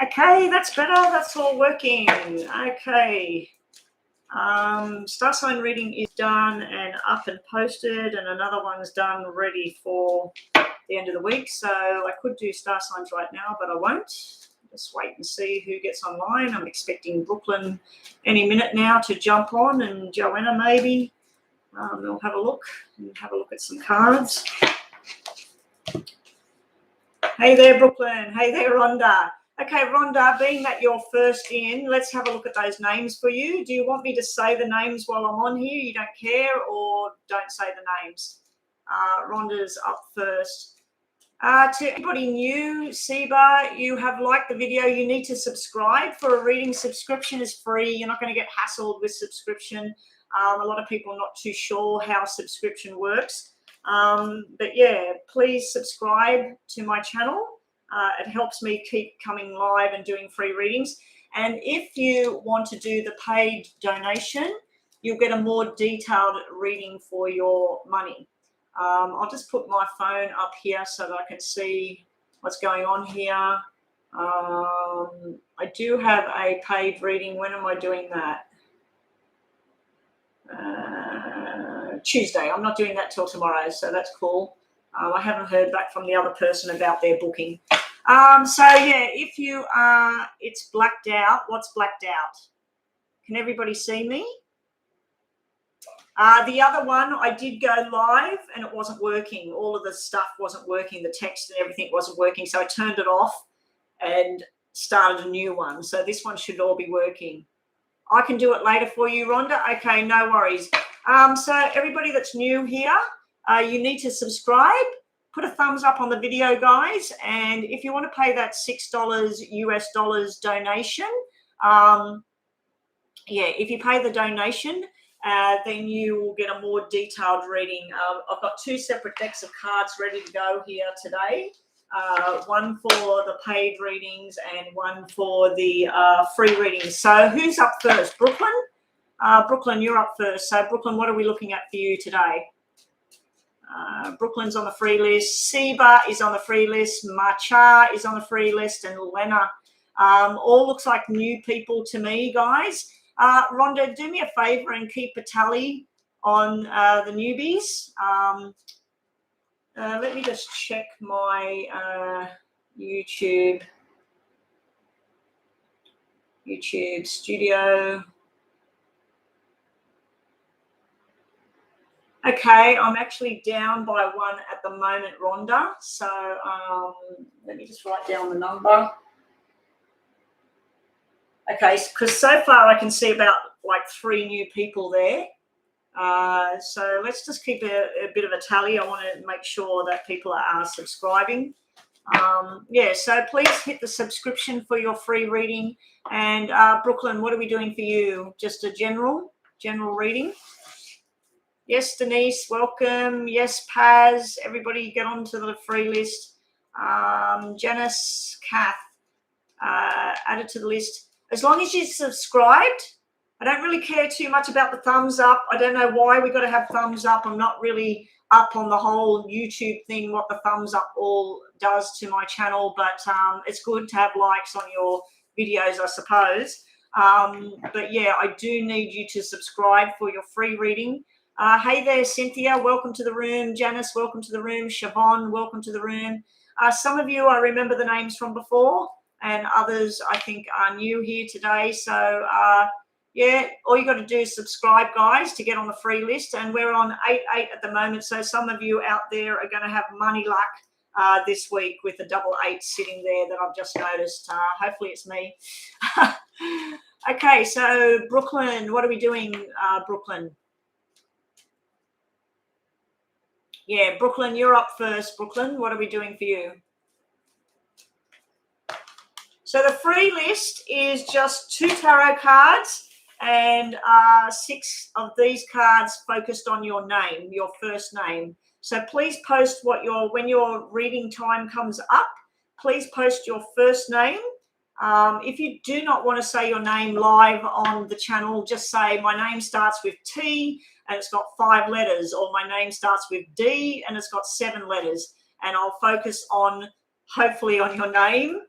Okay, that's better. That's all working. Okay. Star sign reading is done and up and posted, and another one's done, ready for the end of the week. So I could do star signs right now, but I won't. Just wait and see who gets online. I'm expecting Brooklyn any minute now to jump on, and Joanna maybe. We'll have a look and have a look at some cards. Hey there, Brooklyn. Hey there, Rhonda. Okay, Rhonda, being that you're first in, let's have a look at those names for you. Do you want me to say the names while I'm on here? You don't care, or don't say the names? Rhonda's up first. To anybody new, Seba, you have liked the video. You need to subscribe for a reading. Subscription is free. You're not going to get hassled with subscription. A lot of people are not too sure how subscription works. But yeah, please subscribe to my channel. It helps me keep coming live and doing free readings. And if you want to do the paid donation, you'll get a more detailed reading for your money. I'll just put my phone up here so that I can see what's going on here. I do have a paid reading. When am I doing that? Tuesday. I'm not doing that till tomorrow, so that's cool. I haven't heard back from the other person about their booking. So yeah, if you are, it's blacked out. What's blacked out? Can everybody see me? The other one, I did go live and it wasn't working. All of the stuff wasn't working. The text and everything wasn't working. So I turned it off and started a new one. So this one should all be working. I can do it later for you, Rhonda. Okay, no worries. So everybody that's new here, you need to subscribe. Put a thumbs up on the video, guys. And if you want to pay that $6 US donation, if you pay the donation, then you will get a more detailed reading. I've got two separate decks of cards ready to go here today. One for the paid readings and one for the free readings. So who's up first? Brooklyn? Brooklyn, you're up first. So Brooklyn, what are we looking at for you today? Brooklyn's on the free list. Seba is on the free list. Marcha is on the free list. And Lena. All looks like new people to me, guys. Rhonda, do me a favor and keep a tally on the newbies. Let me just check my YouTube studio. Okay, I'm actually down by one at the moment, Rhonda. So let me just write down the number. Okay, because so far I can see about like 3 new people there. So let's just keep a bit of a tally. I want to make sure that people are subscribing. So please hit the subscription for your free reading. And Brooklyn, what are we doing for you? Just a general reading? Yes, Denise, welcome. Yes, Paz, everybody get onto the free list. Janice, Kath, added to the list. As long as you subscribed, I don't really care too much about the thumbs up. I don't know why we got to have thumbs up. I'm not really up on the whole YouTube thing, what the thumbs up all does to my channel, but it's good to have likes on your videos, I suppose. But yeah, I do need you to subscribe for your free reading. Hey there, Cynthia, welcome to the room. Janice, welcome to the room. Siobhan, welcome to the room. Some of you, I remember the names from before, and others I think are new here today. So yeah, all you got to do is subscribe, guys, to get on the free list. And we're on 8-8 at the moment. So some of you out there are going to have money luck this week with the 88 sitting there that I've just noticed. Hopefully it's me. Okay, so Brooklyn, what are we doing, Brooklyn? Yeah, Brooklyn, you're up first. Brooklyn, what are we doing for you? So the free list is just 2 tarot cards and 6 of these cards focused on your name, your first name. So please post when your reading time comes up, please post your first name. If you do not want to say your name live on the channel, just say my name starts with T and it's got 5 letters, or my name starts with D and it's got 7 letters. And I'll focus on, hopefully, on your name.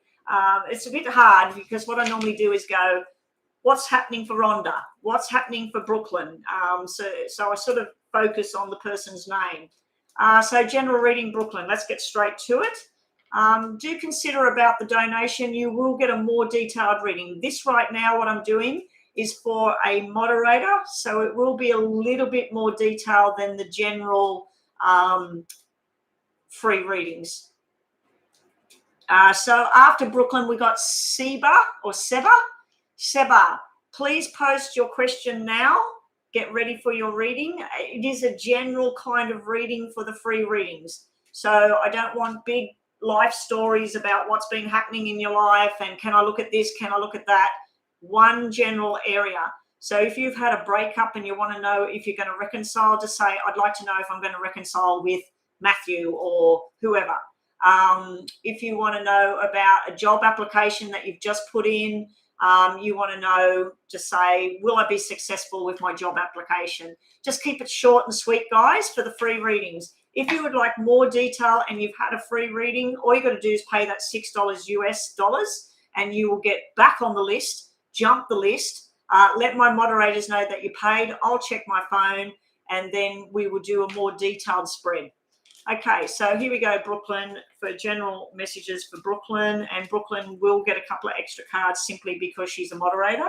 It's a bit hard because what I normally do is go, what's happening for Rhonda? What's happening for Brooklyn? So I sort of focus on the person's name. So general reading, Brooklyn. Let's get straight to it. Do consider about the donation. You will get a more detailed reading. This right now, what I'm doing is for a moderator, so it will be a little bit more detailed than the general free readings. So after Brooklyn, we got Seba or Seba. Seba, please post your question now. Get ready for your reading. It is a general kind of reading for the free readings. So I don't want big life stories about what's been happening in your life and can I look at this, can I look at that. One general area. So if you've had a breakup and you want to know if you're going to reconcile, just say, I'd like to know if I'm going to reconcile with Matthew or whoever. If you want to know about a job application that you've just put in, you want to know, just say, will I be successful with my job application? Just keep it short and sweet, guys, for the free readings. If you would like more detail and you've had a free reading, all you got to do is pay that $6 US dollars and you will get back on the list, jump the list, let my moderators know that you paid. I'll check my phone and then we will do a more detailed spread. Okay, so here we go, Brooklyn, for general messages for Brooklyn, and Brooklyn will get a couple of extra cards simply because she's a moderator.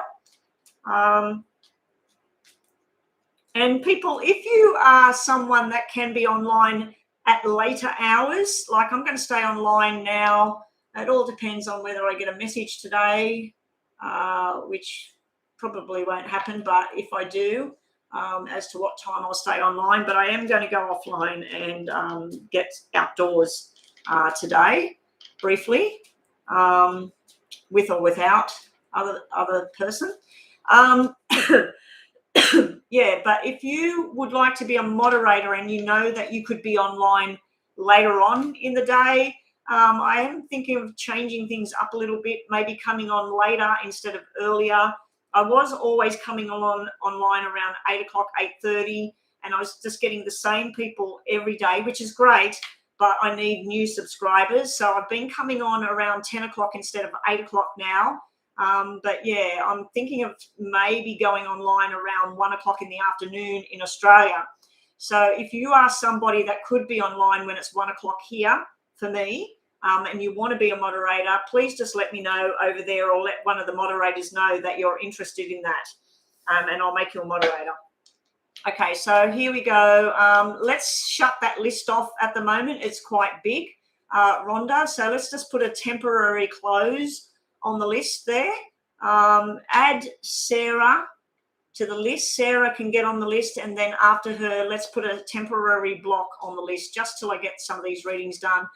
And people, if you are someone that can be online at later hours, like I'm going to stay online now. It all depends on whether I get a message today, which probably won't happen, but if I do, as to what time I'll stay online, but I am going to go offline and get outdoors today briefly, with or without other person. Yeah, but if you would like to be a moderator and you know that you could be online later on in the day, I am thinking of changing things up a little bit, maybe coming on later instead of earlier. I was always coming online around 8 o'clock, 8:30, and I was just getting the same people every day, which is great, but I need new subscribers. So I've been coming on around 10 o'clock instead of 8 o'clock now. But yeah, I'm thinking of maybe going online around 1 o'clock in the afternoon in Australia. So if you are somebody that could be online when it's 1 o'clock here for me, and you want to be a moderator, please just let me know over there or let one of the moderators know that you're interested in that, and I'll make you a moderator. Okay, so here we go. Let's shut that list off at the moment. It's quite big, Rhonda. So let's just put a temporary close on the list there. Add Sarah to the list. Sarah can get on the list, and then after her, let's put a temporary block on the list just till I get some of these readings done.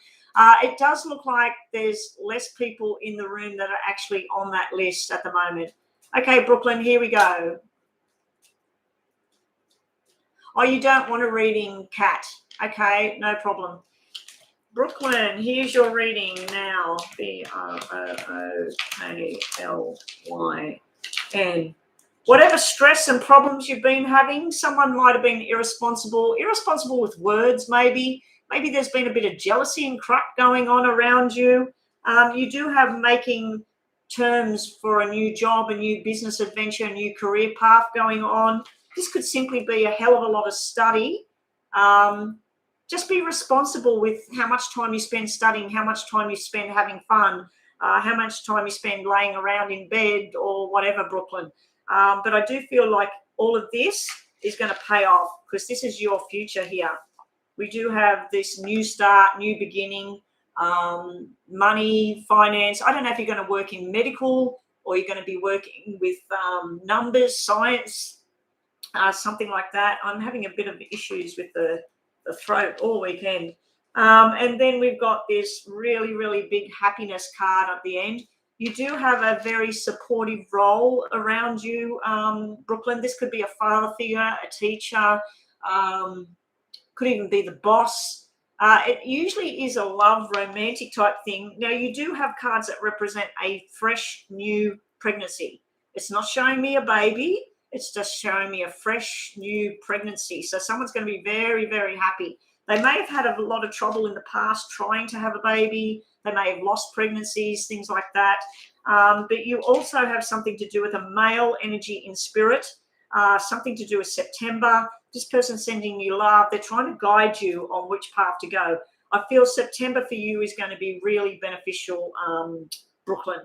It does look like there's less people in the room that are actually on that list at the moment. Okay, Brooklyn, here we go. Oh, you don't want a reading, Kat. Okay, no problem. Brooklyn, here's your reading now. Brooklyn. Whatever stress and problems you've been having, someone might have been irresponsible with words maybe. Maybe there's been a bit of jealousy and crap going on around you. You do have making terms for a new job, a new business adventure, a new career path going on. This could simply be a hell of a lot of study. Just be responsible with how much time you spend studying, how much time you spend having fun, how much time you spend laying around in bed or whatever, Brooklyn. But I do feel like all of this is going to pay off because this is your future here. We do have this new start, new beginning, money, finance. I don't know if you're going to work in medical or you're going to be working with numbers, science, something like that. I'm having a bit of issues with the throat all weekend. And then we've got this really, really big happiness card at the end. You do have a very supportive role around you, Brooklyn. This could be a father figure, a teacher, could even be the boss. It usually is a love, romantic type thing. Now, you do have cards that represent a fresh, new pregnancy. It's not showing me a baby. It's just showing me a fresh, new pregnancy. So someone's going to be very, very happy. They may have had a lot of trouble in the past trying to have a baby. They may have lost pregnancies, things like that. But you also have something to do with a male energy in spirit, something to do with September. This person sending you love. They're trying to guide you on which path to go. I feel September for you is going to be really beneficial, Brooklyn,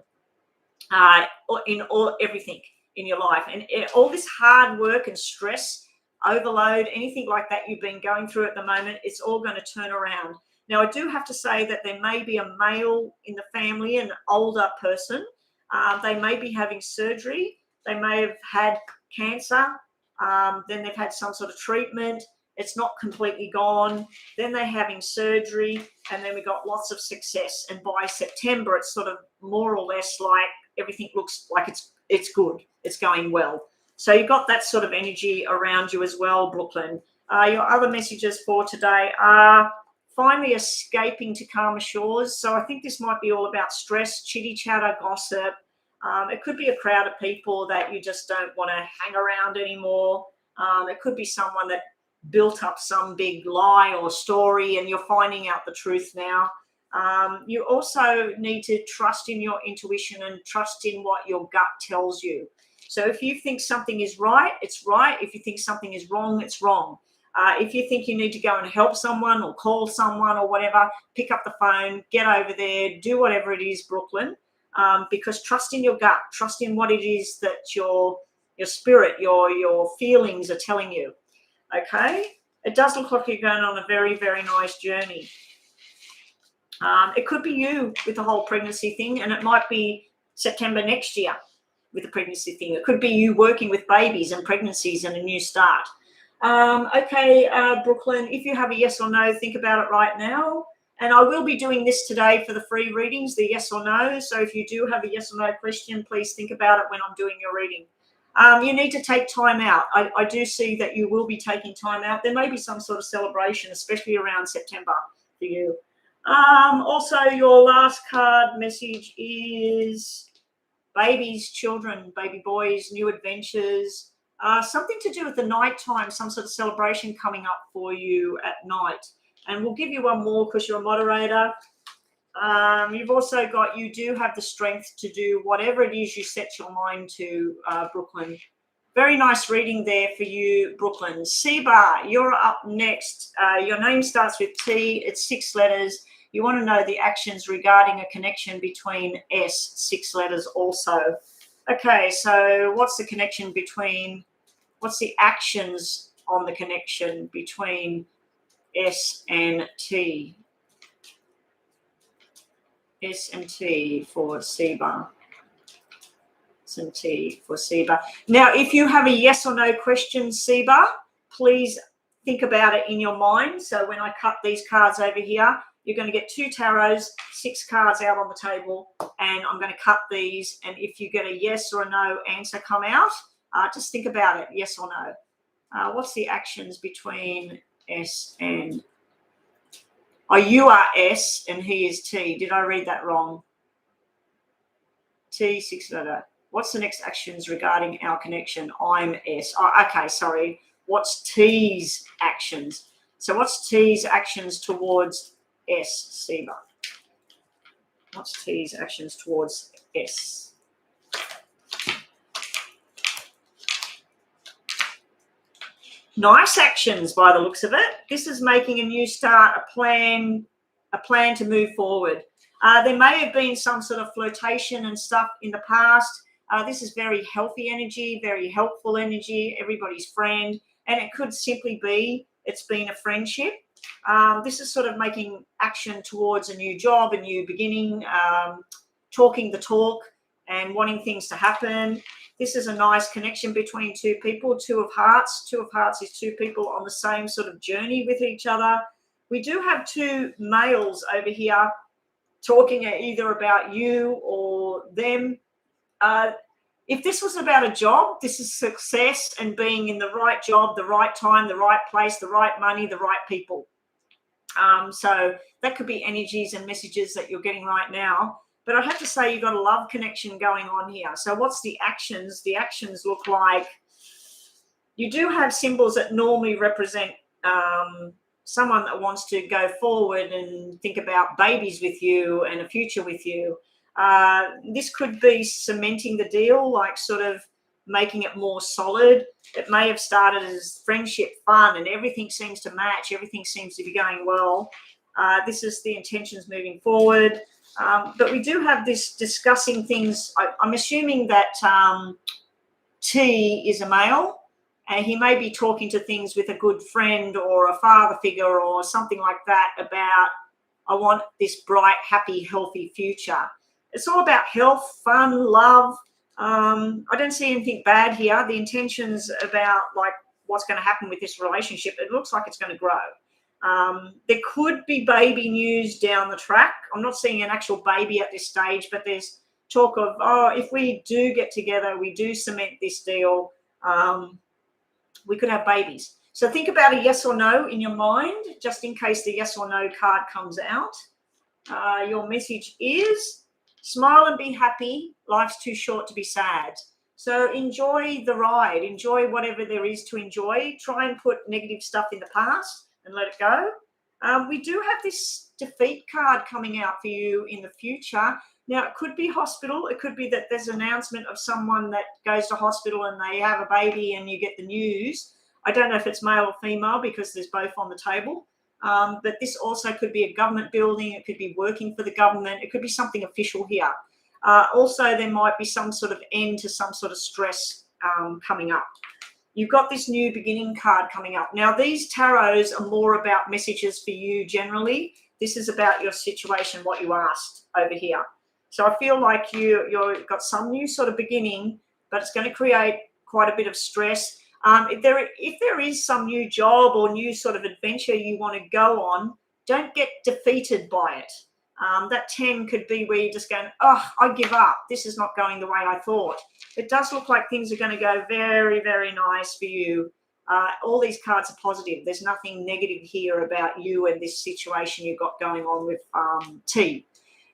in everything in your life. And all this hard work and stress, overload, anything like that you've been going through at the moment, it's all going to turn around. Now, I do have to say that there may be a male in the family, an older person. They may be having surgery. They may have had cancer. Then they've had some sort of treatment. It's not completely gone. Then they're having surgery, and then we got lots of success. And by September, it's sort of more or less like everything looks like it's good. It's going well. So you've got that sort of energy around you as well, Brooklyn. Your other messages for today are finally escaping to calmer shores. So I think this might be all about stress, chitty chatter, gossip. It could be a crowd of people that you just don't want to hang around anymore. It could be someone that built up some big lie or story and you're finding out the truth now. You also need to trust in your intuition and trust in what your gut tells you. So if you think something is right, it's right. If you think something is wrong, it's wrong. If you think you need to go and help someone or call someone or whatever, pick up the phone, get over there, do whatever it is, Brooklyn, because trust in your gut, trust in what it is that your spirit, your feelings are telling you. Okay? It does look like you're going on a very, very nice journey. It could be you with the whole pregnancy thing, and it might be September next year with the pregnancy thing. It could be you working with babies and pregnancies and a new start. Okay, Brooklyn, if you have a yes or no, think about it right now. And I will be doing this today for the free readings, the yes or no. So if you do have a yes or no question, please think about it when I'm doing your reading. You need to take time out. I do see that you will be taking time out. There may be some sort of celebration, especially around September for you. Also, your last card message is babies, children, baby boys, new adventures, something to do with the nighttime, some sort of celebration coming up for you at night. And we'll give you one more because you're a moderator. You've also got, you do have the strength to do whatever it is you set your mind to, Brooklyn. Very nice reading there for you, Brooklyn. Seba, you're up next. Your name starts with T. It's 6 letters. You want to know the actions regarding a connection between S, 6 letters also. Okay, so what's the connection between, what's the actions on the connection between S and T? S and T for Seba. S and T for Seba. Now, if you have a yes or no question, Seba, please think about it in your mind. So when I cut these cards over here, you're going to get 2 tarots, 6 cards out on the table, and I'm going to cut these. And if you get a yes or a no answer come out, just think about it, yes or no. What's the actions between S and... Oh, you are S and he is T. Did I read that wrong? T, 6 letter. What's the next actions regarding our connection? I'm S. Oh, okay, sorry. What's T's actions? So what's T's actions towards S, Seba? What's T's actions towards S? Nice actions by the looks of it. This is making a new start, a plan to move forward. There may have been some sort of flirtation and stuff in the past. This is very healthy energy, very helpful energy, everybody's friend. And it could simply be it's been a friendship. This is sort of making action towards a new job, a new beginning, talking the talk and wanting things to happen. This is a nice connection between 2 people, 2 of hearts. 2 of hearts is 2 people on the same sort of journey with each other. We do have 2 males over here talking either about you or them. If this was about a job, this is success and being in the right job, the right time, the right place, the right money, the right people. So that could be energies and messages that you're getting right now. But I have to say you've got a love connection going on here. So what's the actions? The actions look like you do have symbols that normally represent someone that wants to go forward and think about babies with you and a future with you. This could be cementing the deal, like sort of making it more solid. It may have started as friendship, fun, and everything seems to match. Everything seems to be going well. This is the intentions moving forward. But we do have this discussing things. I'm assuming that T is a male, and he may be talking to things with a good friend or a father figure or something like that about, I want this bright, happy, healthy future. It's all about health, fun, love. I don't see anything bad here. The intentions about like what's going to happen with this relationship, it looks like it's going to grow. There could be baby news down the track. I'm not seeing an actual baby at this stage, but there's talk of, oh, if we do get together, we do cement this deal, we could have babies. So think about a yes or no in your mind, just in case the yes or no card comes out. Your message is, smile and be happy. Life's too short to be sad. So enjoy the ride. Enjoy whatever there is to enjoy. Try and put negative stuff in the past and let it go. We do have this defeat card coming out for you in the future. Now, it could be hospital. It could be that there's an announcement of someone that goes to hospital and they have a baby and you get the news. I don't know if it's male or female because there's both on the table. But this also could be a government building. It could be working for the government. It could be something official here. Also, there might be some sort of end to some sort of stress coming up. You've got this new beginning card coming up. Now, these tarots are more about messages for you generally. This is about your situation, what you asked over here. So I feel like you've got some new sort of beginning, but it's going to create quite a bit of stress. If there is some new job or new sort of adventure you want to go on, don't get defeated by it. That 10 could be where you're just going, oh, I give up. This is not going the way I thought. It does look like things are going to go very, very nice for you. All these cards are positive. There's nothing negative here about you and this situation you've got going on with T.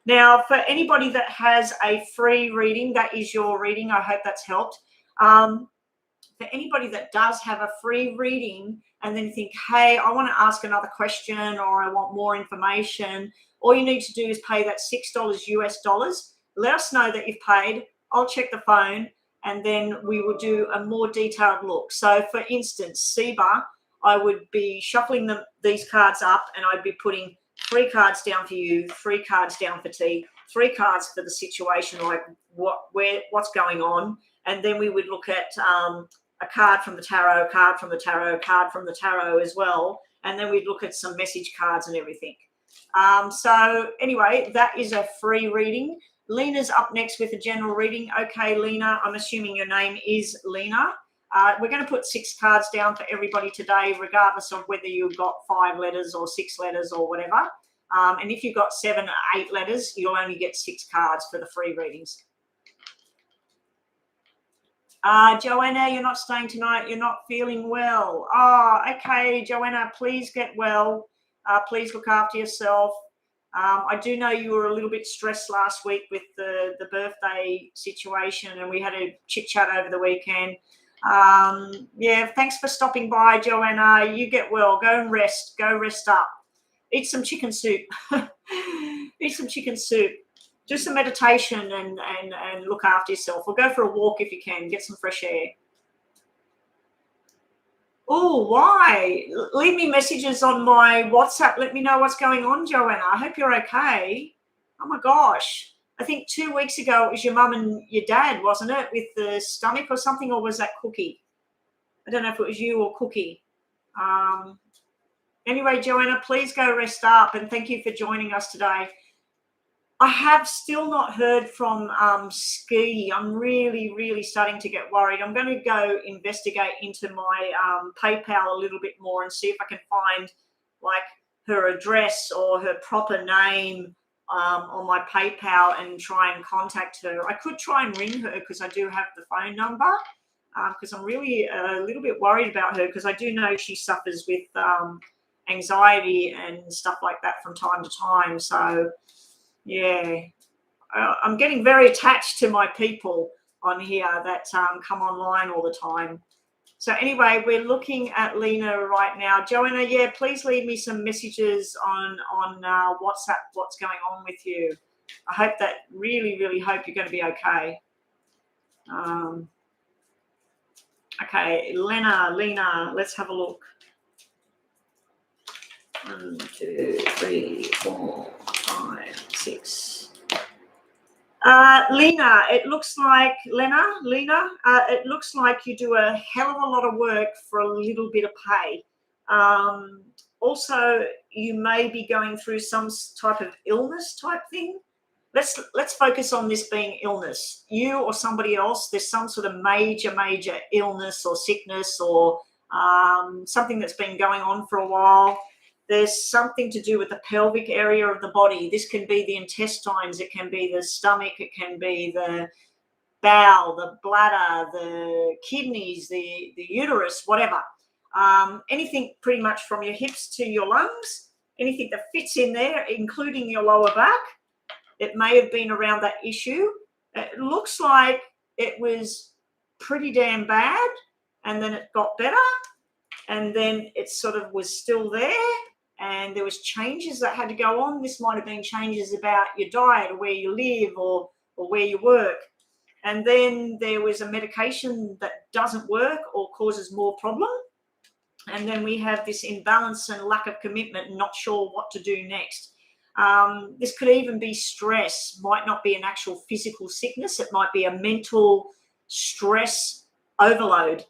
Now, for anybody that has a free reading, that is your reading. I hope that's helped. For anybody that does have a free reading and then think, hey, I want to ask another question or I want more information, all you need to do is pay that $6 US dollars. Let us know that you've paid. I'll check the phone and then we will do a more detailed look. So, for instance, Seba, I would be shuffling these cards up and I'd be putting 3 cards down for you, 3 cards down for T, 3 cards for the situation, like what's going on. And then we would look at a card from the tarot, card from the tarot, card from the tarot as well. And then we'd look at some message cards and everything. So anyway, that is a free reading. Lena's up next with a general reading. Okay, Lena, I'm assuming your name is Lena. We're going to put 6 cards down for everybody today, regardless of whether you've got 5 letters or 6 letters or whatever. And if you've got 7 or 8 letters, you'll only get 6 cards for the free readings. Joanna, you're not staying tonight. You're not feeling well. Oh, okay, Joanna, please get well. Please look after yourself. I do know you were a little bit stressed last week with the birthday situation, and we had a chit-chat over the weekend. Yeah, thanks for stopping by, Joanna. You get well. Go and rest. Go rest up. Eat some chicken soup. Eat some chicken soup. Do some meditation and look after yourself. Or go for a walk if you can. Get some fresh air. Oh, why? Leave me messages on my WhatsApp. Let me know what's going on, Joanna. I hope you're okay. Oh, my gosh. I think 2 weeks ago it was your mum and your dad, wasn't it, with the stomach or something, or was that Cookie? I don't know if it was you or Cookie. Anyway, Joanna, please go rest up, and thank you for joining us today. I have still not heard from Ski. I'm really, really starting to get worried. I'm going to go investigate into my PayPal a little bit more and see if I can find like her address or her proper name on my PayPal and try and contact her. I could try and ring her because I do have the phone number because I'm really a little bit worried about her because I do know she suffers with anxiety and stuff like that from time to time. So yeah, I'm getting very attached to my people on here that come online all the time. So anyway, we're looking at Lena right now. Joanna, yeah, please leave me some messages on WhatsApp, what's going on with you. I hope that, really hope you're going to be okay. Okay, Lena, let's have a look. 1, 2, 3, 4, 5, 6. Lena, it looks like, Lena, it looks like you do a hell of a lot of work for a little bit of pay. Also, you may be going through some type of illness type thing. Let's focus on this being illness. You or somebody else, there's some sort of major illness or sickness or something that's been going on for a while. There's something to do with the pelvic area of the body. This can be the intestines, it can be the stomach, it can be the bowel, the bladder, the kidneys, the uterus, whatever. Anything pretty much from your hips to your lungs, anything that fits in there, including your lower back. It may have been around that issue. It looks like it was pretty damn bad, and then it got better, and then it sort of was still there, and there was changes that had to go on. This might have been changes about your diet or where you live or where you work. And then there was a medication that doesn't work or causes more problem. And then we have this imbalance and lack of commitment and not sure what to do next. This could even be stress, might not be an actual physical sickness. It might be a mental stress overload.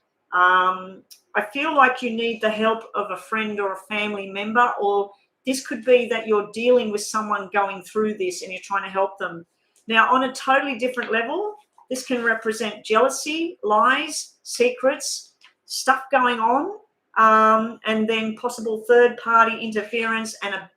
I feel like you need the help of a friend or a family member, or this could be that you're dealing with someone going through this and you're trying to help them. Now, on a totally different level, this can represent jealousy, lies, secrets, stuff going on, and then possible third-party interference and a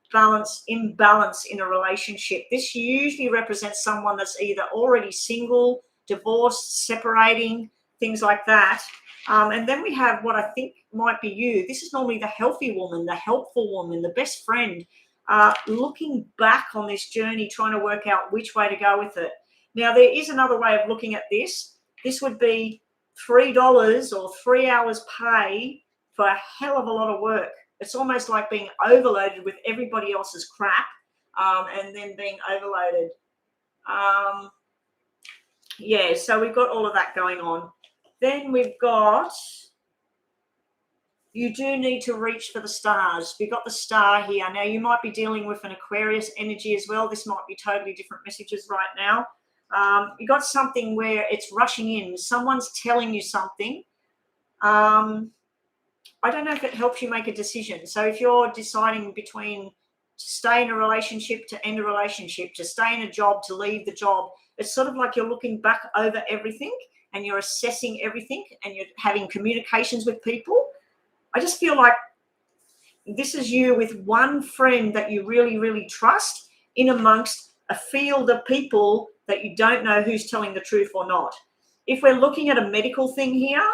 imbalance in a relationship. This usually represents someone that's either already single, divorced, separating, things like that. And then we have what I think might be you. This is normally the healthy woman, the helpful woman, the best friend, looking back on this journey, trying to work out which way to go with it. Now, there is another way of looking at this. This would be $3 or 3 hours pay for a hell of a lot of work. It's almost like being overloaded with everybody else's crap, and then being overloaded. Yeah, so we've got all of that going on. Then we've got, you do need to reach for the stars. We've got the star here. Now, you might be dealing with an Aquarius energy as well. This might be totally different messages right now. You got something where it's rushing in. Someone's telling you something. I don't know if it helps you make a decision. So if you're deciding between to stay in a relationship, to end a relationship, to stay in a job, to leave the job, it's sort of like you're looking back over everything and you're assessing everything and you're having communications with people. I just feel like this is you with one friend that you really trust in amongst a field of people that you don't know who's telling the truth or not. If we're looking at a medical thing here,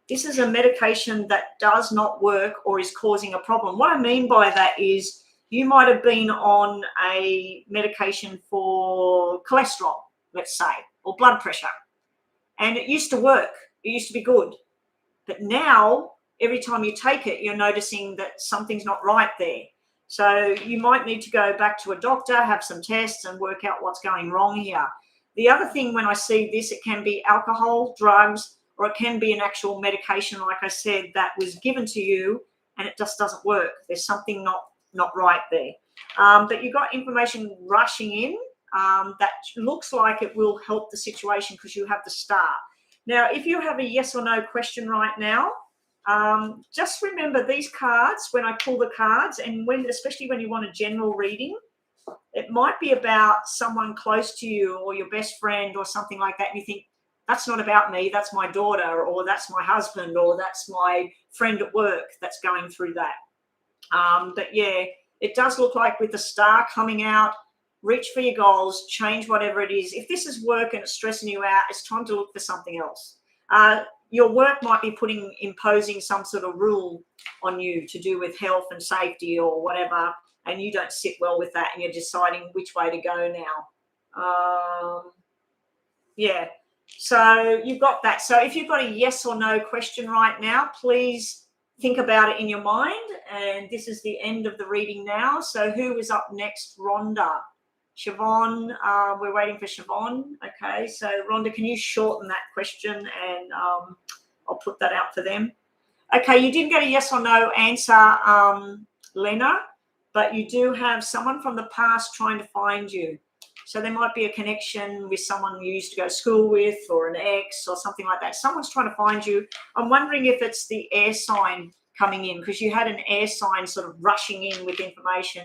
this is a medication that does not work or is causing a problem. What I mean by that is you might have been on a medication for cholesterol, let's say, or blood pressure. And it used to work. It used to be good. But now, every time you take it, you're noticing that something's not right there. So you might need to go back to a doctor, have some tests, and work out what's going wrong here. The other thing, when I see this, it can be alcohol, drugs, or it can be an actual medication, like I said, that was given to you and it just doesn't work. There's something not right there. But you've got information rushing in that looks like it will help the situation because you have the star. Now, if you have a yes or no question right now, just remember these cards, when I pull the cards, and especially when you want a general reading, it might be about someone close to you or your best friend or something like that, and you think, that's not about me, that's my daughter, or that's my husband, or that's my friend at work that's going through that. But yeah, it does look like with the star coming out, reach for your goals, change whatever it is. If this is work and it's stressing you out, it's time to look for something else. Your work might be imposing some sort of rule on you to do with health and safety or whatever, and you don't sit well with that and you're deciding which way to go now. Yeah. So you've got that. So if you've got a yes or no question right now, please think about it in your mind. And this is the end of the reading now. So who is up next? Rhonda. Siobhan, we're waiting for Siobhan. Okay, so Rhonda, can you shorten that question and I'll put that out for them. Okay, you didn't get a yes or no answer, Lena, but you do have someone from the past trying to find you. So there might be a connection with someone you used to go to school with or an ex or something like that. Someone's trying to find you. I'm wondering if it's the air sign coming in, because you had an air sign sort of rushing in with information.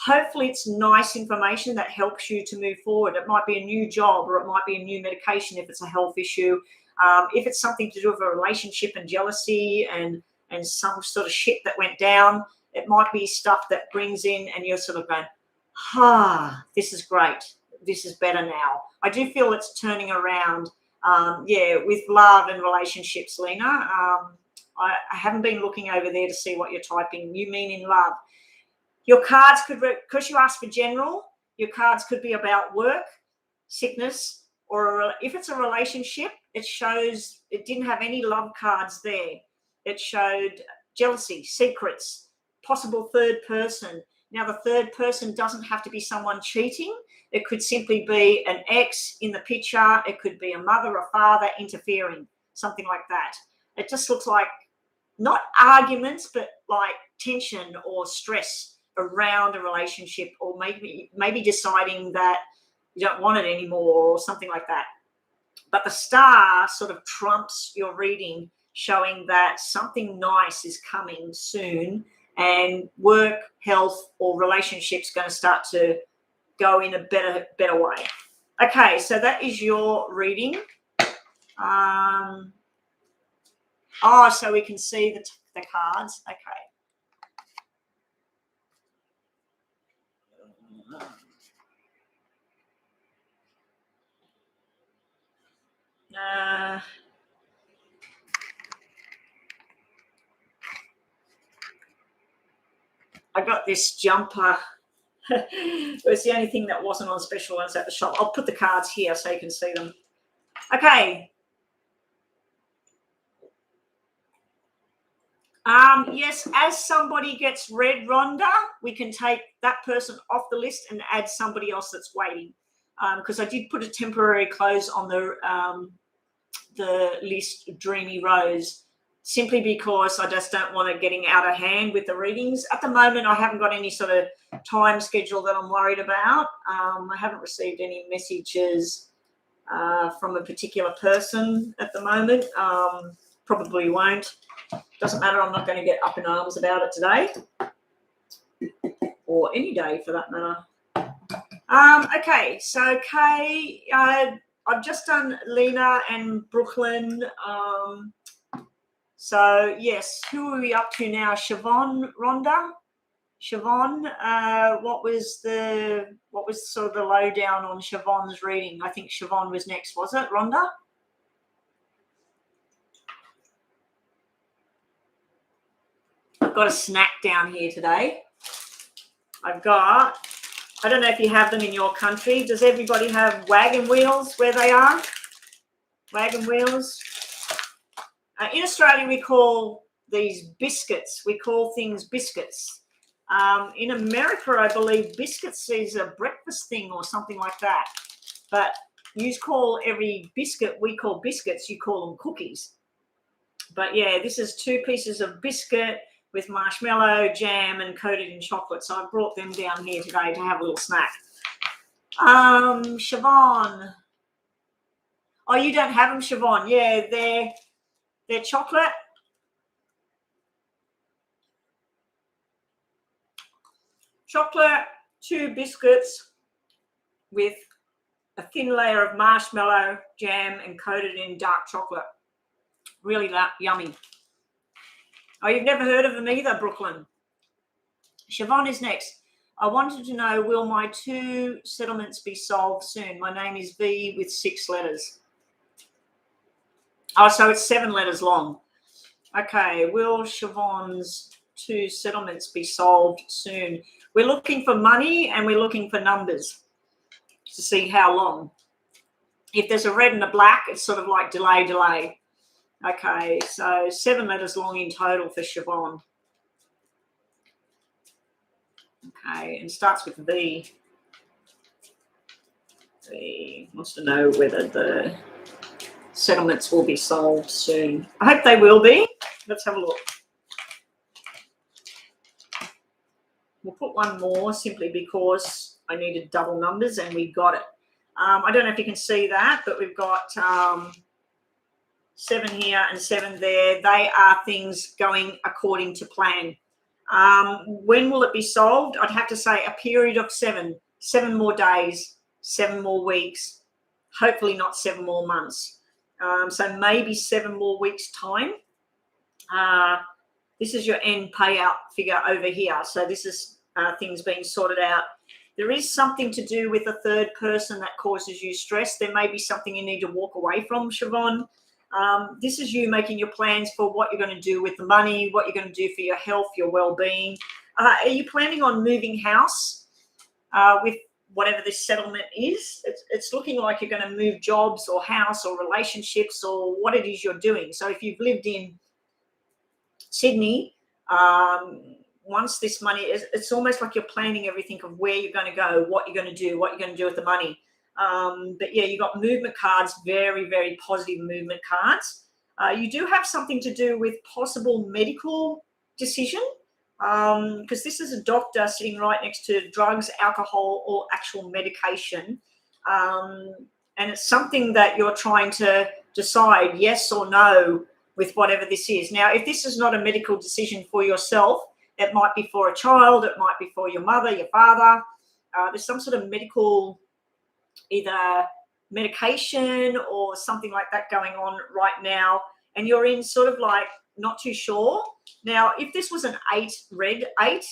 Hopefully it's nice information that helps you to move forward. It might be a new job, or it might be a new medication if it's a health issue. If it's something to do with a relationship and jealousy and some sort of shit that went down, it might be stuff that brings in and you're sort of going, this is great. This is better now. I do feel it's turning around, with love and relationships, Lena. I haven't been looking over there to see what you're typing. You mean in love. Your cards could, because you asked for general, your cards could be about work, sickness, or if it's a relationship, it shows it didn't have any love cards there. It showed jealousy, secrets, possible third person. Now, the third person doesn't have to be someone cheating. It could simply be an ex in the picture. It could be a mother or father interfering, something like that. It just looks like not arguments, but like tension or stress around a relationship, or maybe deciding that you don't want it anymore or something like that. But the star sort of trumps your reading, showing that something nice is coming soon, and work, health, or relationships going to start to go in a better way. Okay, so that is your reading. So we can see the cards. Okay. I got this jumper. It was the only thing that wasn't on special ones at the shop. I'll put the cards here so you can see them. Okay. Yes, as somebody gets read, Rhonda, we can take that person off the list and add somebody else that's waiting. Because I did put a temporary close on the list, Dreamy Rose, simply because I just don't want it getting out of hand with the readings. At the moment, I haven't got any sort of time schedule that I'm worried about. I haven't received any messages from a particular person at the moment. Probably won't. Doesn't matter. I'm not going to get up in arms about it today, or any day for that matter. Okay, so Kay, I've just done Lena and Brooklyn. So yes, who are we up to now? Siobhan, Rhonda? Siobhan, what was sort of the lowdown on Siobhan's reading? I think Siobhan was next, was it, Rhonda? I've got a snack down here today. I don't know if you have them in your country. Does everybody have wagon wheels where they are? Wagon wheels. In Australia, we call these biscuits. We call things biscuits. In America, I believe biscuits is a breakfast thing or something like that. But you call every biscuit, we call biscuits, you call them cookies. But yeah, this is 2 pieces of biscuit with marshmallow, jam, and coated in chocolate. So I brought them down here today to have a little snack. Siobhan. Oh, you don't have them, Siobhan. Yeah, they're chocolate. Chocolate, 2 biscuits with a thin layer of marshmallow, jam, and coated in dark chocolate. Really yummy. Oh, you've never heard of them either, Brooklyn. Siobhan is next. I wanted to know, will my 2 settlements be solved soon? My name is V with 6 letters. Oh, so it's 7 letters long. Okay, will Siobhan's 2 settlements be solved soon? We're looking for money and we're looking for numbers to see how long. If there's a red and a black, it's sort of like delay, delay. Okay, so 7 letters long in total for Siobhan. Okay, and starts with V. V wants to know whether the settlements will be solved soon. I hope they will be. Let's have a look. We'll put one more simply because I needed double numbers and we got it. I don't know if you can see that, but we've got 7 here and 7 there. They are things going according to plan. When will it be solved? I'd have to say a period of 7 more days, 7 more weeks, hopefully not 7 more months. So maybe 7 more weeks' time. This is your end payout figure over here. So this is things being sorted out. There is something to do with a third person that causes you stress. There may be something you need to walk away from, Siobhan. This is you making your plans for what you're going to do with the money, what you're going to do for your health, your well-being. Are you planning on moving house with whatever this settlement is? It's looking like you're going to move jobs or house or relationships or what it is you're doing. So if you've lived in Sydney, once this money is, it's almost like you're planning everything of where you're going to go, what you're going to do, what you're going to do with the money. But yeah, you got movement cards, very, very positive movement cards. You do have something to do with possible medical decision, because this is a doctor sitting right next to drugs, alcohol, or actual medication. And it's something that you're trying to decide yes or no with whatever this is. Now, if this is not a medical decision for yourself, it might be for a child, it might be for your mother, your father. There's some sort of medical, either medication or something like that going on right now, and you're in sort of like not too sure. Now, if this was an 8, red 8,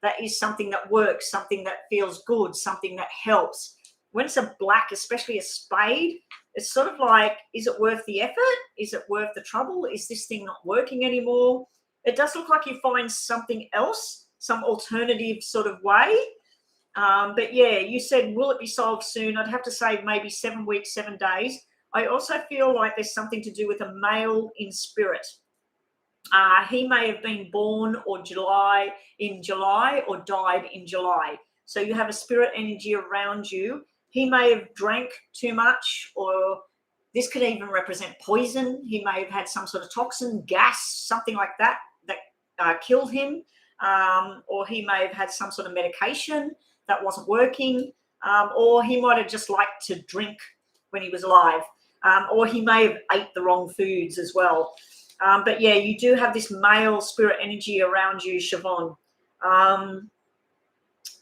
that is something that works, something that feels good, something that helps. When it's a black, especially a spade, it's sort of like, is it worth the effort? Is it worth the trouble? Is this thing not working anymore? It does look like you find something else, some alternative sort of way. But yeah, you said, will it be solved soon? I'd have to say maybe 7 weeks, 7 days. I also feel like there's something to do with a male in spirit. He may have been born in July or died in July. So you have a spirit energy around you. He may have drank too much, or this could even represent poison. He may have had some sort of toxin, gas, something like that killed him. Or he may have had some sort of medication that wasn't working. Or he might have just liked to drink when he was alive. Or he may have ate the wrong foods as well. But yeah, you do have this male spirit energy around you, Siobhan.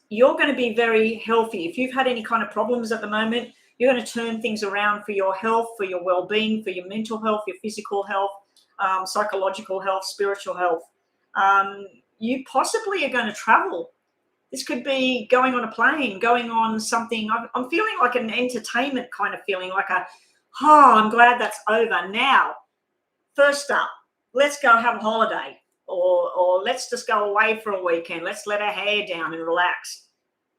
You're going to be very healthy. If you've had any kind of problems at the moment, you're going to turn things around for your health, for your well-being, for your mental health, your physical health, psychological health, spiritual health. You possibly are going to travel. This could be going on a plane, going on something. I'm feeling like an entertainment kind of feeling, like I'm glad that's over. Now, first up, let's go have a holiday, or let's just go away for a weekend. Let's let our hair down and relax.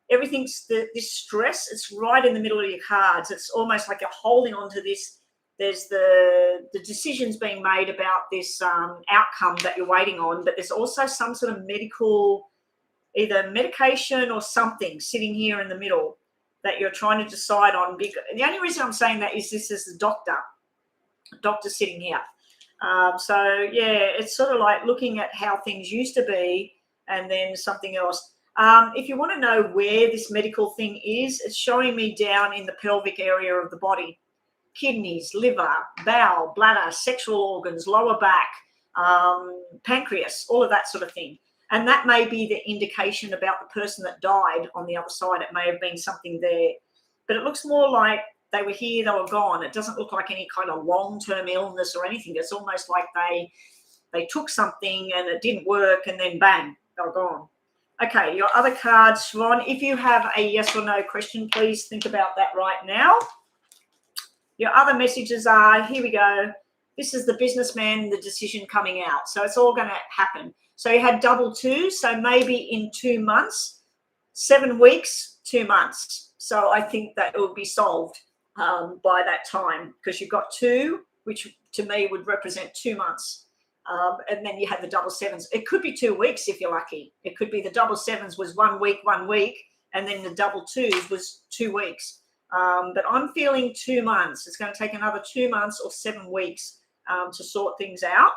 Everything's this stress, it's right in the middle of your cards. It's almost like you're holding on to this. There's the decisions being made about this outcome that you're waiting on, but there's also some sort of medical, either medication or something sitting here in the middle that you're trying to decide on. The only reason I'm saying that is this is the doctor sitting here. So yeah, it's sort of like looking at how things used to be and then something else. If you want to know where this medical thing is, it's showing me down in the pelvic area of the body. Kidneys, liver, bowel, bladder, sexual organs, lower back, pancreas, all of that sort of thing. And that may be the indication about the person that died on the other side. It may have been something there. But it looks more like they were here, they were gone. It doesn't look like any kind of long-term illness or anything. It's almost like they took something and it didn't work and then bang, they were gone. Okay, your other cards, Siobhan, if you have a yes or no question, please think about that right now. Your other messages are, here we go. This is the businessman, the decision coming out. So it's all going to happen. So you had double 2, so maybe in 2 months, 7 weeks, 2 months. So I think that it will be solved. by that time, because you've got 2, which to me would represent 2 months. And then you have the double sevens. It could be 2 weeks if you're lucky. It could be the double sevens was 1 week, and then the double 2s was 2 weeks. But I'm feeling 2 months. It's going to take another 2 months or 7 weeks to sort things out.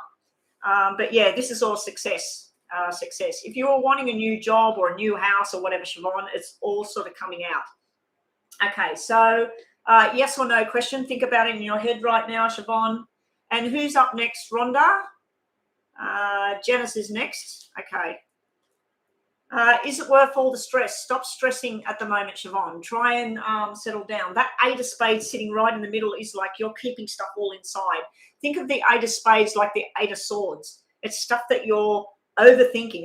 But yeah, this is all success. Success. If you're wanting a new job or a new house or whatever, Siobhan, it's all sort of coming out. Okay, so yes or no question. Think about it in your head right now, Siobhan. And who's up next? Rhonda? Janice is next. Okay. Is it worth all the stress? Stop stressing at the moment, Siobhan. Try and settle down. That 8 of spades sitting right in the middle is like you're keeping stuff all inside. Think of the 8 of spades like the 8 of swords. It's stuff that you're overthinking.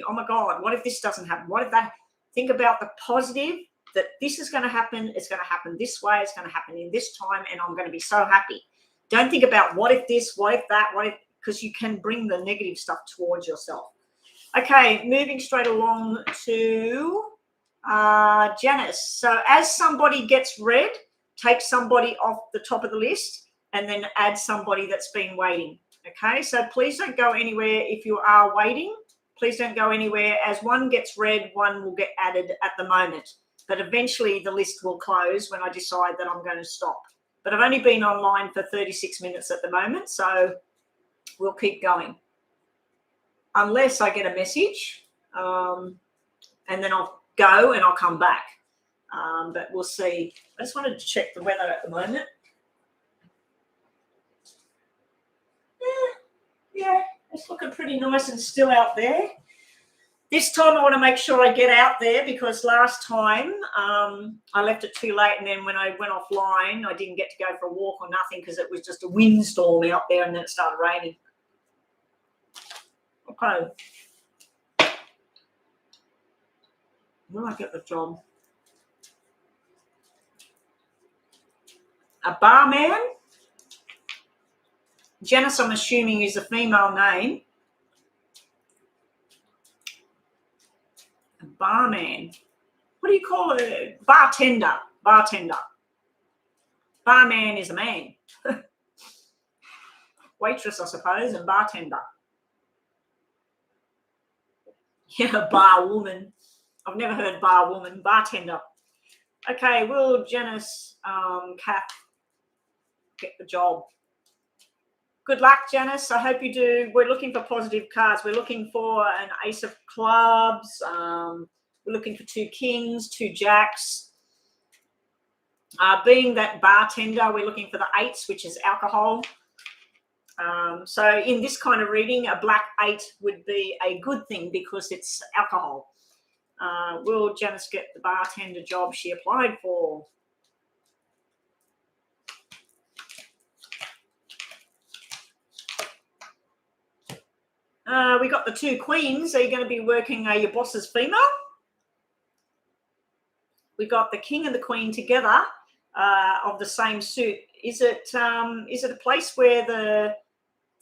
Oh my God, what if this doesn't happen? What if that? Think about the positive, that this is going to happen. It's going to happen this way. It's going to happen in this time, and I'm going to be so happy. Don't think about what if this, what if that, what if, because you can bring the negative stuff towards yourself. Okay, moving straight along to Janice. So as somebody gets red, take somebody off the top of the list and then add somebody that's been waiting. Okay, so please don't go anywhere if you are waiting. Please don't go anywhere. As one gets red, one will get added at the moment. But eventually the list will close when I decide that I'm going to stop. But I've only been online for 36 minutes at the moment, so we'll keep going. Unless I get a message, and then I'll go and I'll come back. But we'll see. I just wanted to check the weather at the moment. Yeah, it's looking pretty nice and still out there. This time I want to make sure I get out there, because last time I left it too late, and then when I went offline, I didn't get to go for a walk or nothing because it was just a windstorm out there and then it started raining. Okay. Will I get the job? A barman? Janice, I'm assuming, is a female name. A barman. What do you call it? Bartender. Bartender. Barman is a man. Waitress, I suppose, and bartender. Yeah, bar woman. I've never heard bar woman. Bartender. Okay, will Janice, Kath, get the job? Good luck, Janice. I hope you do. We're looking for positive cards. We're looking for an ace of clubs. We're looking for 2 kings, 2 jacks. Being that bartender, we're looking for the 8s, which is alcohol. So in this kind of reading, a black 8 would be a good thing because it's alcohol. Will Janice get the bartender job she applied for? We got the 2 queens. Are you going to be working your boss's female? We got the king and the queen together of the same suit. Is it a place where the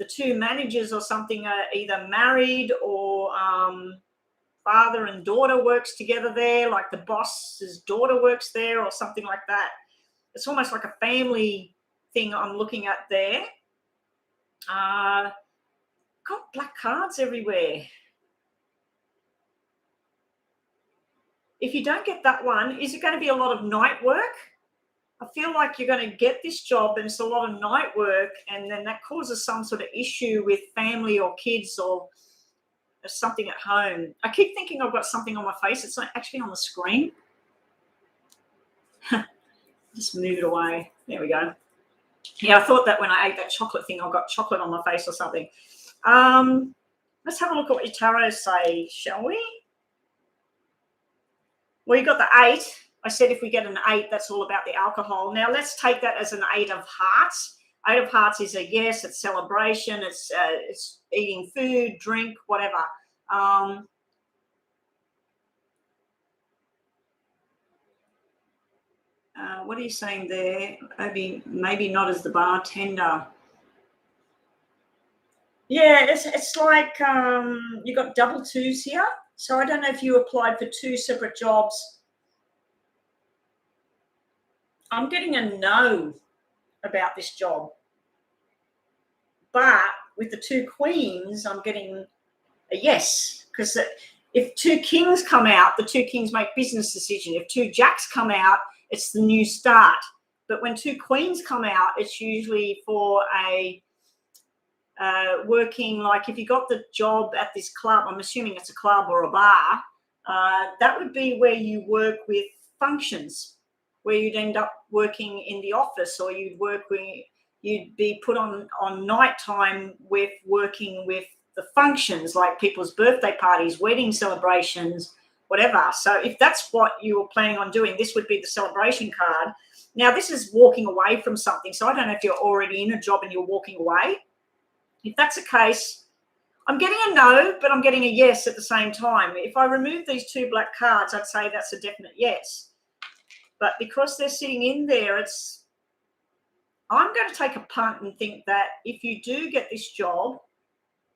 2 managers or something are either married or father and daughter works together there, like the boss's daughter works there or something like that? It's almost like a family thing I'm looking at there. Got black cards everywhere. If you don't get that one, is it going to be a lot of night work? I feel like you're going to get this job and it's a lot of night work, and then that causes some sort of issue with family or kids or something at home. I keep thinking I've got something on my face. It's not actually on the screen. Just move it away. There we go. Yeah, I thought that when I ate that chocolate thing, I got chocolate on my face or something. Let's have a look at what your tarots say, shall we? Well, you got the 8. I said if we get an 8, that's all about the alcohol. Now, let's take that as an 8 of hearts. 8 of hearts is a yes, it's celebration, it's eating food, drink, whatever. What are you saying there? Maybe not as the bartender. Yeah, it's like you got double 2s here. So I don't know if you applied for 2 separate jobs. I'm getting a no about this job. But with the 2 queens, I'm getting a yes, because if 2 kings come out, the 2 kings make business decision. If 2 jacks come out, it's the new start. But when 2 queens come out, it's usually for a working, like if you got the job at this club, I'm assuming it's a club or a bar, that would be where you work with functions, where you'd end up working in the office, or you'd be put on nighttime with working with the functions, like people's birthday parties, wedding celebrations, whatever. So if that's what you were planning on doing, this would be the celebration card. Now, this is walking away from something. So I don't know if you're already in a job and you're walking away. If that's the case, I'm getting a no, but I'm getting a yes at the same time. If I remove these 2 black cards, I'd say that's a definite yes. But because they're sitting in there, I'm going to take a punt and think that if you do get this job,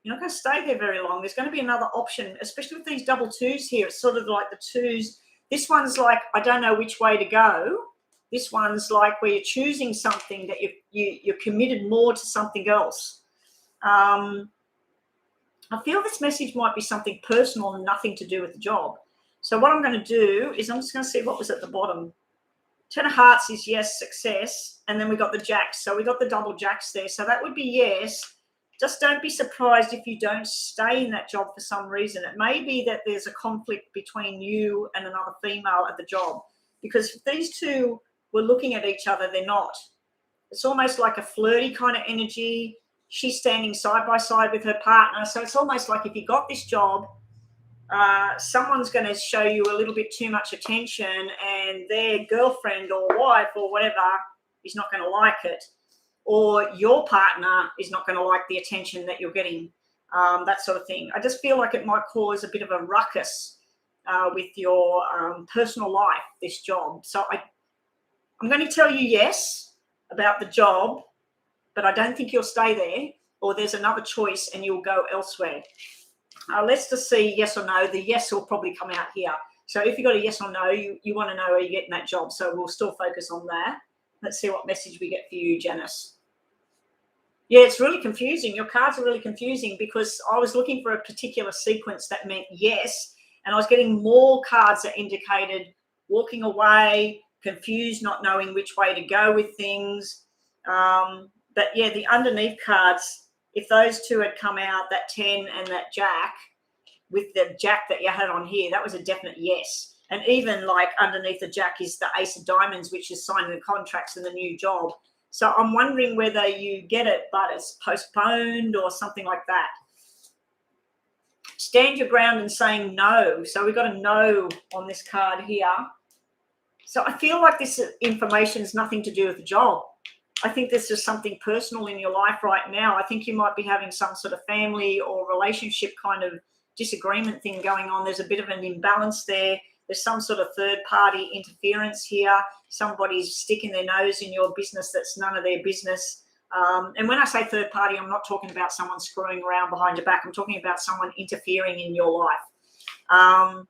you're not going to stay there very long. There's going to be another option, especially with these double 2s here. It's sort of like the 2s. This one's like, I don't know which way to go. This one's like where you're choosing something that you're committed more to something else. I feel this message might be something personal and nothing to do with the job. So what I'm going to do is I'm just going to see what was at the bottom. 10 of hearts is yes, success. And then we got the jacks. So we got the double jacks there. So that would be yes. Just don't be surprised if you don't stay in that job for some reason. It may be that there's a conflict between you and another female at the job. Because if these 2 were looking at each other, they're not. It's almost like a flirty kind of energy. She's standing side by side with her partner. So it's almost like if you got this job, someone's going to show you a little bit too much attention, and their girlfriend or wife or whatever is not going to like it. Or your partner is not going to like the attention that you're getting, that sort of thing. I just feel like it might cause a bit of a ruckus with your personal life, this job. So I'm going to tell you yes about the job, but I don't think you'll stay there, or there's another choice and you'll go elsewhere. Let's just see yes or no. The yes will probably come out here. So if you got a yes or no, you want to know are you getting that job. So we'll still focus on that. Let's see what message we get for you, Janice. Yeah, it's really confusing. Your cards are really confusing because I was looking for a particular sequence that meant yes, and I was getting more cards that indicated walking away, confused, not knowing which way to go with things. But yeah, the underneath cards, if those 2 had come out, that 10 and that jack, with the jack that you had on here, that was a definite yes. And even like underneath the jack is the ace of diamonds, which is signing the contracts and the new job. So I'm wondering whether you get it, but it's postponed or something like that. Stand your ground and saying no. So we've got a no on this card here. So I feel like this information has nothing to do with the job. I think this is something personal in your life right now. I think you might be having some sort of family or relationship kind of disagreement thing going on. There's a bit of an imbalance there. There's some sort of third-party interference here. Somebody's sticking their nose in your business that's none of their business. And when I say third party, I'm not talking about someone screwing around behind your back. I'm talking about someone interfering in your life.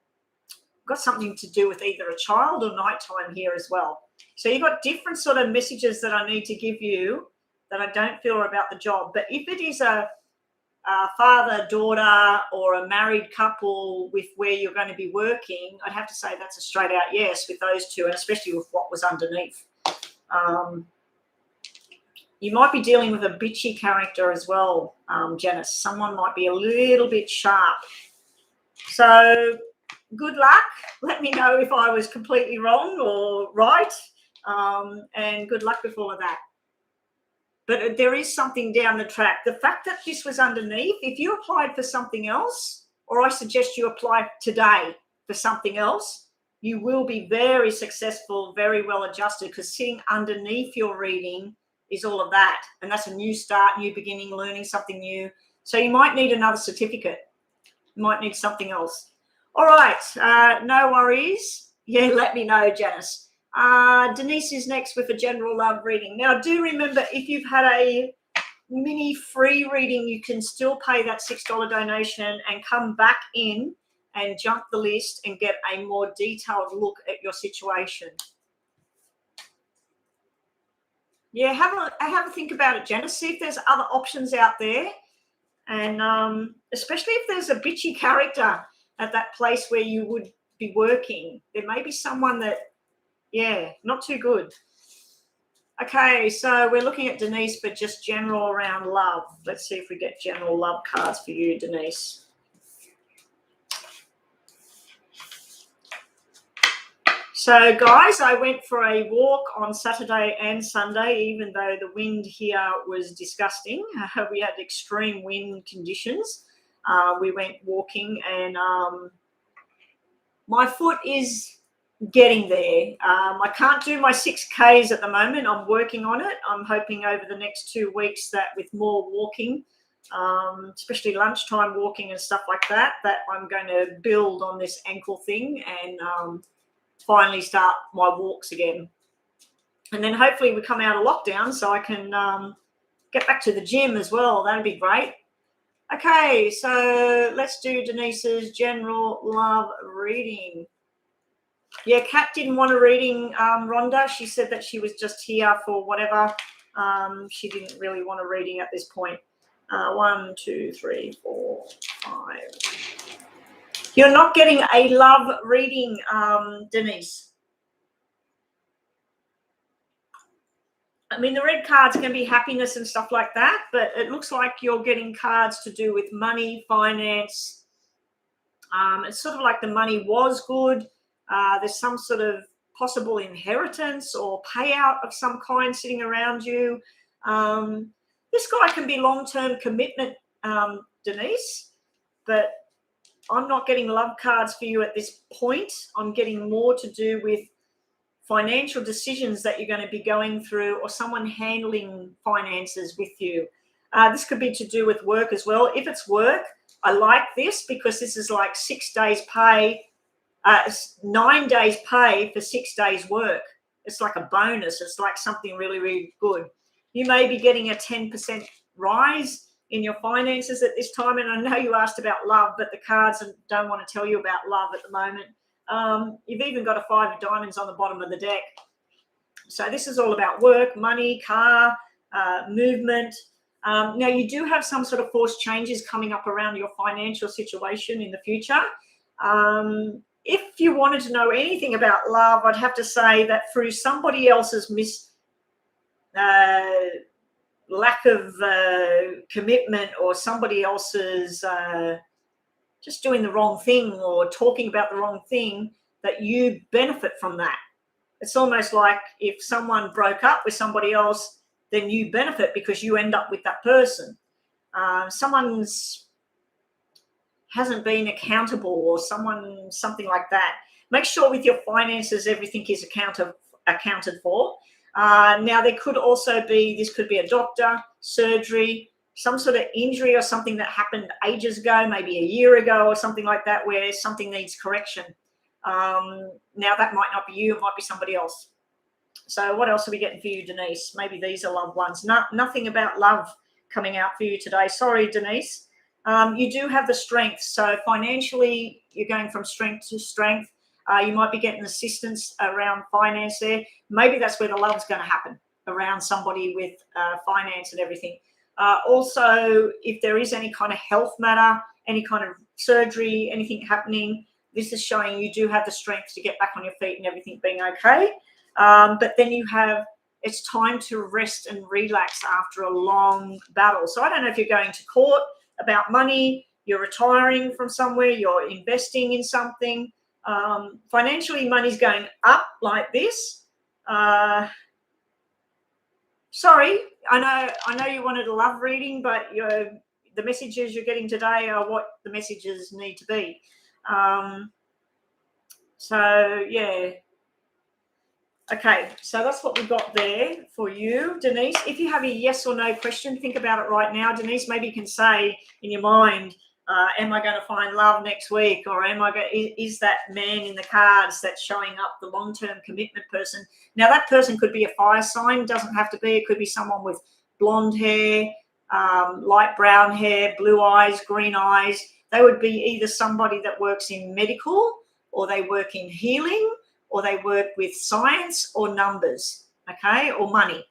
Got something to do with either a child or nighttime here as well. So you've got different sort of messages that I need to give you that I don't feel are about the job. But if it is a father, daughter, or a married couple with where you're going to be working, I'd have to say that's a straight out yes with those 2, and especially with what was underneath. You might be dealing with a bitchy character as well, Janice. Someone might be a little bit sharp. So good luck. Let me know if I was completely wrong or right, and good luck with all of that. But there is something down the track. The fact that this was underneath, if you applied for something else, or I suggest you apply today for something else, you will be very successful, very well adjusted, because sitting underneath your reading is all of that. And that's a new start, new beginning, learning something new. So you might need another certificate. You might need something else. All right, no worries. Yeah, let me know, Janice. Denise is next with a general love reading. Now, do remember, if you've had a mini free reading, you can still pay that $6 donation and come back in and jump the list and get a more detailed look at your situation. Yeah, have a think about it, Janice. See if there's other options out there, and especially if there's a bitchy character at that place where you would be working. There may be someone that, yeah, not too good. Okay, so we're looking at Denise for just general around love. Let's see if we get general love cards for you, Denise. So, guys, I went for a walk on Saturday and Sunday, even though the wind here was disgusting. We had extreme wind conditions. We went walking, and my foot is getting there. I can't do my 6Ks at the moment. I'm working on it. I'm hoping over the next 2 weeks that with more walking, especially lunchtime walking and stuff like that, that I'm going to build on this ankle thing and finally start my walks again. And then hopefully we come out of lockdown so I can get back to the gym as well. That'd be great. Okay, so let's do Denise's general love reading. Yeah, Kat didn't want a reading, Rhonda. She said that she was just here for whatever. She didn't really want a reading at this point. 1, 2, 3, 4, 5. You're not getting a love reading, Denise. I mean, the red cards can be happiness and stuff like that, but it looks like you're getting cards to do with money, finance. It's sort of like the money was good. There's some sort of possible inheritance or payout of some kind sitting around you. This guy can be long-term commitment, Denise, but I'm not getting love cards for you at this point. I'm getting more to do with financial decisions that you're going to be going through, or someone handling finances with you. This could be to do with work as well. If it's work, I like this because this is like 6 days pay, 9 days pay for 6 days work. It's like a bonus. It's like something really, really good. You may be getting a 10% rise in your finances at this time. And I know you asked about love, but the cards don't want to tell you about love at the moment. You've even got a 5 of diamonds on the bottom of the deck. So this is all about work, money, car, movement. Now, you do have some sort of forced changes coming up around your financial situation in the future. If you wanted to know anything about love, I'd have to say that through somebody else's lack of commitment, or somebody else's just doing the wrong thing or talking about the wrong thing, that you benefit from that. It's almost like if someone broke up with somebody else, then you benefit because you end up with that person. Someone's hasn't been accountable, or something like that. Make sure with your finances everything is accounted for. Now, there could also be, this could be a doctor, surgery, some sort of injury or something that happened ages ago, maybe a year ago or something like that, where something needs correction. Now, that might not be you, it might be somebody else. So what else are we getting for you, Denise? Maybe these are loved ones. Nothing about love coming out for you today. Sorry, Denise. You do have the strength. So financially, you're going from strength to strength. You might be getting assistance around finance there. Maybe that's where the love's going to happen, around somebody with finance and everything. Also, if there is any kind of health matter, any kind of surgery, anything happening, this is showing you do have the strength to get back on your feet and everything being okay. But then it's time to rest and relax after a long battle. So I don't know if you're going to court about money, you're retiring from somewhere, you're investing in something. Financially, money's going up like this. Sorry, I know you wanted a love reading, but the messages you're getting today are what the messages need to be. So yeah. Okay, so that's what we've got there for you, Denise. If you have a yes or no question, think about it right now, Denise. Maybe you can say in your mind, am I going to find love next week? Or is that man in the cards that's showing up the long-term commitment person? Now, that person could be a fire sign, doesn't have to be. It could be someone with blonde hair, light brown hair, blue eyes, green eyes. They would be either somebody that works in medical, or they work in healing, or they work with science or numbers, okay, or money.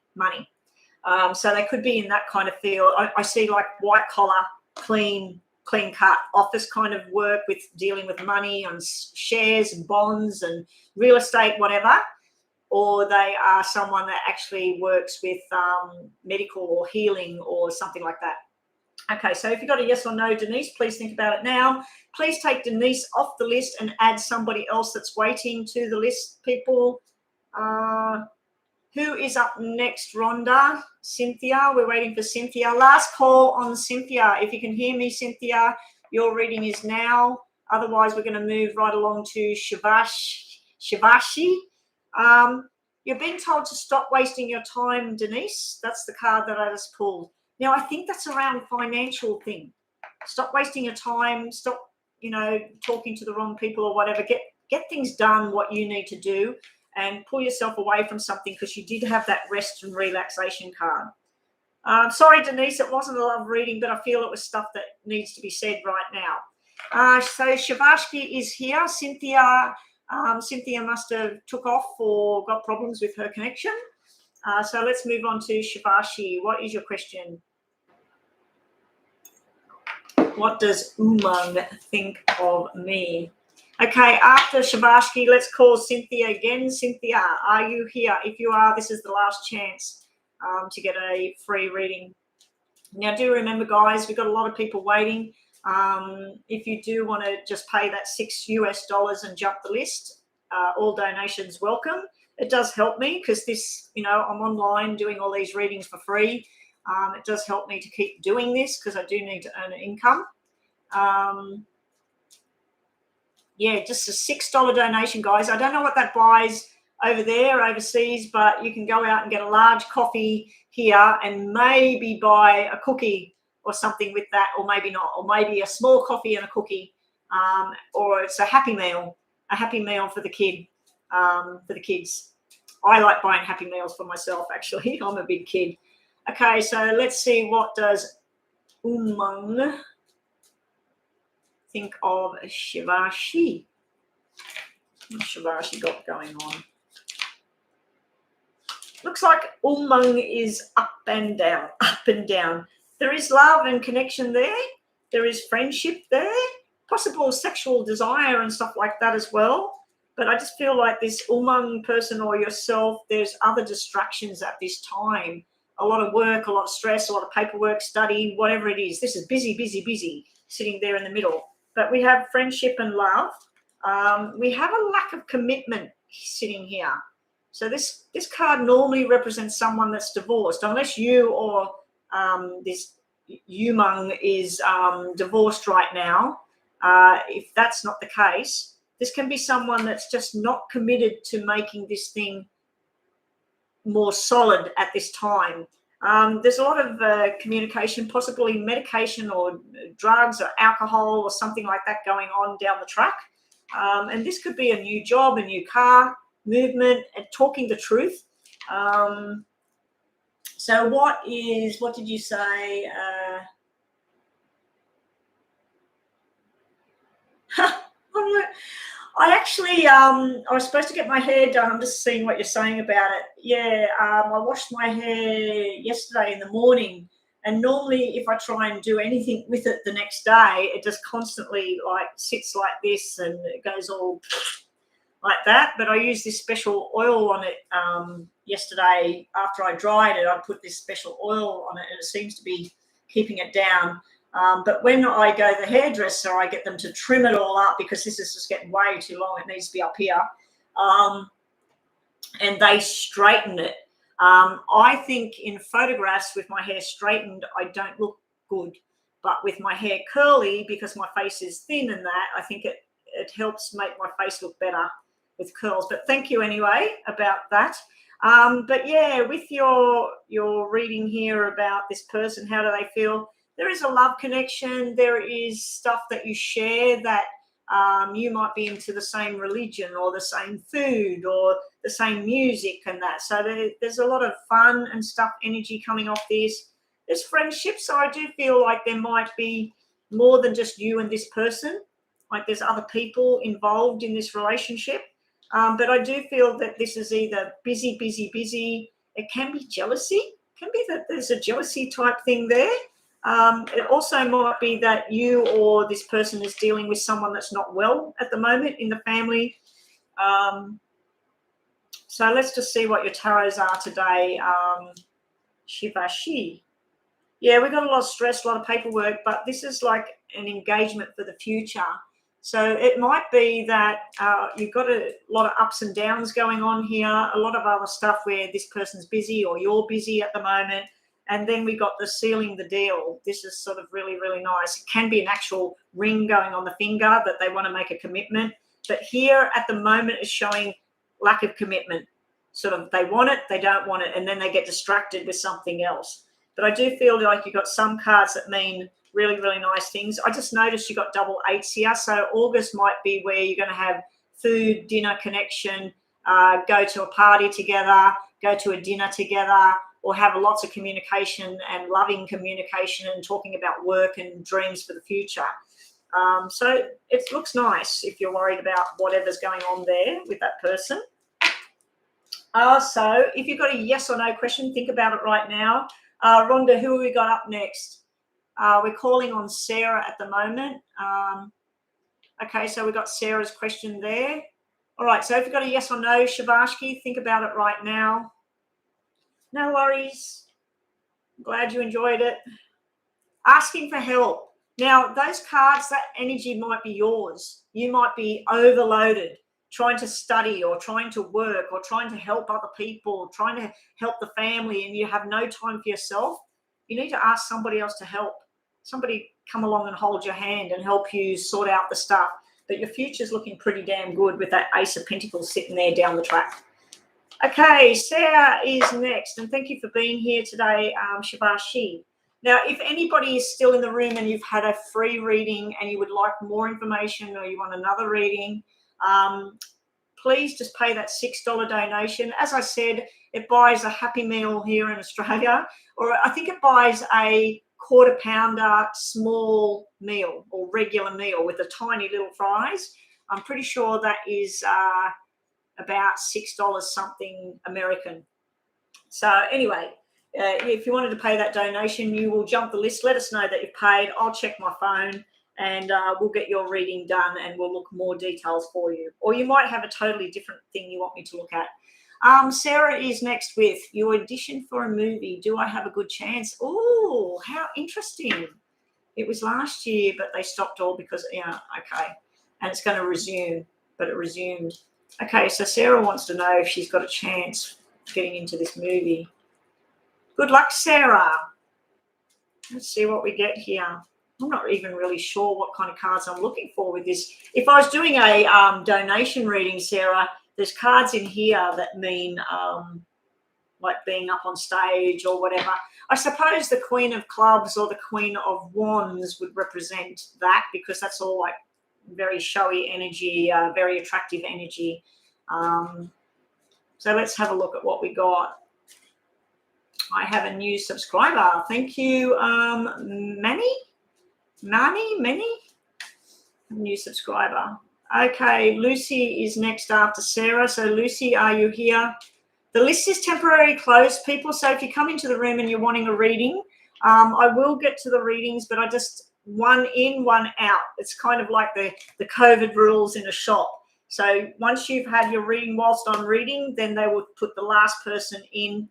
So they could be in that kind of field. I see like white collar, clean cut office kind of work with dealing with money and shares and bonds and real estate, whatever. Or they are someone that actually works with medical or healing or something like that. Okay, so if you've got a yes or no, Denise, please think about it now. Please take Denise off the list and add somebody else that's waiting to the list, people. Who is up next, Rhonda? Cynthia, we're waiting for Cynthia. Last call on Cynthia. If you can hear me, Cynthia, your reading is now. Otherwise, we're going to move right along to Shivashi. You're being told to stop wasting your time, Denise. That's the card that I just pulled. Now, I think that's around financial thing. Stop wasting your time. Stop, talking to the wrong people or whatever. Get things done, what you need to do, and pull yourself away from something because you did have that rest and relaxation card. Sorry, Denise, it wasn't a love reading, but I feel it was stuff that needs to be said right now. So Shivashki is here. Cynthia must have took off or got problems with her connection. So let's move on to Shivashi. What is your question? What does Umang think of me? Okay, after Shivashi, let's call Cynthia again. Cynthia, are you here? If you are, this is the last chance to get a free reading. Now, do remember, guys, we've got a lot of people waiting. If you do want to just pay that $6 and jump the list, all donations welcome. It does help me because this, I'm online doing all these readings for free. It does help me to keep doing this because I do need to earn an income. Just a $6 donation, guys. I don't know what that buys over there, overseas, but you can go out and get a large coffee here and maybe buy a cookie or something with that, or maybe not, or maybe a small coffee and a cookie, or it's a happy meal for the kid, for the kids. I like buying happy meals for myself, actually. I'm a big kid. Okay, so let's see, what does Umang think of Shivashi? What's Shivashi got going on? Looks like Umang is up and down. There is love and connection there. There is friendship there. Possible sexual desire and stuff like that as well. But I just feel like this Umang person or yourself, there's other distractions at this time. A lot of work, a lot of stress, a lot of paperwork, study, whatever it is. This is busy, sitting there in the middle. But we have friendship and love. We have a lack of commitment sitting here. So this card normally represents someone that's divorced, unless you or this Umang is divorced right now. If that's not the case, this can be someone that's just not committed to making this thing more solid at this time. There's a lot of communication, possibly medication or drugs or alcohol or something like that going on down the track. And this could be a new job, a new car, movement, and talking the truth. So what did you say? I actually, I was supposed to get my hair done. I'm just seeing what you're saying about it. Yeah, I washed my hair yesterday in the morning, and normally if I try and do anything with it the next day, it just constantly sits like this and it goes all like that. But I used this special oil on it yesterday. After I dried it, I put this special oil on it, and it seems to be keeping it down. But when I go to the hairdresser, I get them to trim it all up because this is just getting way too long. It needs to be up here. And they straighten it. I think in photographs with my hair straightened, I don't look good. But with my hair curly, because my face is thin and that, I think it helps make my face look better with curls. But thank you anyway about that. But yeah, with your reading here about this person, how do they feel? There is a love connection. There is stuff that you share that you might be into the same religion or the same food or the same music and that. So there's a lot of fun and stuff, energy coming off this. There's friendship. So I do feel like there might be more than just you and this person. Like there's other people involved in this relationship. But I do feel that this is either busy. It can be jealousy. can be that there's a jealousy type thing there. It also might be that you or this person is dealing with someone that's not well at the moment in the family. So let's just see what your tarots are today. Shivashi. Yeah, we've got a lot of stress, a lot of paperwork, but this is like an engagement for the future. So it might be that you've got a lot of ups and downs going on here, a lot of other stuff where this person's busy or you're busy at the moment. And then we got the sealing the deal. This is sort of really, really nice. It can be an actual ring going on the finger that they want to make a commitment. But here at the moment is showing lack of commitment. Sort of they want it, they don't want it, and then they get distracted with something else. But I do feel like you've got some cards that mean really, really nice things. I just noticed you got double eights here. So August might be where you're going to have food, dinner, connection, go to a party together, go to a dinner together, or have lots of communication and loving communication and talking about work and dreams for the future. So it looks nice if you're worried about whatever's going on there with that person. So if you've got a yes or no question, think about it right now. Rhonda, who have we got up next? We're calling on Sarah at the moment. Okay, so we've got Sarah's question there. All right, so if you've got a yes or no, Shavashki, think about it right now. No worries. I'm glad you enjoyed it. Asking for help. Now, those cards, that energy might be yours. You might be overloaded, trying to study or trying to work or trying to help other people, trying to help the family, and you have no time for yourself. You need to ask somebody else to help. Somebody come along and hold your hand and help you sort out the stuff. But your future's looking pretty damn good with that Ace of Pentacles sitting there down the track. Okay, Sarah is next, and thank you for being here today, Shivashi. Now, if anybody is still in the room and you've had a free reading and you would like more information or you want another reading, please just pay that $6 donation. As I said, it buys a Happy Meal here in Australia, or I think it buys a quarter pounder small meal or regular meal with a tiny little fries. I'm pretty sure that is about $6 something American. So anyway, if you wanted to pay that donation, you will jump the list. Let us know that you've paid. I'll check my phone and we'll get your reading done and we'll look more details for you. Or you might have a totally different thing you want me to look at. Sarah is next with your audition for a movie. Do I have a good chance? Oh, how interesting. It was last year, but they stopped all because, yeah, okay. And it's going to resume, but it resumed. Okay, so Sarah wants to know if she's got a chance getting into this movie. Good luck, Sarah. Let's see what we get here. I'm not even really sure what kind of cards I'm looking for with this. If I was doing a donation reading, Sarah, there's cards in here that mean like being up on stage or whatever. I suppose the Queen of Clubs or the Queen of Wands would represent that because that's all like very showy energy, very attractive energy. So let's have a look at what we got. I have a new subscriber. Thank you, Manny, new subscriber. Okay, Lucy is next after Sarah. So Lucy, are you here? The list is temporarily closed, people. So if you come into the room and you're wanting a reading, I will get to the readings, but I just one in, one out. It's kind of like the COVID rules in a shop. So once you've had your reading whilst I'm reading, then they will put the last person in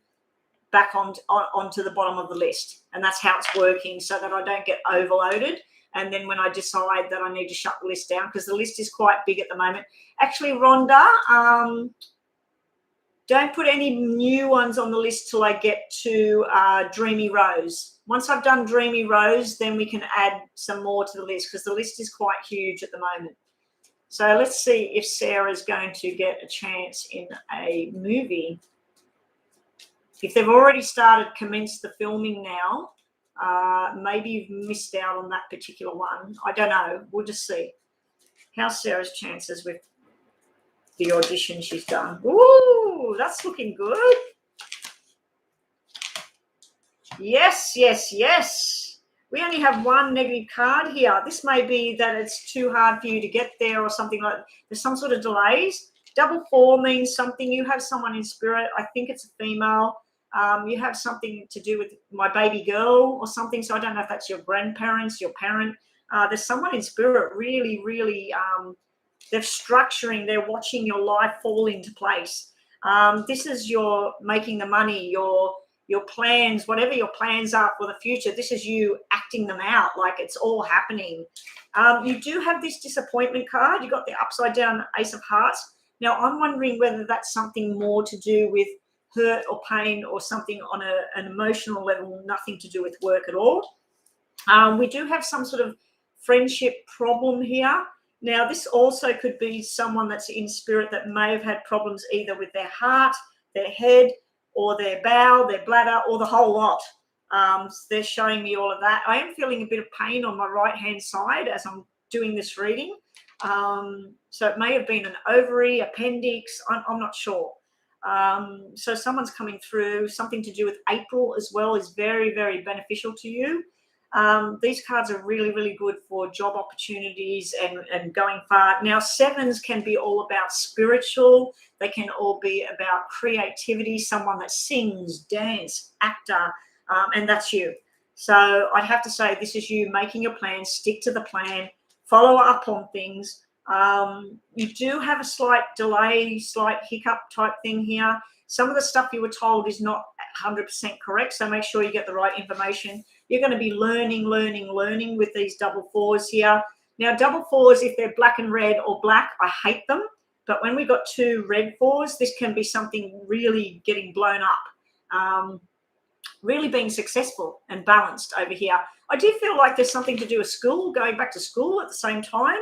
back onto the bottom of the list. And that's how it's working so that I don't get overloaded. And then when I decide that I need to shut the list down, because the list is quite big at the moment. Actually, Rhonda, don't put any new ones on the list till I get to Dreamy Rose. Once I've done Dreamy Rose, then we can add some more to the list because the list is quite huge at the moment. So let's see if Sarah's going to get a chance in a movie. If they've already commenced the filming now, maybe you've missed out on that particular one. I don't know. We'll just see. How's Sarah's chances with the audition she's done? Ooh, that's looking good. Yes, yes, yes. We only have one negative card here. This may be that it's too hard for you to get there or something like that. There's some sort of delays. Double 4 means something. You have someone in spirit. I think it's a female. You have something to do with my baby girl or something. So I don't know if that's your grandparents, your parent. There's someone in spirit really, really, they're structuring, they're watching your life fall into place. This is your making the money, your plans, whatever your plans are for the future. This is you acting them out, like it's all happening. You do have this disappointment card. You got the upside down Ace of Hearts. Now, I'm wondering whether that's something more to do with hurt or pain or something on an emotional level, nothing to do with work at all. We do have some sort of friendship problem here. Now, this also could be someone that's in spirit that may have had problems either with their heart, their head, or their bowel, their bladder, or the whole lot. They're showing me all of that. I am feeling a bit of pain on my right-hand side as I'm doing this reading. So it may have been an ovary, appendix, I'm not sure. So someone's coming through. Something to do with April as well is very, very beneficial to you. These cards are really, really good for job opportunities and going far. Now, sevens can be all about spiritual. They can all be about creativity, someone that sings, dance, actor, and that's you. So I'd have to say this is you making your plan, stick to the plan, follow up on things. You do have a slight delay, slight hiccup type thing here. Some of the stuff you were told is not 100% correct, so make sure you get the right information. You're going to be learning with these double fours here. Now, double fours, if they're black and red or black, I hate them. But when we got two red fours, this can be something really getting blown up. Really being successful and balanced over here. I do feel like there's something to do with school, going back to school at the same time.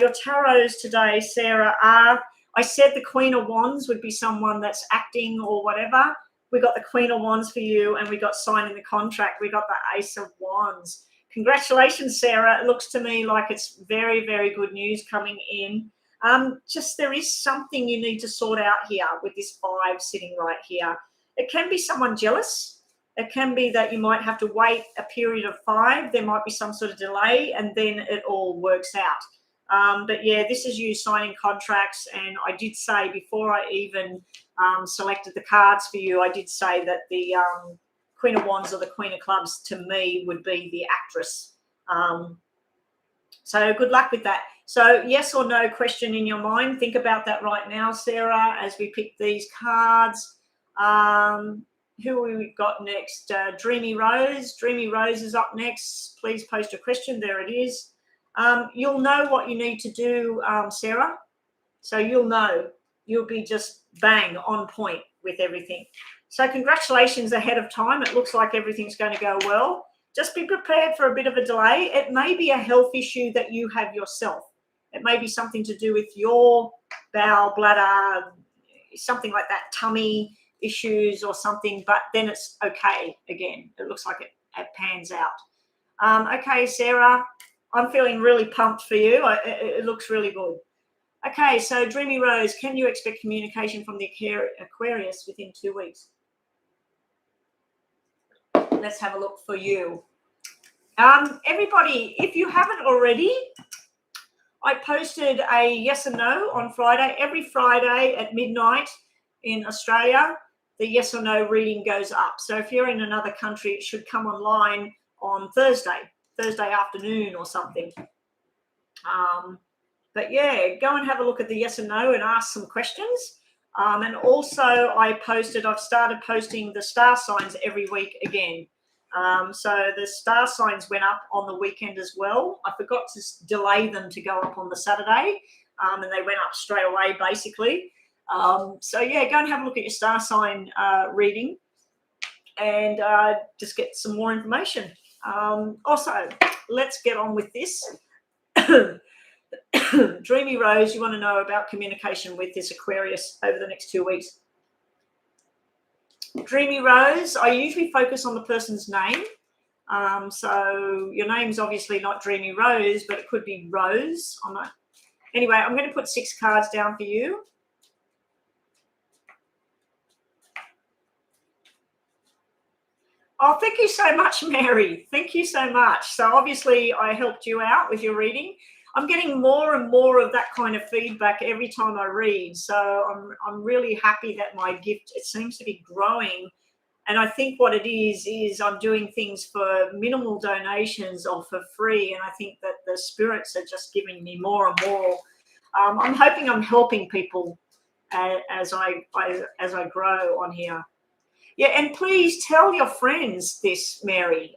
Your tarots today, Sarah, are, I said the Queen of Wands would be someone that's acting or whatever. We got the Queen of Wands for you, and we got signing the contract. We got the Ace of Wands. Congratulations, Sarah. It looks to me like it's very, very good news coming in. Just there is something you need to sort out here with this 5 sitting right here. It can be someone jealous. It can be that you might have to wait a period of 5. There might be some sort of delay, and then it all works out. But yeah, this is you signing contracts. And I did say before I even selected the cards for you, I did say that the Queen of Wands or the Queen of Clubs to me would be the actress. So good luck with that. So yes or no question in your mind. Think about that right now, Sarah, as we pick these cards. Who we got next? Dreamy Rose. Dreamy Rose is up next. Please post a question. There it is. You'll know what you need to do, Sarah. So you'll know. You'll be just bang on point with everything. So congratulations ahead of time. It looks like everything's going to go well. Just be prepared for a bit of a delay. It may be a health issue that you have yourself. It may be something to do with your bowel, bladder, something like that, tummy issues or something, but then it's okay again. It looks like it pans out. Okay, Sarah, I'm feeling really pumped for you. It looks really good. Okay, so Dreamy Rose, can you expect communication from the Aquarius within 2 weeks? Let's have a look for you. Everybody, if you haven't already, I posted a yes and no on Friday. Every Friday at midnight in Australia, the yes or no reading goes up. So if you're in another country, it should come online on Thursday afternoon or something. But yeah, go and have a look at the yes and no and ask some questions. And also I've started posting the star signs every week again. So the star signs went up on the weekend as well. I forgot to delay them to go up on the Saturday, and they went up straight away basically. So yeah, go and have a look at your star sign reading and just get some more information. Also, let's get on with this. Dreamy Rose, you want to know about communication with this Aquarius over the next 2 weeks. Dreamy Rose, I usually focus on the person's name. So your name's obviously not Dreamy Rose, but it could be Rose. Anyway, I'm going to put 6 cards down for you. Oh, thank you so much, Mary. Thank you so much. So obviously I helped you out with your reading. I'm getting more and more of that kind of feedback every time I read. So I'm really happy that my gift, it seems to be growing And I think what it is I'm doing things for minimal donations or for free. And I think that the spirits are just giving me more and more. I'm hoping I'm helping people as I grow on here. Yeah, and please tell your friends this, Mary.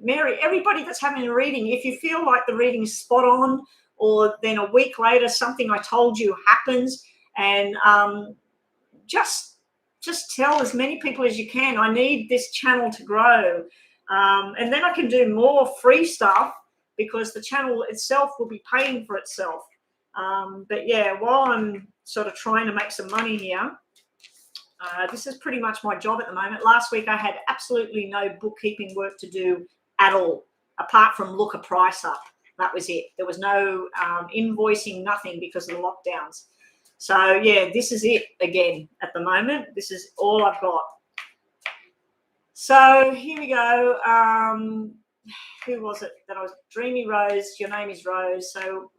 Mary, everybody that's having a reading, if you feel like the reading is spot on, or then a week later something I told you happens, and just tell as many people as you can. I need this channel to grow, and then I can do more free stuff because the channel itself will be paying for itself. But yeah, while I'm sort of trying to make some money here, this is pretty much my job at the moment. Last week I had absolutely no bookkeeping work to do at all, apart from look a price up. That was it. There was no invoicing, nothing, because of the lockdowns. So yeah, this is it again at the moment. This is all I've got. So here we go. Who was it that I was? Dreamy Rose. Your name is Rose. So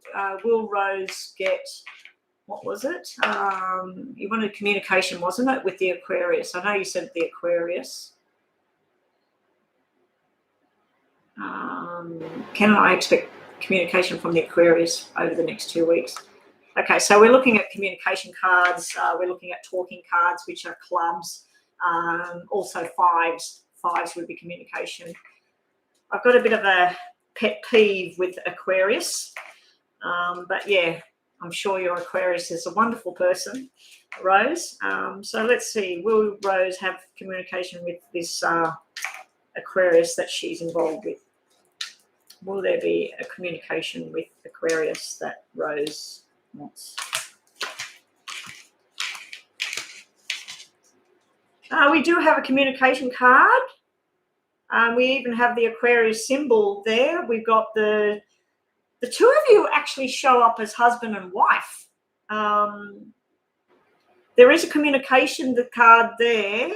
will Rose get... What was it? You wanted communication, wasn't it, with the Aquarius? I know you said the Aquarius. Can I expect communication from the Aquarius over the next 2 weeks? Okay, so we're looking at communication cards. We're looking at talking cards, which are clubs. Also fives. Fives would be communication. I've got a bit of a pet peeve with Aquarius. But yeah, I'm sure your Aquarius is a wonderful person, Rose. So let's see. Will Rose have communication with this Aquarius that she's involved with? Will there be a communication with Aquarius that Rose wants? We do have a communication card. We even have the Aquarius symbol there. We've got the two of you actually show up as husband and wife. There is a communication, the card there.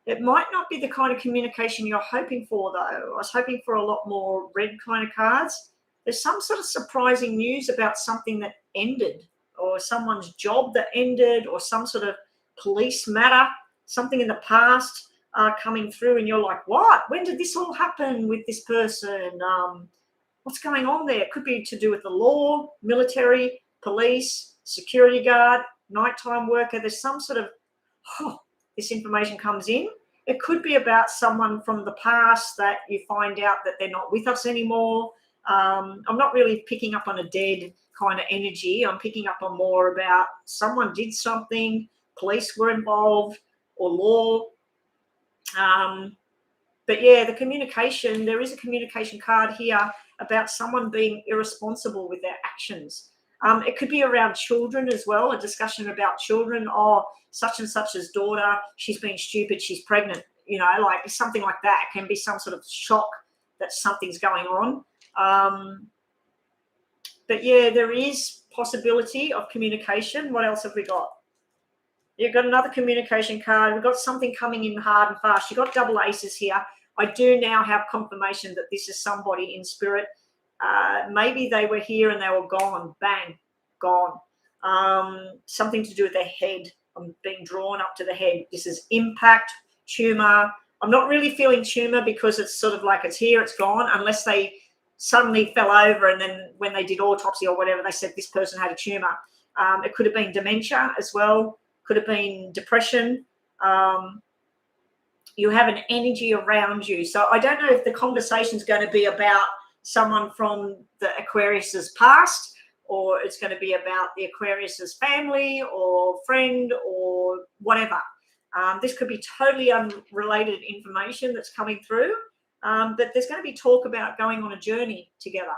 It might not be the kind of communication you're hoping for, though. I was hoping for a lot more red kind of cards. There's some sort of surprising news about something that ended, or someone's job that ended, or some sort of police matter, something in the past coming through, and you're like, what? When did this all happen with this person? What's going on there? It could be to do with the law, military, police, security guard, nighttime worker. There's some sort of, this information comes in. It could be about someone from the past that you find out that they're not with us anymore. I'm not really picking up on a dead kind of energy. I'm picking up on more about someone did something, police were involved, or law. But yeah, the communication, there is a communication card here about someone being irresponsible with their actions. It could be around children as well, a discussion about children. Oh, such and such's daughter, she's been stupid, she's pregnant, like something like that. It can be some sort of shock that something's going on. But yeah, there is possibility of communication. What else have we got? You've got another communication card. We've got something coming in hard and fast. You've got double aces here. I do now have confirmation that this is somebody in spirit. Maybe they were here and they were gone. Bang, gone. Something to do with their head. I'm being drawn up to the head. This is impact, tumor. I'm not really feeling tumor because it's sort of like it's here, it's gone, unless they suddenly fell over and then when they did autopsy or whatever, they said this person had a tumor. It could have been dementia as well. Could have been depression. You have an energy around you. So I don't know if the conversation is going to be about someone from the Aquarius's past, or it's going to be about the Aquarius's family or friend or whatever. This could be totally unrelated information that's coming through, but there's going to be talk about going on a journey together.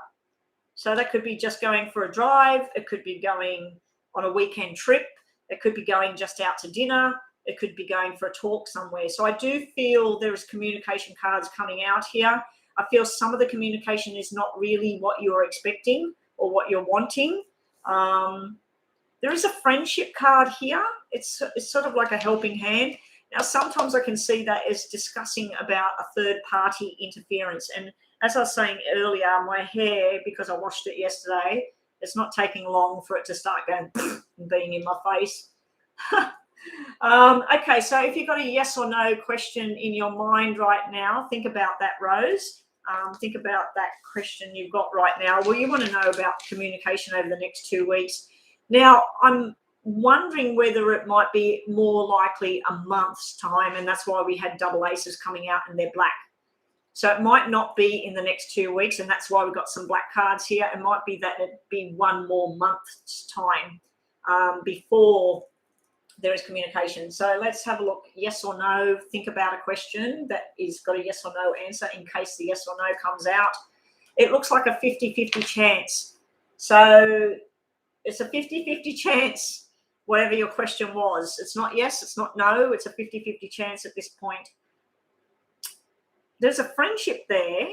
So that could be just going for a drive. It could be going on a weekend trip. It could be going just out to dinner. It could be going for a talk somewhere. So I do feel there is communication cards coming out here. I feel some of the communication is not really what you're expecting or what you're wanting. There is a friendship card here. It's sort of like a helping hand. Now, sometimes I can see that as discussing about a third-party interference. And as I was saying earlier, my hair, because I washed it yesterday, it's not taking long for it to start going and being in my face. Okay, so if you've got a yes or no question in your mind right now, think about that, Rose. Think about that question you've got right now. Well, you want to know about communication over the next 2 weeks. Now, I'm wondering whether it might be more likely a month's time, and that's why we had double aces coming out and they're black. So it might not be in the next 2 weeks, and that's why we've got some black cards here. It might be that it'd be one more month's time before there is communication. So let's have a look. Yes or no. Think about a question that is got a yes or no answer in case the yes or no comes out. It looks like a 50-50 chance. So it's a 50-50 chance, whatever your question was. It's not yes, it's not no. It's a 50-50 chance at this point. There's a friendship there.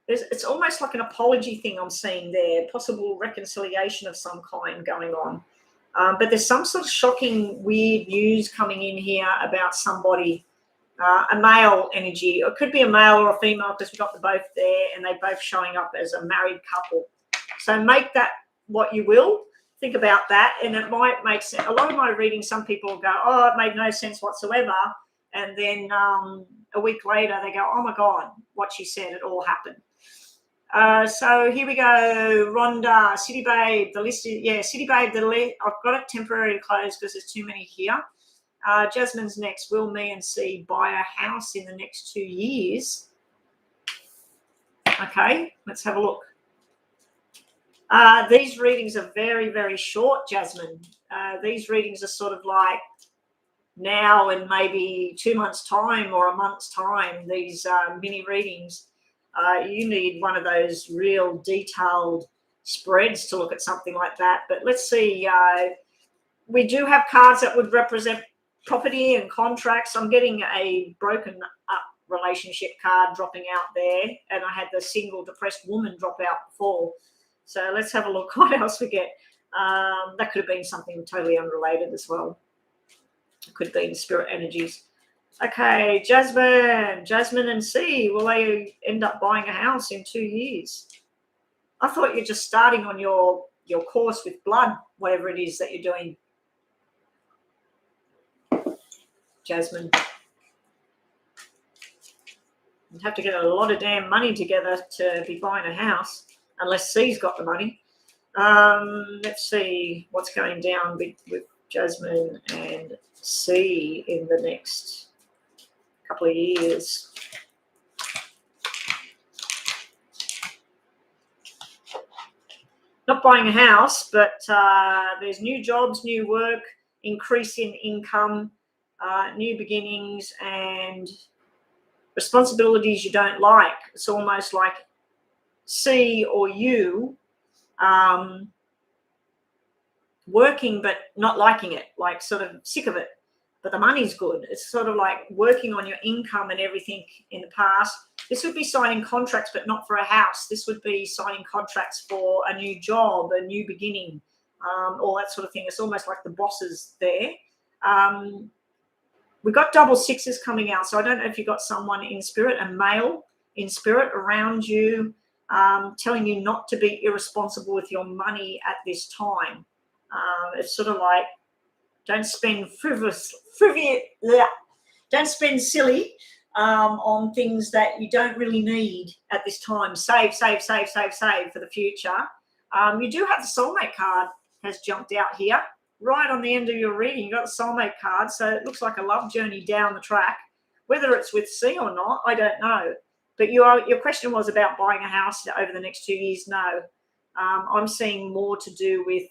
It's almost like an apology thing I'm seeing there, possible reconciliation of some kind going on. But there's some sort of shocking, weird news coming in here about somebody, a male energy. It could be a male or a female because we've got them both there and they're both showing up as a married couple. So make that what you will. Think about that, and it might make sense. A lot of my readings, some people go, oh, it made no sense whatsoever. And then a week later, they go, oh, my God, what she said, it all happened. So here we go. Rhonda, City Babe, the list is, yeah, City Babe, I've got it temporarily closed because there's too many here. Jasmine's next. Will me and C buy a house in the next 2 years? Okay, let's have a look. These readings are very, very short, Jasmine. These readings are sort of like now and maybe 2 months' time or a month's time, these mini readings. You need one of those real detailed spreads to look at something like that. But let's see. We do have cards that would represent property and contracts. I'm getting a broken up relationship card dropping out there, and I had the single depressed woman drop out before. So let's have a look what else we get. That could have been something totally unrelated as well. It could be in spirit energies. Okay, Jasmine and C, will they end up buying a house in 2 years? I thought you're just starting on your course with blood, whatever it is that you're doing. Jasmine. You'd have to get a lot of damn money together to be buying a house, unless C's got the money. Let's see what's going down with Jasmine and C in the next couple of years. Not buying a house, but there's new jobs, new work, increase in income, new beginnings, and responsibilities you don't like. It's almost like C or you working but not liking it, like sort of sick of it. But the money's good. It's sort of like working on your income and everything in the past. This would be signing contracts, but not for a house. This would be signing contracts for a new job, a new beginning, all that sort of thing. It's almost like the bosses there. We've got double sixes coming out. So I don't know if you've got someone in spirit, a male in spirit around you, telling you not to be irresponsible with your money at this time. It's sort of like, don't spend don't spend silly on things that you don't really need at this time. Save for the future. You do have the soulmate card has jumped out here right on the end of your reading. You got the soulmate card, so it looks like a love journey down the track. Whether it's with C or not, I don't know. But your question was about buying a house over the next 2 years. No, I'm seeing more to do with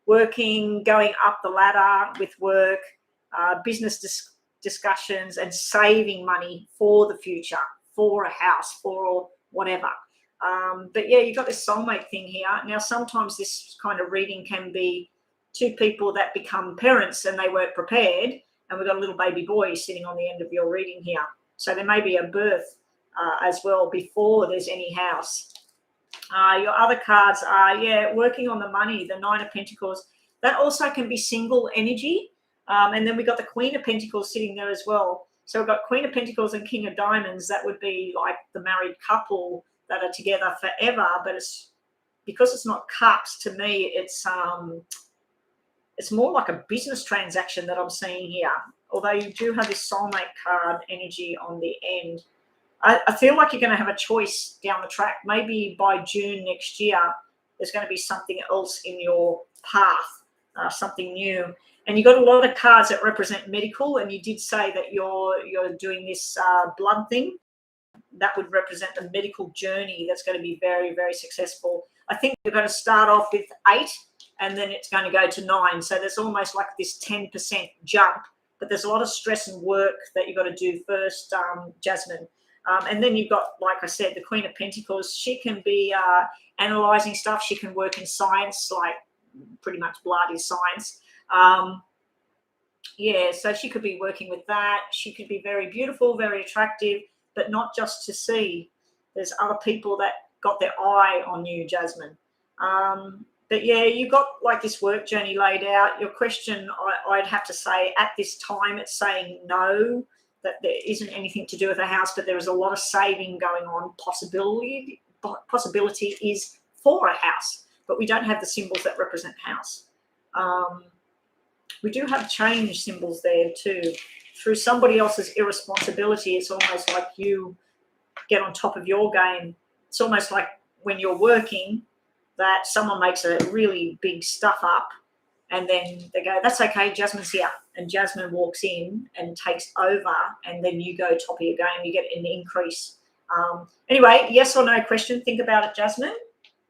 working, going up the ladder with work, business discussions, and saving money for the future, for a house, for whatever. But yeah, you've got this soulmate thing here. Now, sometimes this kind of reading can be two people that become parents and they weren't prepared, and we've got a little baby boy sitting on the end of your reading here. So there may be a birth as well before there's any house. Your other cards are, working on the money, the Nine of Pentacles. That also can be single energy. And then we got the Queen of Pentacles sitting there as well. So we've got Queen of Pentacles and King of Diamonds. That would be like the married couple that are together forever. But it's because it's not cups, to me, it's it's more like a business transaction that I'm seeing here. Although you do have this soulmate card energy on the end. I feel like you're going to have a choice down the track. Maybe by June next year, there's going to be something else in your path, something new. And you got a lot of cards that represent medical, and you did say that you're doing this blood thing. That would represent the medical journey that's going to be very, very successful. I think you're going to start off with 8, and then it's going to go to 9. So there's almost like this 10% jump, but there's a lot of stress and work that you've got to do first, Jasmine. And then you've got, like I said, the Queen of Pentacles. She can be analysing stuff. She can work in science, like pretty much blood is science. Yeah, so she could be working with that. She could be very beautiful, very attractive, but not just to see. There's other people that got their eye on you, Jasmine. But yeah, you've got like this work journey laid out. Your question, I'd have to say at this time, it's saying no, that there isn't anything to do with a house, but there is a lot of saving going on. Possibility is for a house, but we don't have the symbols that represent house. We do have change symbols there too. Through somebody else's irresponsibility, it's almost like you get on top of your game. It's almost like when you're working that someone makes a really big stuff up, and then they go, that's okay, Jasmine's here. And Jasmine walks in and takes over, and then you go top of your game. You get an increase. Anyway, yes or no question. Think about it, Jasmine.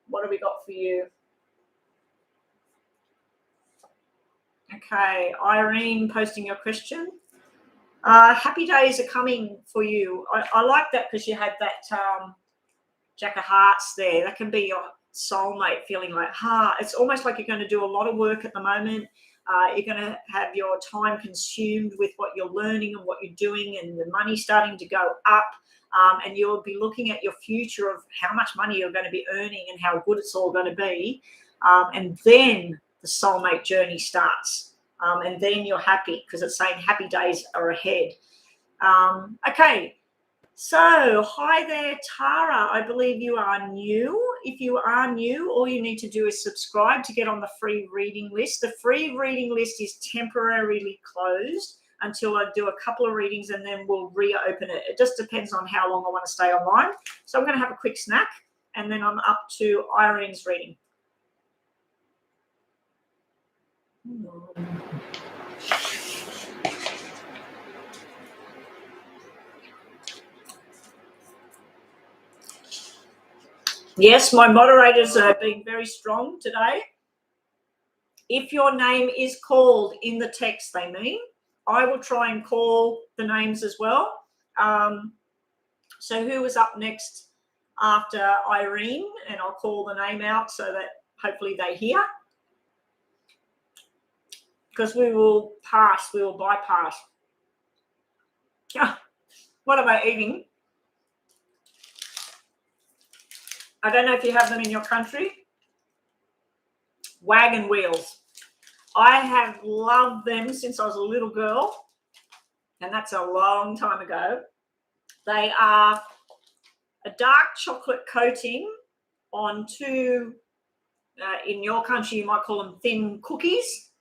What have we got for you? Okay, Irene posting your question. Happy days are coming for you. I like that because you had that Jack of Hearts there. That can be your soulmate feeling like, it's almost like you're going to do a lot of work at the moment. You're going to have your time consumed with what you're learning and what you're doing, and the money starting to go up. And you'll be looking at your future of how much money you're going to be earning and how good it's all going to be. And then the soulmate journey starts. And then you're happy because it's saying happy days are ahead. Okay. So, hi there, Tara. I believe you are new. If you are new, all you need to do is subscribe to get on the free reading list. The free reading list is temporarily closed until I do a couple of readings, and then we'll reopen it. It just depends on how long I want to stay online. So I'm going to have a quick snack, and then I'm up to Irene's reading. Yes, my moderators are being very strong today. If your name is called in the text, they mean, I will try and call the names as well. So who is up next after Irene? And I'll call the name out so that hopefully they hear. Because we will bypass. What am I eating? I don't know if you have them in your country. Wagon wheels. I have loved them since I was a little girl, and that's a long time ago. They are a dark chocolate coating on two, in your country you might call them thin cookies.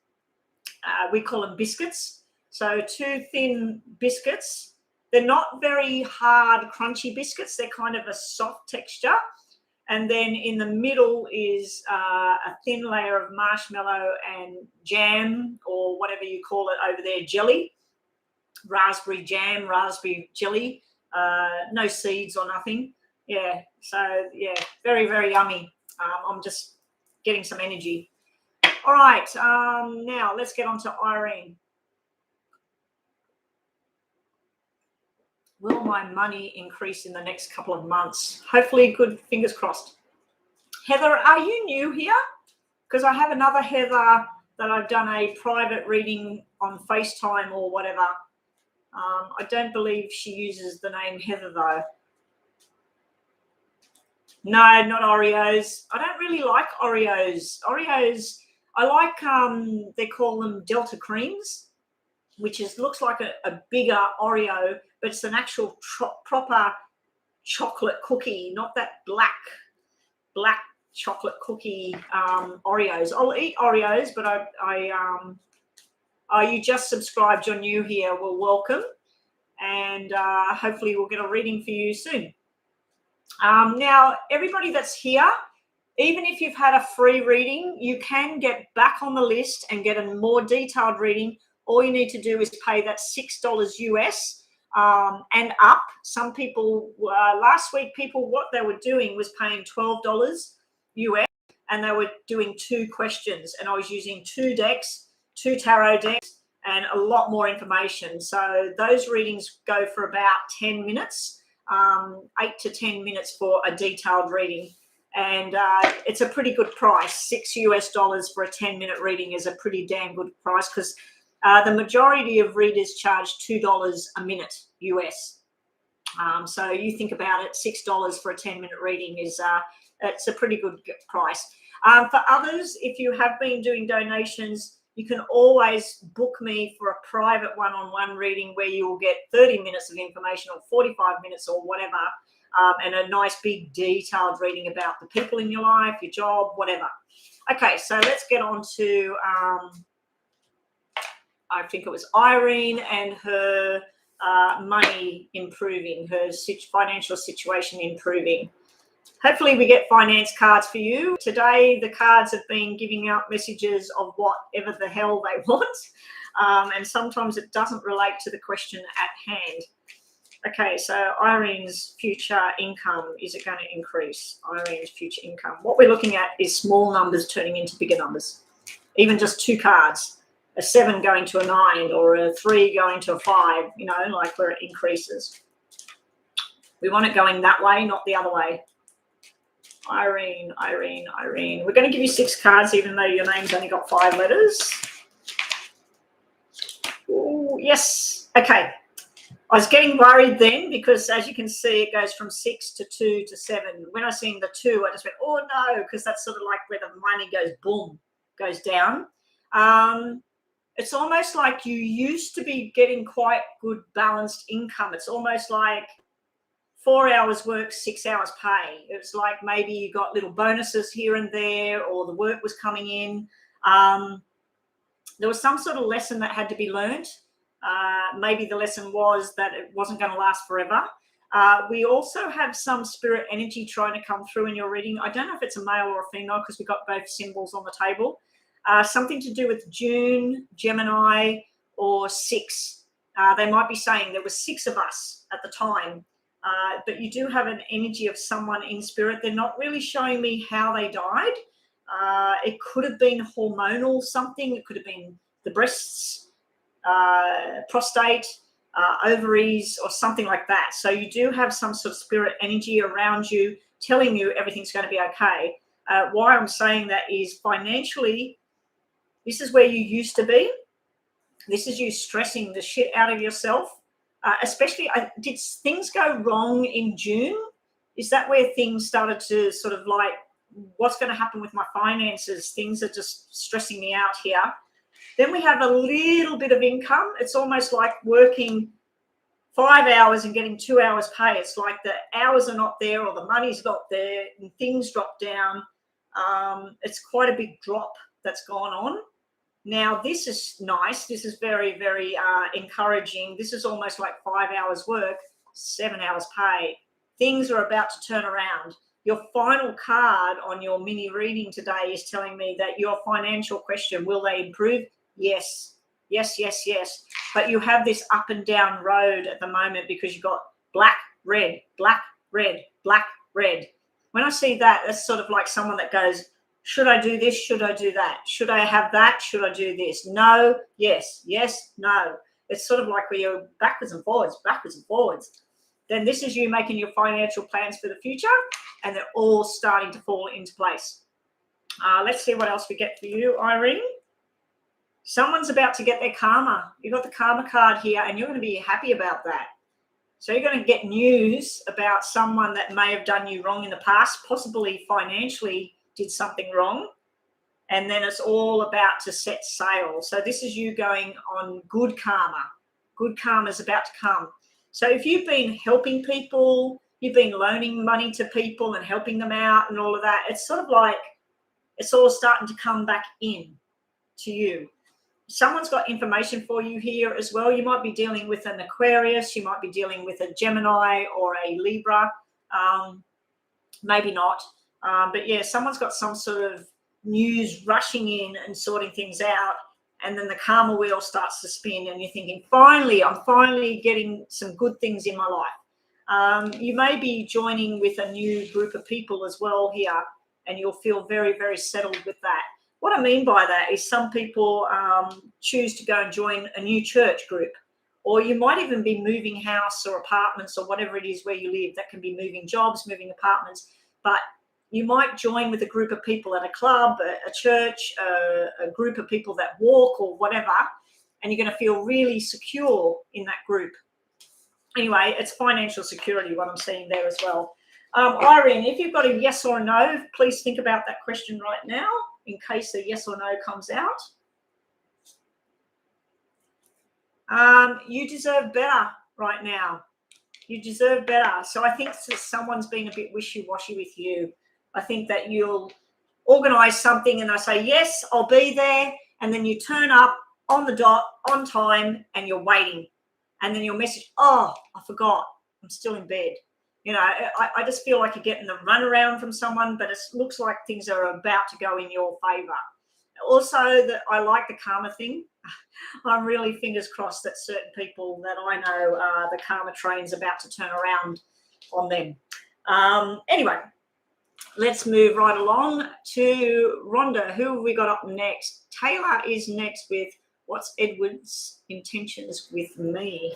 We call them biscuits. So 2 thin biscuits. They're not very hard, crunchy biscuits. They're kind of a soft texture. And then in the middle is a thin layer of marshmallow and jam, or whatever you call it over there, jelly, raspberry jam, raspberry jelly, no seeds or nothing. Yeah, so yeah, very, very yummy. I'm just getting some energy. All right, now let's get on to Irene. Will my money increase in the next couple of months? Hopefully good, fingers crossed. Heather, are you new here? Because I have another Heather that I've done a private reading on FaceTime or whatever. I don't believe she uses the name Heather though. No, not Oreos. I don't really like Oreos. Oreos, I like, they call them Delta Creams, which looks like a bigger Oreo, but it's an actual proper chocolate cookie, not that black chocolate cookie Oreos. I'll eat Oreos, but you just subscribed, you're new here, well, welcome. And hopefully we'll get a reading for you soon. Now, everybody that's here, even if you've had a free reading, you can get back on the list and get a more detailed reading. All you need to do is pay that $6 US and up. Some people, last week, what they were doing was paying $12 US, and they were doing 2 questions. And I was using 2 decks, 2 tarot decks, and a lot more information. So those readings go for about 10 minutes, 8 to 10 minutes for a detailed reading. And it's a pretty good price. $6 US for a 10-minute reading is a pretty damn good price, because the majority of readers charge $2 a minute US. So you think about it, $6 for a 10-minute reading is it's a pretty good price. For others, if you have been doing donations, you can always book me for a private one-on-one reading where you will get 30 minutes of information or 45 minutes or whatever, and a nice big detailed reading about the people in your life, your job, whatever. Okay, so let's get on to, I think it was Irene and her money improving, her financial situation improving. Hopefully we get finance cards for you. Today, the cards have been giving out messages of whatever the hell they want. And sometimes it doesn't relate to the question at hand. Okay, so Irene's future income, is it going to increase? Irene's future income. What we're looking at is small numbers turning into bigger numbers. Even just 2 cards, a 7 going to a 9 or a 3 going to a 5, you know, like where it increases. We want it going that way, not the other way. Irene. We're going to give you 6 cards, even though your name's only got 5 letters. Oh, yes. Okay. I was getting worried then because, as you can see, it goes from 6 to 2 to 7. When I seen the 2, I just went, oh, no, because that's sort of like where the money goes, boom, goes down. It's almost like you used to be getting quite good balanced income. It's almost like 4 hours work, 6 hours pay. It's like maybe you got little bonuses here and there, or the work was coming in. There was some sort of lesson that had to be learned. Maybe the lesson was that it wasn't going to last forever. We also have some spirit energy trying to come through in your reading. I don't know if it's a male or a female because we got both symbols on the table. Something to do with June, Gemini, or 6. They might be saying there were 6 of us at the time. But you do have an energy of someone in spirit. They're not really showing me how they died. It could have been hormonal something. It could have been the breasts, prostate, ovaries, or something like that. So you do have some sort of spirit energy around you telling you everything's going to be okay. Why I'm saying that is financially, this is where you used to be. This is you stressing the shit out of yourself. Especially, did things go wrong in June? Is that where things started to sort of like, what's going to happen with my finances? Things are just stressing me out here. Then we have a little bit of income. It's almost like working 5 hours and getting 2 hours pay. It's like the hours are not there or the money's not there and things drop down. It's quite a big drop that's gone on. Now, this is nice. This is very, very encouraging. This is almost like 5 hours work, 7 hours pay. Things are about to turn around. Your final card on your mini reading today is telling me that your financial question, will they improve? Yes. Yes, yes, yes. But you have this up and down road at the moment because you've got black, red, black, red, black, red. When I see that, that's sort of like someone that goes, should I do this? Should I do that? Should I have that? Should I do this? No, yes, yes, no. It's sort of like where you're backwards and forwards, backwards and forwards. Then this is you making your financial plans for the future, and they're all starting to fall into place. Let's see what else we get for you, Irene. Someone's about to get their karma. You've got the karma card here, and you're going to be happy about that. So you're going to get news about someone that may have done you wrong in the past, possibly financially did something wrong, and then it's all about to set sail. So this is you going on good karma. Good karma is about to come. So if you've been helping people, you've been loaning money to people and helping them out and all of that. It's sort of like it's all starting to come back in to you. Someone's got information for you here as well. You might be dealing with an Aquarius. You might be dealing with a Gemini or a Libra. Maybe not. But yeah, someone's got some sort of news rushing in and sorting things out. And then the karma wheel starts to spin and you're thinking, finally, I'm finally getting some good things in my life. You may be joining with a new group of people as well here, and you'll feel very, very settled with that. What I mean by that is some people choose to go and join a new church group, or you might even be moving house or apartments or whatever it is where you live. That can be moving jobs, moving apartments, but you might join with a group of people at a club, a church, a group of people that walk or whatever, and you're going to feel really secure in that group. Anyway, it's financial security, what I'm seeing there as well. Irene, if you've got a yes or no, please think about that question right now in case a yes or no comes out. You deserve better right now. You deserve better. So I think someone's been a bit wishy-washy with you. I think that you'll organise something and they say, yes, I'll be there. And then you turn up on the dot, on time, and you're waiting. And then you'll message, oh, I forgot. I'm still in bed. You know, I just feel like you're getting the runaround from someone, but it looks like things are about to go in your favour. Also, that I like the karma thing. I'm really fingers crossed that certain people that I know, the karma train's about to turn around on them. Anyway, let's move right along to Rhonda. Who have we got up next? Taylor is next with what's Edward's intentions with me?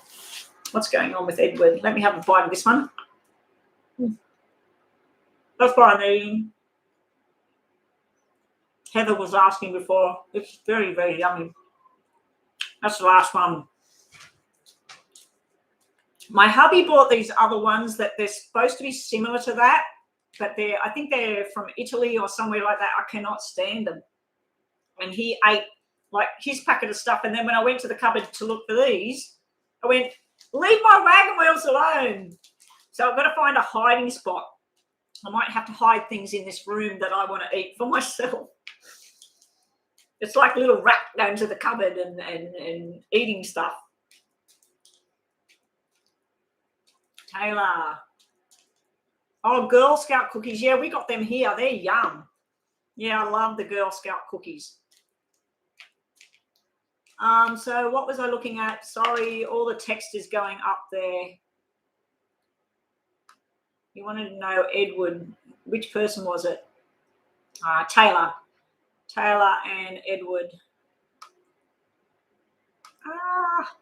What's going on with Edward? Let me have a bite of this one. That's what I mean. Heather was asking before. It's very, very yummy. That's the last one. My hubby bought these other ones that they're supposed to be similar to that, but I think they're from Italy or somewhere like that. I cannot stand them. And he ate like his packet of stuff. And then when I went to the cupboard to look for these, I went, leave my wagon wheels alone. So I've got to find a hiding spot. I might have to hide things in this room that I want to eat for myself. It's like a little rat going to the cupboard and eating stuff. Taylor. Oh, Girl Scout cookies. Yeah, we got them here. They're yum. Yeah, I love the Girl Scout cookies. So what was I looking at? Sorry, all the text is going up there. You wanted to know Edward. Which person was it? Taylor. Taylor and Edward.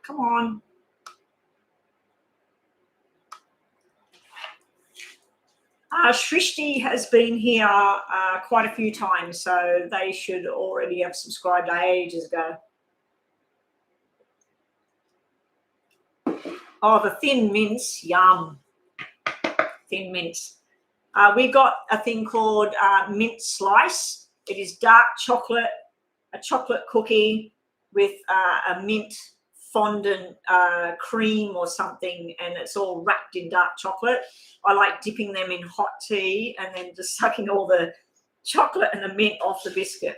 Come on. Shrishti has been here quite a few times, so they should already have subscribed ages ago. Oh, the thin mince, yum. Thin mince. We got a thing called mint slice. It is dark chocolate, a chocolate cookie with a mint fondant cream or something, and it's all wrapped in dark chocolate. I like dipping them in hot tea and then just sucking all the chocolate and the mint off the biscuit.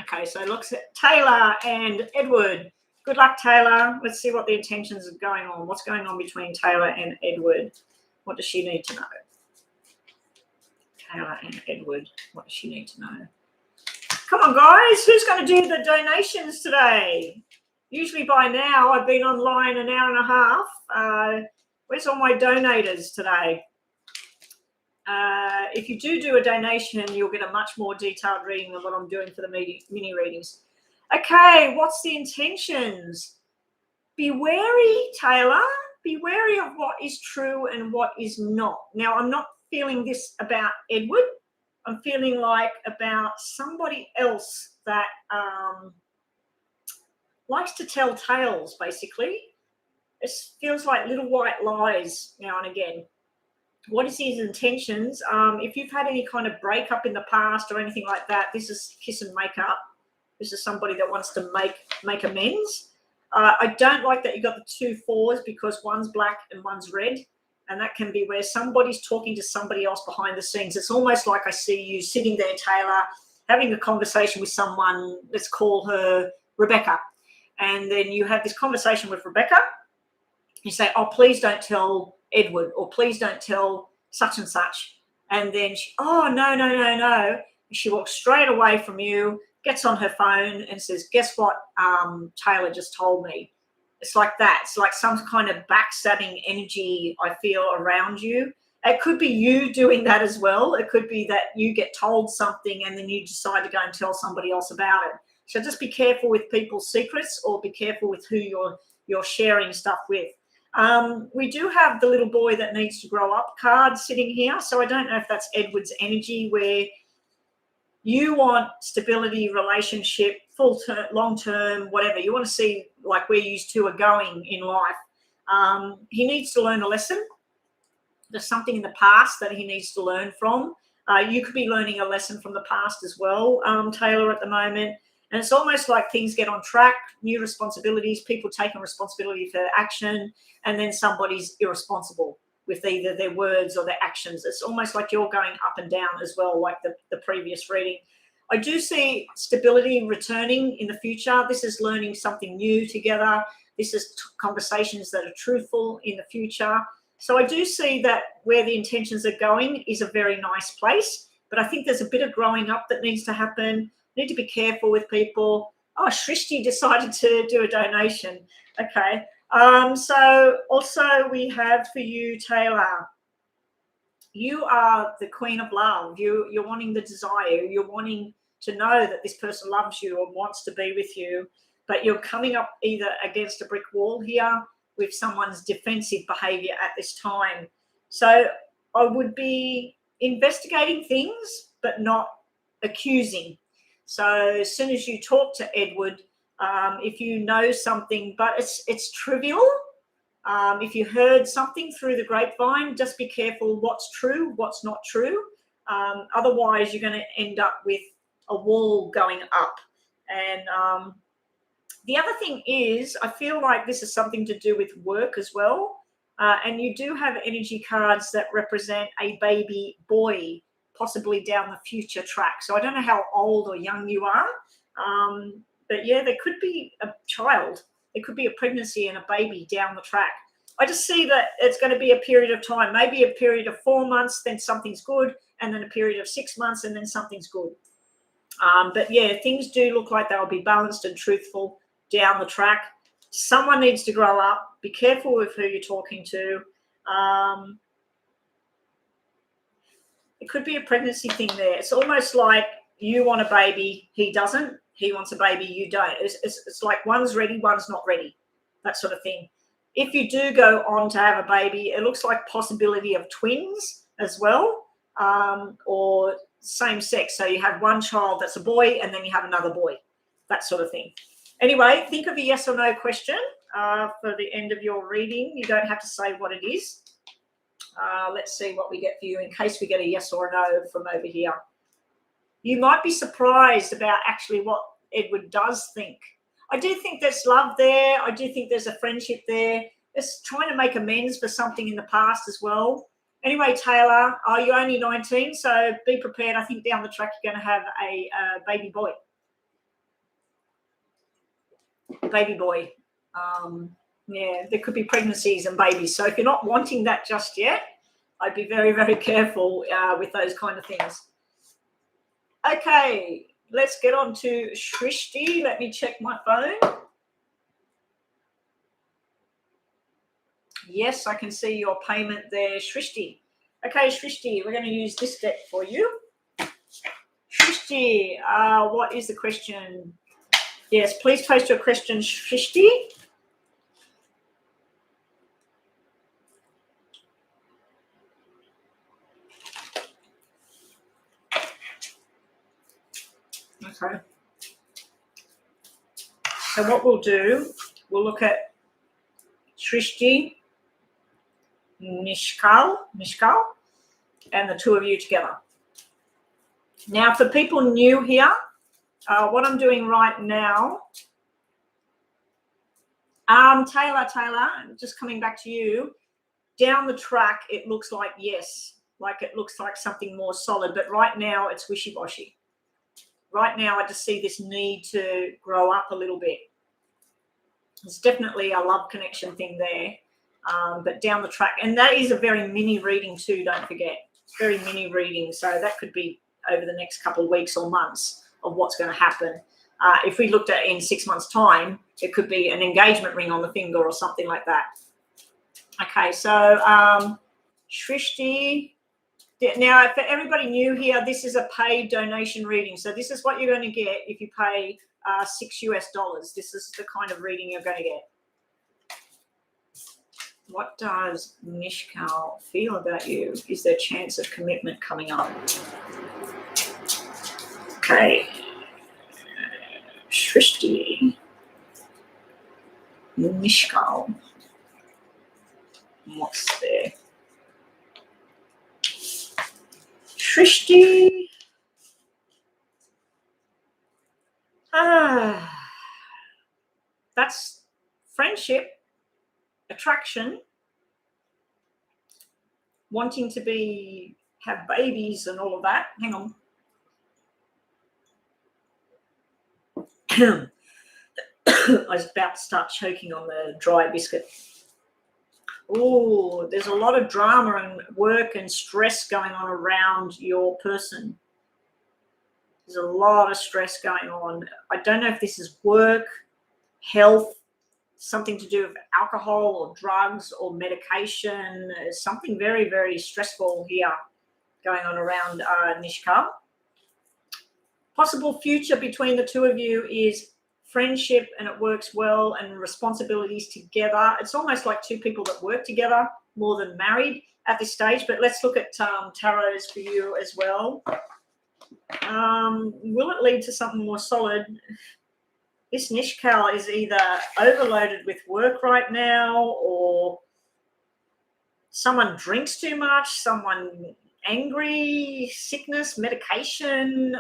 Okay, so looks at Taylor and Edward. Good luck, Taylor. Let's see what the intentions are going on. What's going on between Taylor and Edward? What does she need to know? Taylor and Edward. What does she need to know? Come on, guys. Who's going to do the donations today? Usually by now I've been online an hour and a half. Where's all my donators today? If you do a donation, you'll get a much more detailed reading than what I'm doing for the mini readings. Okay, what's the intentions? Be wary, Taylor. Be wary of what is true and what is not. Now, I'm not feeling this about Edward. I'm feeling like about somebody else that likes to tell tales, basically. It feels like little white lies now and again. What is his intentions? If you've had any kind of breakup in the past or anything like that, this is kiss and make up. This is somebody that wants to make amends. I don't like that you got the 2 4s because one's black and one's red, And that can be where somebody's talking to somebody else behind the scenes. It's almost like I see you sitting there, Taylor, having a conversation with someone, let's call her Rebecca. And then you have this conversation with Rebecca. You say, oh, please don't tell Edward, or please don't tell such and such. And then she, oh, no. She walks straight away from you, gets on her phone and says, guess what Taylor just told me? It's like that. It's like some kind of backstabbing energy I feel around you. It could be you doing that as well. It could be that you get told something and then you decide to go and tell somebody else about it. So just be careful with people's secrets, or be careful with who you're sharing stuff with. We do have the little boy that needs to grow up card sitting here. So I don't know if that's Edward's energy, where you want stability, relationship, full term, long term, whatever. You want to see like where you two are going in life. He needs to learn a lesson. There's something in the past that he needs to learn from. You could be learning a lesson from the past as well, Taylor, at the moment. And it's almost like things get on track, new responsibilities, people taking responsibility for action, and then somebody's irresponsible with either their words or their actions. It's almost like you're going up and down as well, like the previous reading. I do see stability returning in the future. This is learning something new together. This is conversations that are truthful in the future. So I do see that where the intentions are going is a very nice place, but I think there's a bit of growing up that needs to happen. Need to be careful with people. Oh, Shrishti decided to do a donation. Okay. So also we have for you, Taylor, you are the queen of love. You're wanting the desire. You're wanting to know that this person loves you or wants to be with you, but you're coming up either against a brick wall here with someone's defensive behavior at this time. So I would be investigating things, but not accusing. So as soon as you talk to Edward, if you know something, but it's trivial, if you heard something through the grapevine, just be careful what's true, what's not true. Otherwise, you're going to end up with a wall going up. And the other thing is, I feel like this is something to do with work as well. And you do have energy cards that represent a baby boy, possibly down the future track. So I don't know how old or young you are, but yeah, there could be a child. There could be a pregnancy and a baby down the track. I just see that it's going to be a period of time, maybe a period of 4 months, then something's good, and then a period of 6 months, and then something's good. But yeah, things do look like they'll be balanced and truthful down the track. Someone needs to grow up. Be careful with who you're talking to. It could be a pregnancy thing there. It's almost like you want a baby, he doesn't. He wants a baby, you don't. It's like one's ready, one's not ready, that sort of thing. If you do go on to have a baby, it looks like possibility of twins as well, or same sex. So you have one child that's a boy and then you have another boy, that sort of thing. Anyway, think of a yes or no question for the end of your reading. You don't have to say what it is. Let's see what we get for you in case we get a yes or a no from over here. You might be surprised about actually what Edward does think. I do think there's love there. I do think there's a friendship there. It's trying to make amends for something in the past as well. Anyway, Taylor, you're only 19, so be prepared. I think down the track you're going to have a baby boy. Baby boy. Yeah, there could be pregnancies and babies. So if you're not wanting that just yet, I'd be very, very careful with those kind of things. Okay, let's get on to Shrishti. Let me check my phone. Yes, I can see your payment there, Shrishti. Okay, Shrishti, we're going to use this deck for you. Shrishti, what is the question? Yes, please post your question, Shrishti. Okay. So what we'll do, we'll look at Shrishti, Nishkal, and the two of you together. Now, for people new here, what I'm doing right now, Taylor, just coming back to you. down the track, it looks like yes, like it looks like something more solid. But right now, it's wishy-washy. Right now, I just see this need to grow up a little bit. There's definitely a love connection thing there. But down the track, and that is a very mini reading too, don't forget. Very mini reading. So that could be over the next couple of weeks or months of what's going to happen. If we looked at it in 6 months' time, it could be an engagement ring on the finger or something like that. Okay, so Shrishti. Now, for everybody new here, this is a paid donation reading. So this is what you're going to get if you pay $6 US. This is the kind of reading you're going to get. What does Nishkal feel about you? Is there a chance of commitment coming up? Okay. Shrishti. Nishkal. What's there? Shrishti. That's friendship, attraction, wanting to have babies and all of that. Hang on. I was about to start choking on the dry biscuit. Oh, there's a lot of drama and work and stress going on around your person. There's a lot of stress going on. I don't know if this is work, health, something to do with alcohol or drugs or medication. Something very, very stressful here going on around Nishkal. Possible future between the two of you is friendship, and it works well, and responsibilities together. It's almost like two people that work together more than married at this stage. But let's look at tarots for you as well. Will it lead to something more solid? This Nishkal is either overloaded with work right now, or someone drinks too much, someone angry, sickness, medication.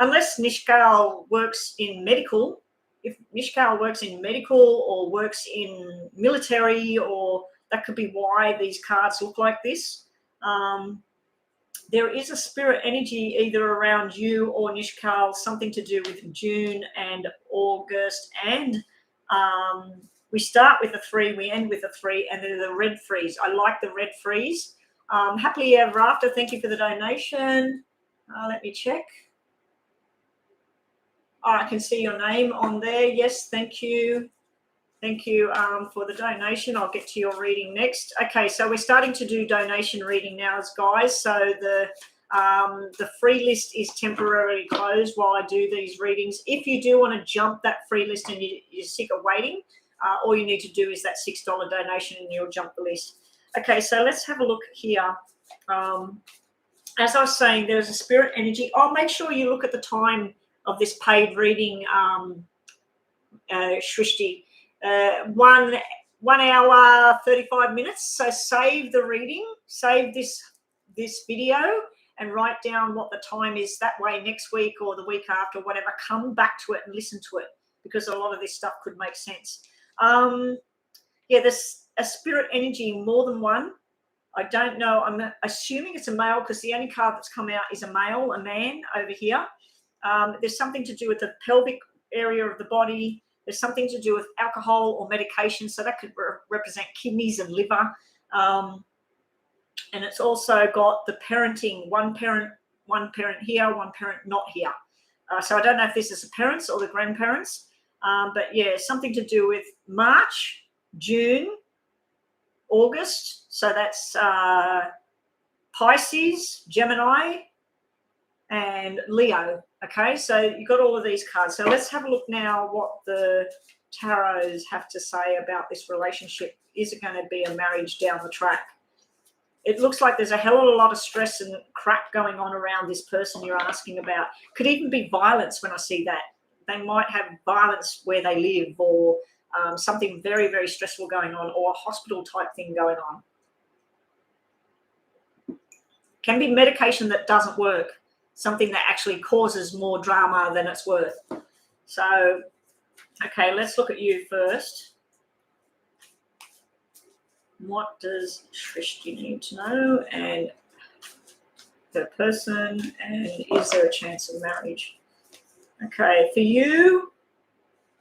Unless Nishkal works in medical, if Nishkal works in medical or works in military, or that could be why these cards look like this. There is a spirit energy either around you or Nishkal, something to do with June and August. And we start with a 3, we end with a 3, and then the red freeze. I like the red freeze. Happily ever after. Thank you for the donation. Let me check. Oh, I can see your name on there. Yes, thank you. Thank you for the donation. I'll get to your reading next. Okay, so we're starting to do donation reading now, guys. So the free list is temporarily closed while I do these readings. If you do want to jump that free list and you're sick of waiting, all you need to do is that $6 donation and you'll jump the list. Okay, so let's have a look here. As I was saying, there's a spirit energy. Make sure you look at the time of this paid reading, Shrishti. 1 hour 35 minutes. So save the reading, save this video, and write down what the time is. That way next week or the week after, whatever, come back to it and listen to it, because a lot of this stuff could make sense. Yeah, there's a spirit energy, more than one. I don't know. I'm assuming it's a male, because the only card that's come out is a male, a man over here. There's something to do with the pelvic area of the body. There's something to do with alcohol or medication. So that could represent kidneys and liver. And it's also got the parenting, one parent here, one parent not here. So I don't know if this is the parents or the grandparents. But yeah, something to do with March, June, August. So that's Pisces, Gemini, and Leo. Okay, so you've got all of these cards. So let's have a look now what the tarots have to say about this relationship. Is it going to be a marriage down the track? It looks like there's a hell of a lot of stress and crap going on around this person you're asking about. Could even be violence when I see that. They might have violence where they live, or something very, very stressful going on, or a hospital type thing going on. Can be medication that doesn't work. Something that actually causes more drama than it's worth. So, okay, let's look at you first. What does Shrishti need to know? And her person, and is there a chance of marriage? Okay, for you,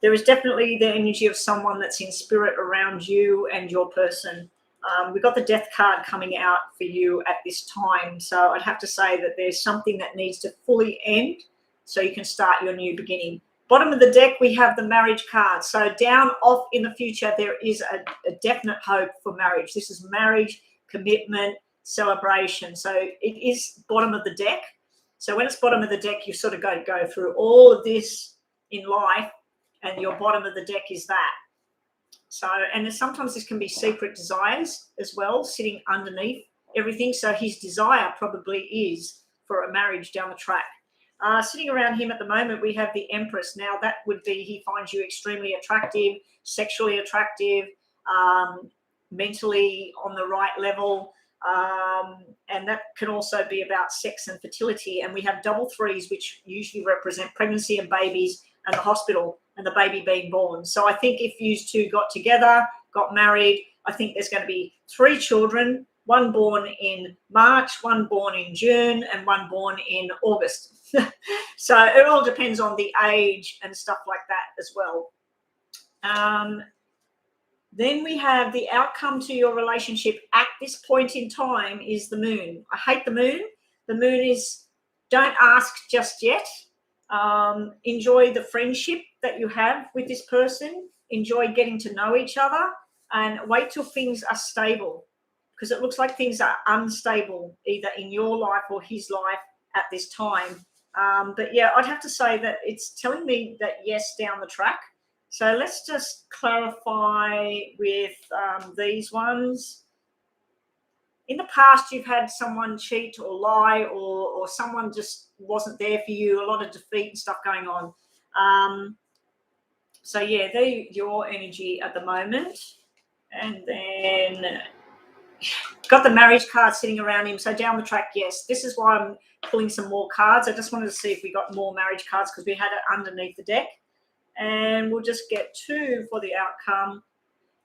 there is definitely the energy of someone that's in spirit around you and your person. We've got the death card coming out for you at this time. So I'd have to say that there's something that needs to fully end so you can start your new beginning. Bottom of the deck, we have the marriage card. So down off in the future, there is a definite hope for marriage. This is marriage, commitment, celebration. So it is bottom of the deck. So when it's bottom of the deck, you sort of go through all of this in life, and your bottom of the deck is that. So, and sometimes this can be secret desires as well, sitting underneath everything. So his desire probably is for a marriage down the track. Sitting around him at the moment, we have the Empress. Now that would be he finds you extremely attractive, sexually attractive, mentally on the right level. And that can also be about sex and fertility. And we have double threes, which usually represent pregnancy and babies and the hospital and the baby being born. So I think if you two got together, got married, I think there's going to be 3 children, one born in March, one born in June, and one born in August. So it all depends on the age and stuff like that as well. Then we have the outcome to your relationship at this point in time is the moon. I hate the moon. The moon is don't ask just yet. Enjoy the friendship that you have with this person. Enjoy getting to know each other and wait till things are stable, because it looks like things are unstable either in your life or his life at this time. But yeah, I'd have to say that it's telling me that yes, down the track. So let's just clarify with these ones. In the past, you've had someone cheat or lie, or someone just wasn't there for you, a lot of defeat and stuff going on. So yeah, they're your energy at the moment. And then got the marriage card sitting around him. So down the track, yes, this is why I'm pulling some more cards. I just wanted to see if we got more marriage cards because we had it underneath the deck. And we'll just get 2 for the outcome.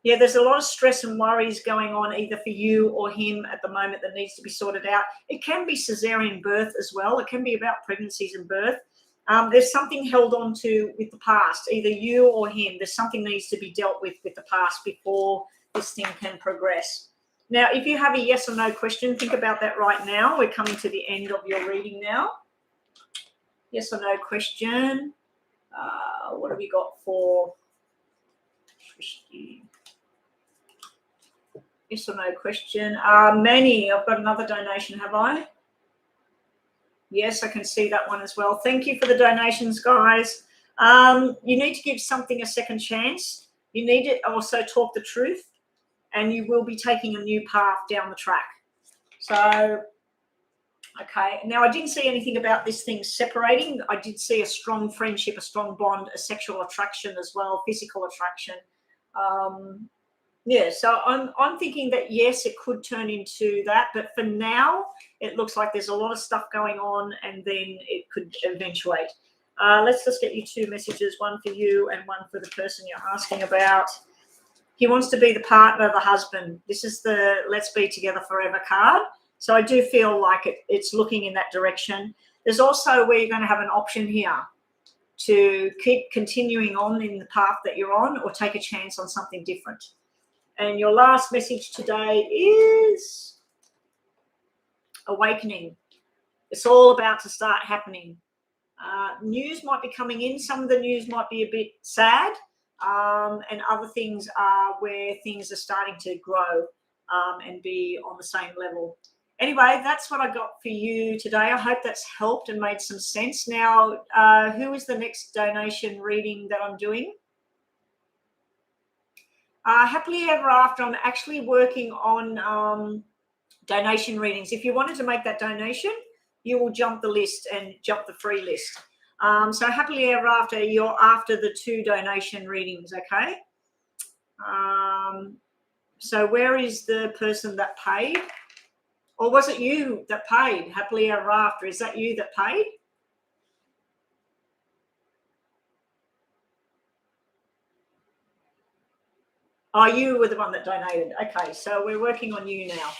Yeah, there's a lot of stress and worries going on either for you or him at the moment that needs to be sorted out. It can be cesarean birth as well. It can be about pregnancies and birth. There's something held on to with the past, either you or him. There's something that needs to be dealt with the past before this thing can progress. Now, if you have a yes or no question, think about that right now. We're coming to the end of your reading now. Yes or no question. What have we got for Christy? Yes or no question. Manny, I've got another donation, have I? Yes, I can see that one as well. Thank you for the donations, guys. You need to give something a second chance. You need to also talk the truth, and you will be taking a new path down the track. So, okay. Now, I didn't see anything about this thing separating. I did see a strong friendship, a strong bond, a sexual attraction as well, physical attraction. Yeah, so I'm thinking that, yes, it could turn into that. But for now, it looks like there's a lot of stuff going on, and then it could eventuate. Let's just get you 2 messages, one for you and one for the person you're asking about. He wants to be the partner, the husband. This is the Let's Be Together Forever card. So I do feel like it's looking in that direction. There's also where you're going to have an option here to keep continuing on in the path that you're on or take a chance on something different. And your last message today is awakening. It's all about to start happening. News might be coming in. Some of the news might be a bit sad, and other things are where things are starting to grow and be on the same level. Anyway, that's what I got for you today. I hope that's helped and made some sense. Now, who is the next donation reading that I'm doing? Happily Ever After, I'm actually working on donation readings. If you wanted to make that donation, you will jump the list and jump the free list. So Happily Ever After, you're after the 2 donation readings, okay? So where is the person that paid? Or was it you that paid? Happily Ever After, is that you that paid? Oh, you were the one that donated. Okay, so we're working on you now.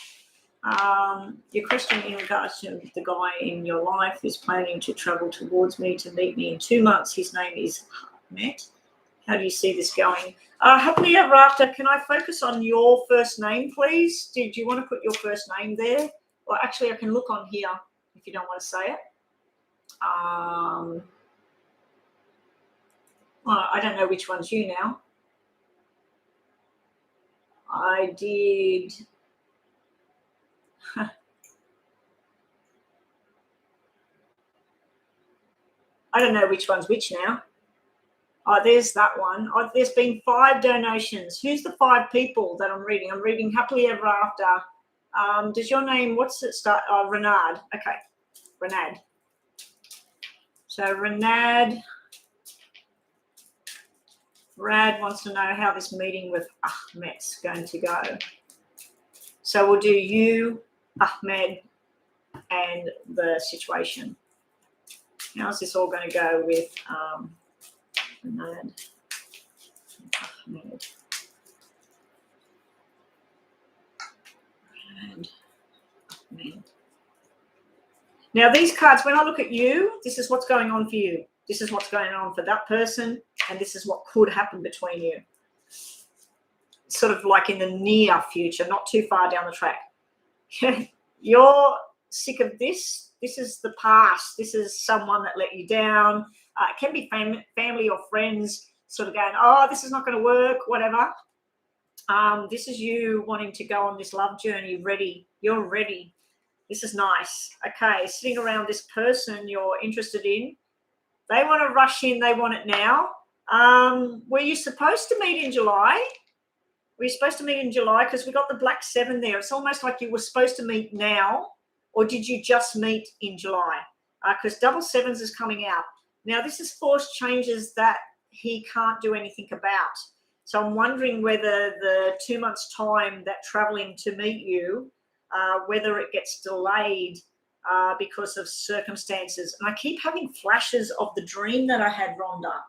Your question in regards to the guy in your life who's planning to travel towards me to meet me in 2 months. His name is Matt. How do you see this going? Happily ever after, can I focus on your first name, please? Did you want to put your first name there? Or actually, I can look on here if you don't want to say it. Well, I don't know which one's you now. I did. I don't know which one's which now. Oh, there's that one. Oh, there's been 5 donations. Who's the 5 people that I'm reading? I'm reading Happily Ever After. Does your name, what's it start? Oh, Renard. Okay, Renard. So Renard. Brad wants to know how this meeting with Ahmed's going to go. So we'll do you, Ahmed, and the situation. How's this all going to go with Ahmed? Ahmed. Now these cards, when I look at you, this is what's going on for you. This is what's going on for that person, and this is what could happen between you. Sort of like in the near future, not too far down the track. You're sick of this. This is the past. This is someone that let you down. It can be family or friends sort of going, oh, this is not going to work, whatever. This is you wanting to go on this love journey, ready. You're ready. This is nice. Okay, sitting around this person you're interested in. They want to rush in. They want it now. Were you supposed to meet in July? Were you supposed to meet in July? Because we got the black 7 there. It's almost like you were supposed to meet now, or did you just meet in July? Because double 7s is coming out. Now, this is forced changes that he can't do anything about. So I'm wondering whether the 2 months' time that traveling to meet you, whether it gets delayed because of circumstances. And I keep having flashes of the dream that I had, Rhonda.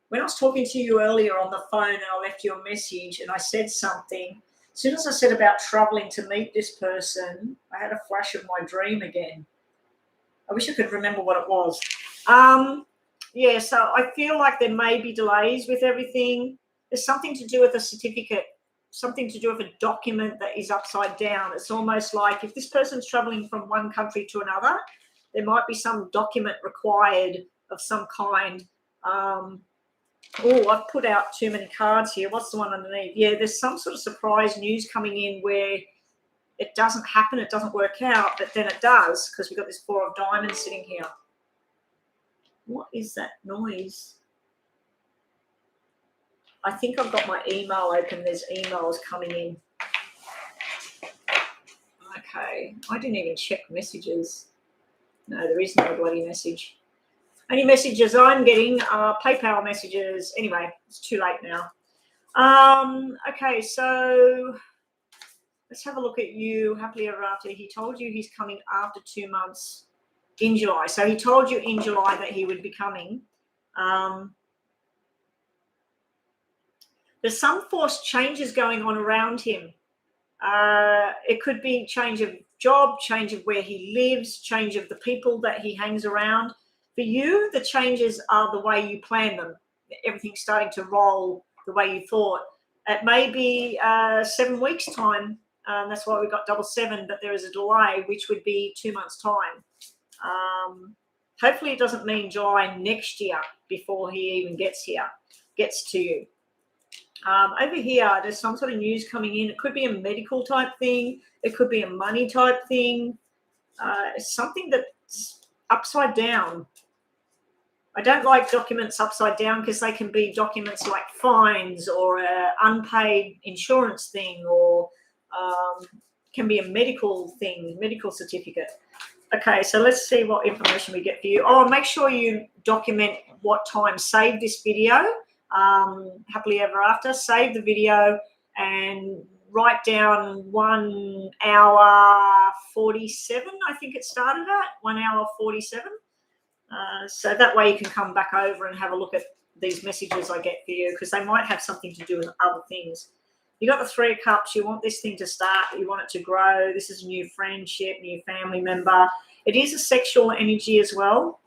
When I was talking to you earlier on the phone and I left you a message and I said something, as soon as I said about traveling to meet this person, I had a flash of my dream again. I wish I could remember what it was. Yeah, so I feel like there may be delays with everything. There's something to do with a certificate, something to do with a document that is upside down. It's almost like if this person's traveling from one country to another, there might be some document required of some kind. Oh, I've put out too many cards here. What's the one underneath? Yeah, there's some sort of surprise news coming in where it doesn't happen, it doesn't work out, but then it does because we've got this 4 of diamonds sitting here. What is that noise? I think I've got my email open. There's emails coming in. Okay, I didn't even check messages. No, there is no bloody message. Only messages I'm getting are PayPal messages. Anyway, it's too late now. Okay, so let's have a look at you. Happily ever after. He told you he's coming after 2 months in July. So he told you in July that he would be coming. There's some forced changes going on around him. It could be change of job, change of where he lives, change of the people that he hangs around. For you, the changes are the way you plan them. Everything's starting to roll the way you thought. It may be 7 weeks' time. That's why we got double 7, but there is a delay, which would be 2 months' time. Hopefully it doesn't mean July next year before he even gets to you. Over here, there's some sort of news coming in. It could be a medical type thing. It could be a money type thing. Something that's upside down. I don't like documents upside down because they can be documents like fines or an unpaid insurance thing, or can be a medical thing, medical certificate. Okay, so let's see what information we get for you. Oh, make sure you document what time. Save this video. Happily ever after. Save the video and write down 1 hour 47. I think it started at 1 hour 47. So that way you can come back over and have a look at these messages I get for you, because they might have something to do with other things. You got the Three of Cups. You want this thing to start. You want it to grow. This is a new friendship, new family member. It is a sexual energy as well.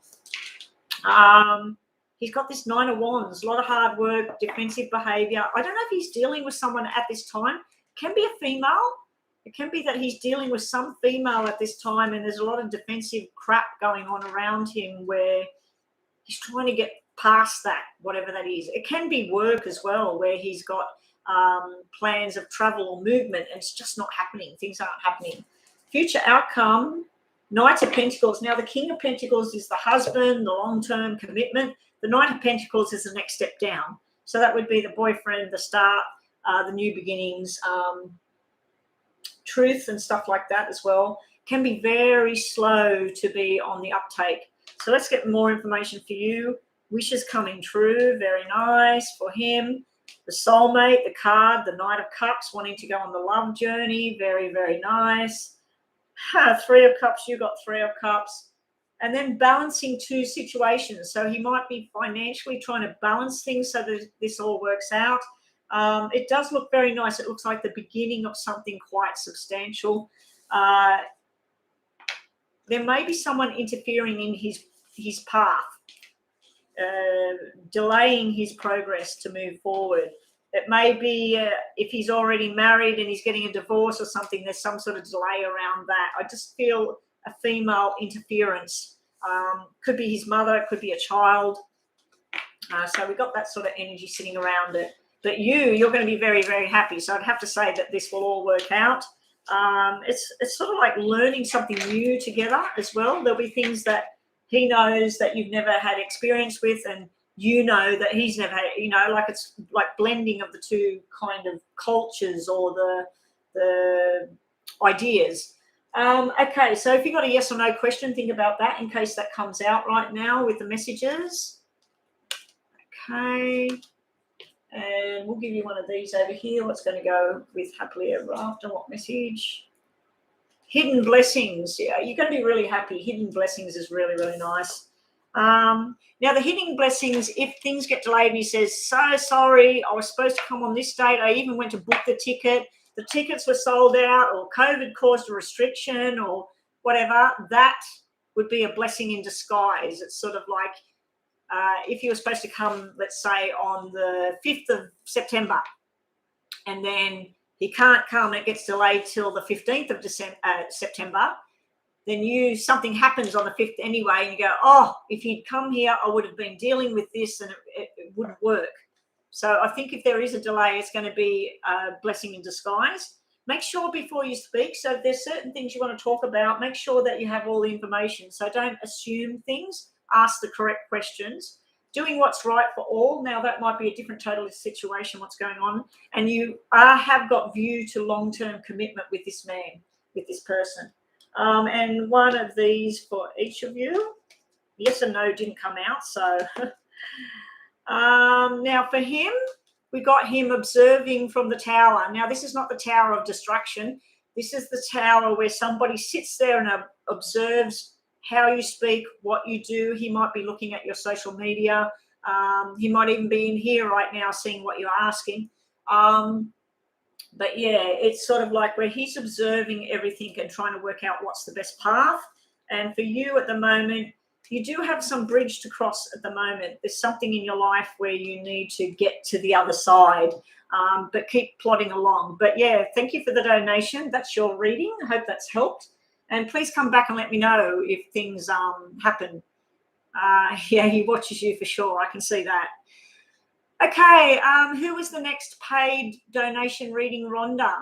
He's got this Nine of Wands, a lot of hard work, defensive behavior. I don't know if he's dealing with someone at this time. It can be a female. It can be that he's dealing with some female at this time, and there's a lot of defensive crap going on around him where he's trying to get past that, whatever that is. It can be work as well, where he's got plans of travel or movement, and it's just not happening. Things aren't happening. Future outcome, Knight of Pentacles. Now, the King of Pentacles is the husband, the long-term commitment. The Knight of Pentacles is the next step down. So that would be the boyfriend, the start, the new beginnings, truth and stuff like that as well. Can be very slow to be on the uptake. So let's get more information for you. Wishes coming true. Very nice for him. The soulmate, the card, the Knight of Cups, wanting to go on the love journey. Very, very nice. Three of Cups, you got Three of Cups. And then balancing two situations. So he might be financially trying to balance things so that this all works out. It does look very nice. It looks like the beginning of something quite substantial. There may be someone interfering in his path, delaying his progress to move forward. It may be if he's already married and he's getting a divorce or something, there's some sort of delay around that. I just feel a female interference. Could be his mother, could be a child. So we've got that sort of energy sitting around it. But you're going to be very, very happy. So I'd have to say that this will all work out. It's sort of like learning something new together as well. There'll be things that he knows that you've never had experience with, and you know that he's never had, like it's like blending of the two kind of cultures or the ideas. Okay, so if you've got a yes or no question, think about that in case that comes out right now with the messages. Okay. And we'll give you one of these over here. What's going to go with happily ever after? What message? Hidden blessings. Yeah, you're going to be really happy. Hidden blessings is really, really nice. Now, the hidden blessings, if things get delayed and he says, so sorry, I was supposed to come on this date. I even went to book the ticket. The tickets were sold out, or COVID caused a restriction or whatever. That would be a blessing in disguise. It's sort of like, if you were supposed to come, let's say, on the 5th of September, and then he can't come, it gets delayed till the 15th of September, then something happens on the 5th anyway, and you go, oh, if he'd come here, I would have been dealing with this, and it wouldn't work. So I think if there is a delay, it's going to be a blessing in disguise. Make sure before you speak, so if there's certain things you want to talk about, make sure that you have all the information. So don't assume things. Ask the correct questions. Doing what's right for all. Now, that might be a different total situation, what's going on. And you have got view to long-term commitment with this man, with this person. And one of these for each of you. Yes and no didn't come out. So now for him, we got him observing from the tower. Now, this is not the tower of distraction. This is the tower where somebody sits there and observes how you speak, what you do. He might be looking at your social media. He might even be in here right now seeing what you're asking. But yeah, it's sort of like where he's observing everything and trying to work out what's the best path. And for you at the moment, you do have some bridge to cross at the moment. There's something in your life where you need to get to the other side, but keep plodding along. But yeah, thank you for the donation. That's your reading. I hope that's helped. And please come back and let me know if things happen. Yeah, he watches you for sure. I can see that. Okay, who was the next paid donation reading? Rhonda.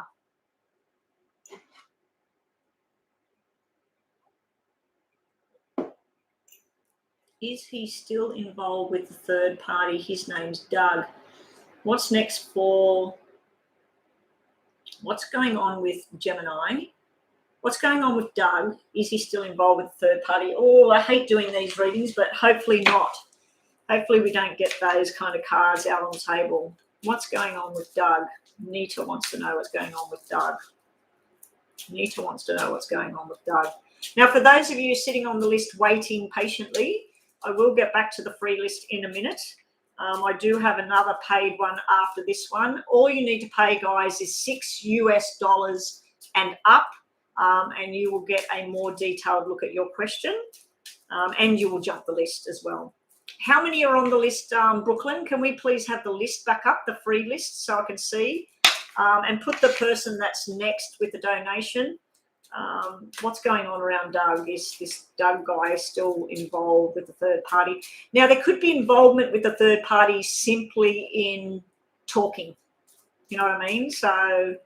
Is he still involved with the third party? His name's Doug. What's next for... What's going on with Gemini? What's going on with Doug? Is he still involved with the third party? Oh, I hate doing these readings, but hopefully not. Hopefully we don't get those kind of cards out on the table. What's going on with Doug? Nita wants to know what's going on with Doug. Nita wants to know what's going on with Doug. Now, for those of you sitting on the list waiting patiently, I will get back to the free list in a minute. I do have another paid one after this one. All you need to pay, guys, is $6 US and up, and you will get a more detailed look at your question, and you will jump the list as well. How many are on the list, Brooklyn? Can we please have the list back up, the free list, so I can see, and put the person that's next with the donation. What's going on around Doug? Is this Doug guy still involved with the third party? Now, there could be involvement with the third party simply in talking. You know what I mean? So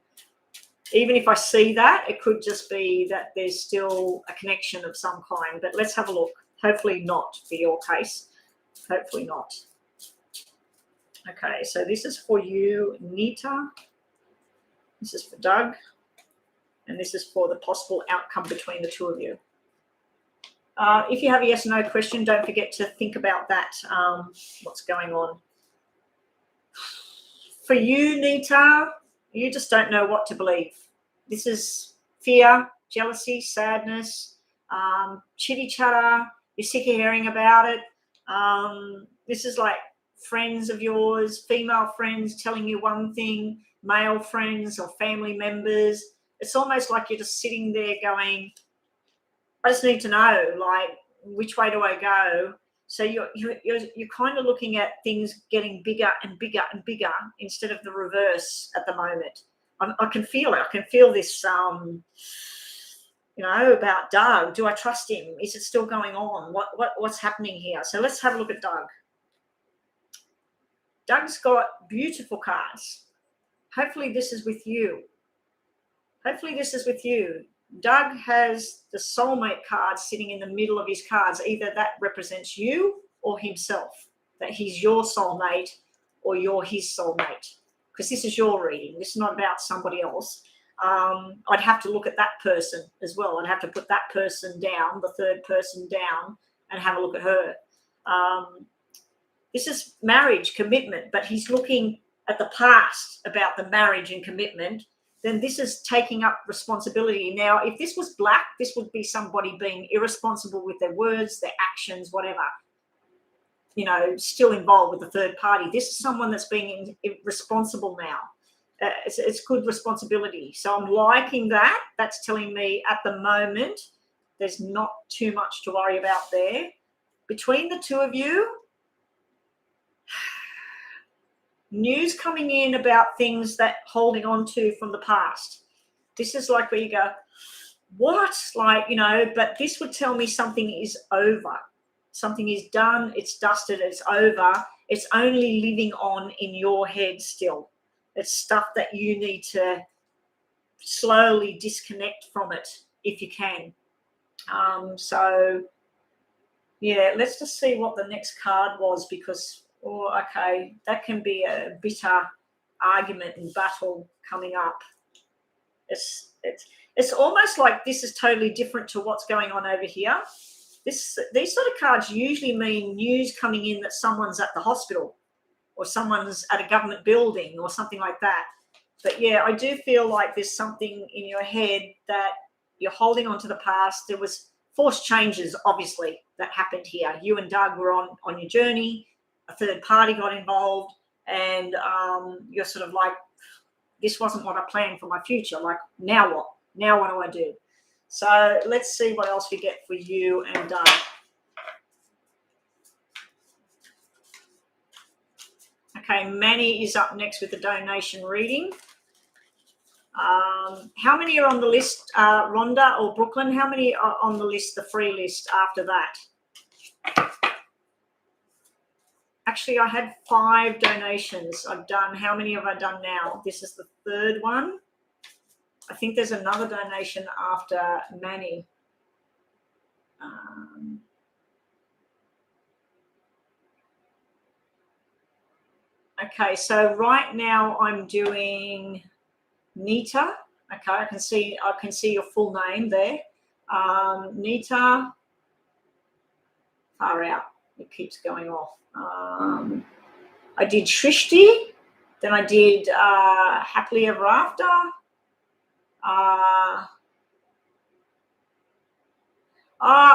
even if I see that, it could just be that there's still a connection of some kind. But let's have a look. Hopefully not for your case. Hopefully not. Okay, so this is for you, Nita. This is for Doug. And this is for the possible outcome between the two of you. If you have a yes or no question, don't forget to think about that, what's going on. For you, Nita, you just don't know what to believe. This is fear, jealousy, sadness, chitty chatter. You're sick of hearing about it. This is like friends of yours, female friends telling you one thing, male friends or family members. It's almost like you're just sitting there going, I just need to know, like, which way do I go? So you're kind of looking at things getting bigger and bigger and bigger instead of the reverse at the moment. I can feel it. I can feel this, about Doug. Do I trust him? Is it still going on? What's happening here? So let's have a look at Doug. Doug's got beautiful cards. Hopefully this is with you. Hopefully this is with you. Doug has the soulmate card sitting in the middle of his cards. Either that represents you or himself, that he's your soulmate or you're his soulmate, because this is your reading. This is not about somebody else. I'd have to look at that person as well. I'd have to put that person down, the third person down, and have a look at her. This is marriage, commitment, but he's looking at the past about the marriage and commitment. Then this is taking up responsibility. Now, if this was black, this would be somebody being irresponsible with their words, their actions, whatever, still involved with the third party. This is someone that's being irresponsible now. It's good responsibility. So I'm liking that. That's telling me at the moment there's not too much to worry about there. Between the two of you, news coming in about things that holding on to from the past. This is like where you go, what? But this would tell me something is over. Something is done. It's dusted. It's over. It's only living on in your head still. It's stuff that you need to slowly disconnect from it if you can. Yeah, let's just see what the next card was, because okay, that can be a bitter argument and battle coming up. It's almost like this is totally different to what's going on over here. These sort of cards usually mean news coming in that someone's at the hospital or someone's at a government building or something like that. But yeah, I do feel like there's something in your head that you're holding on to the past. There was forced changes, obviously, that happened here. You and Doug were on your journey. A third party got involved, and you're sort of like, this wasn't what I planned for my future. Like, now what? Now what do I do? So let's see what else we get for you and Doug. Okay, Manny is up next with the donation reading. How many are on the list, Rhonda or Brooklyn? How many are on the list, the free list after that? Actually, I had 5 donations I've done. How many have I done now? This is the 3rd one. I think there's another donation after Manny. Okay, so right now I'm doing Nita. Okay, I can see your full name there. Nita, far out. It keeps going off. I did Shrishti, then I did Happily Ever After.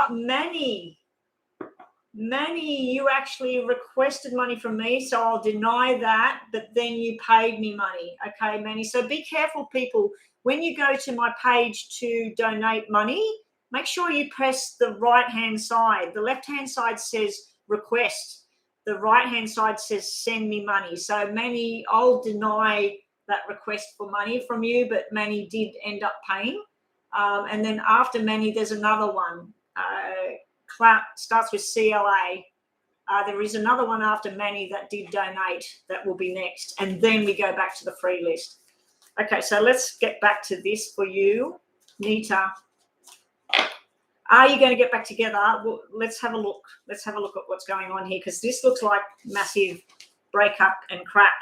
Manny. Manny, you actually requested money from me, so I'll deny that, but then you paid me money. Okay, Manny. So be careful, people. When you go to my page to donate money, make sure you press the right-hand side. The left-hand side says request. The right-hand side says send me money. So Manny, I'll deny that request for money from you, but Manny did end up paying. And then after Manny, there's another one. Starts with CLA. There is another one after Manny that did donate that will be next. And then we go back to the free list. Okay, so let's get back to this for you. Nita, are you going to get back together? Well, let's have a look. Let's have a look at what's going on here, because this looks like massive breakup and crap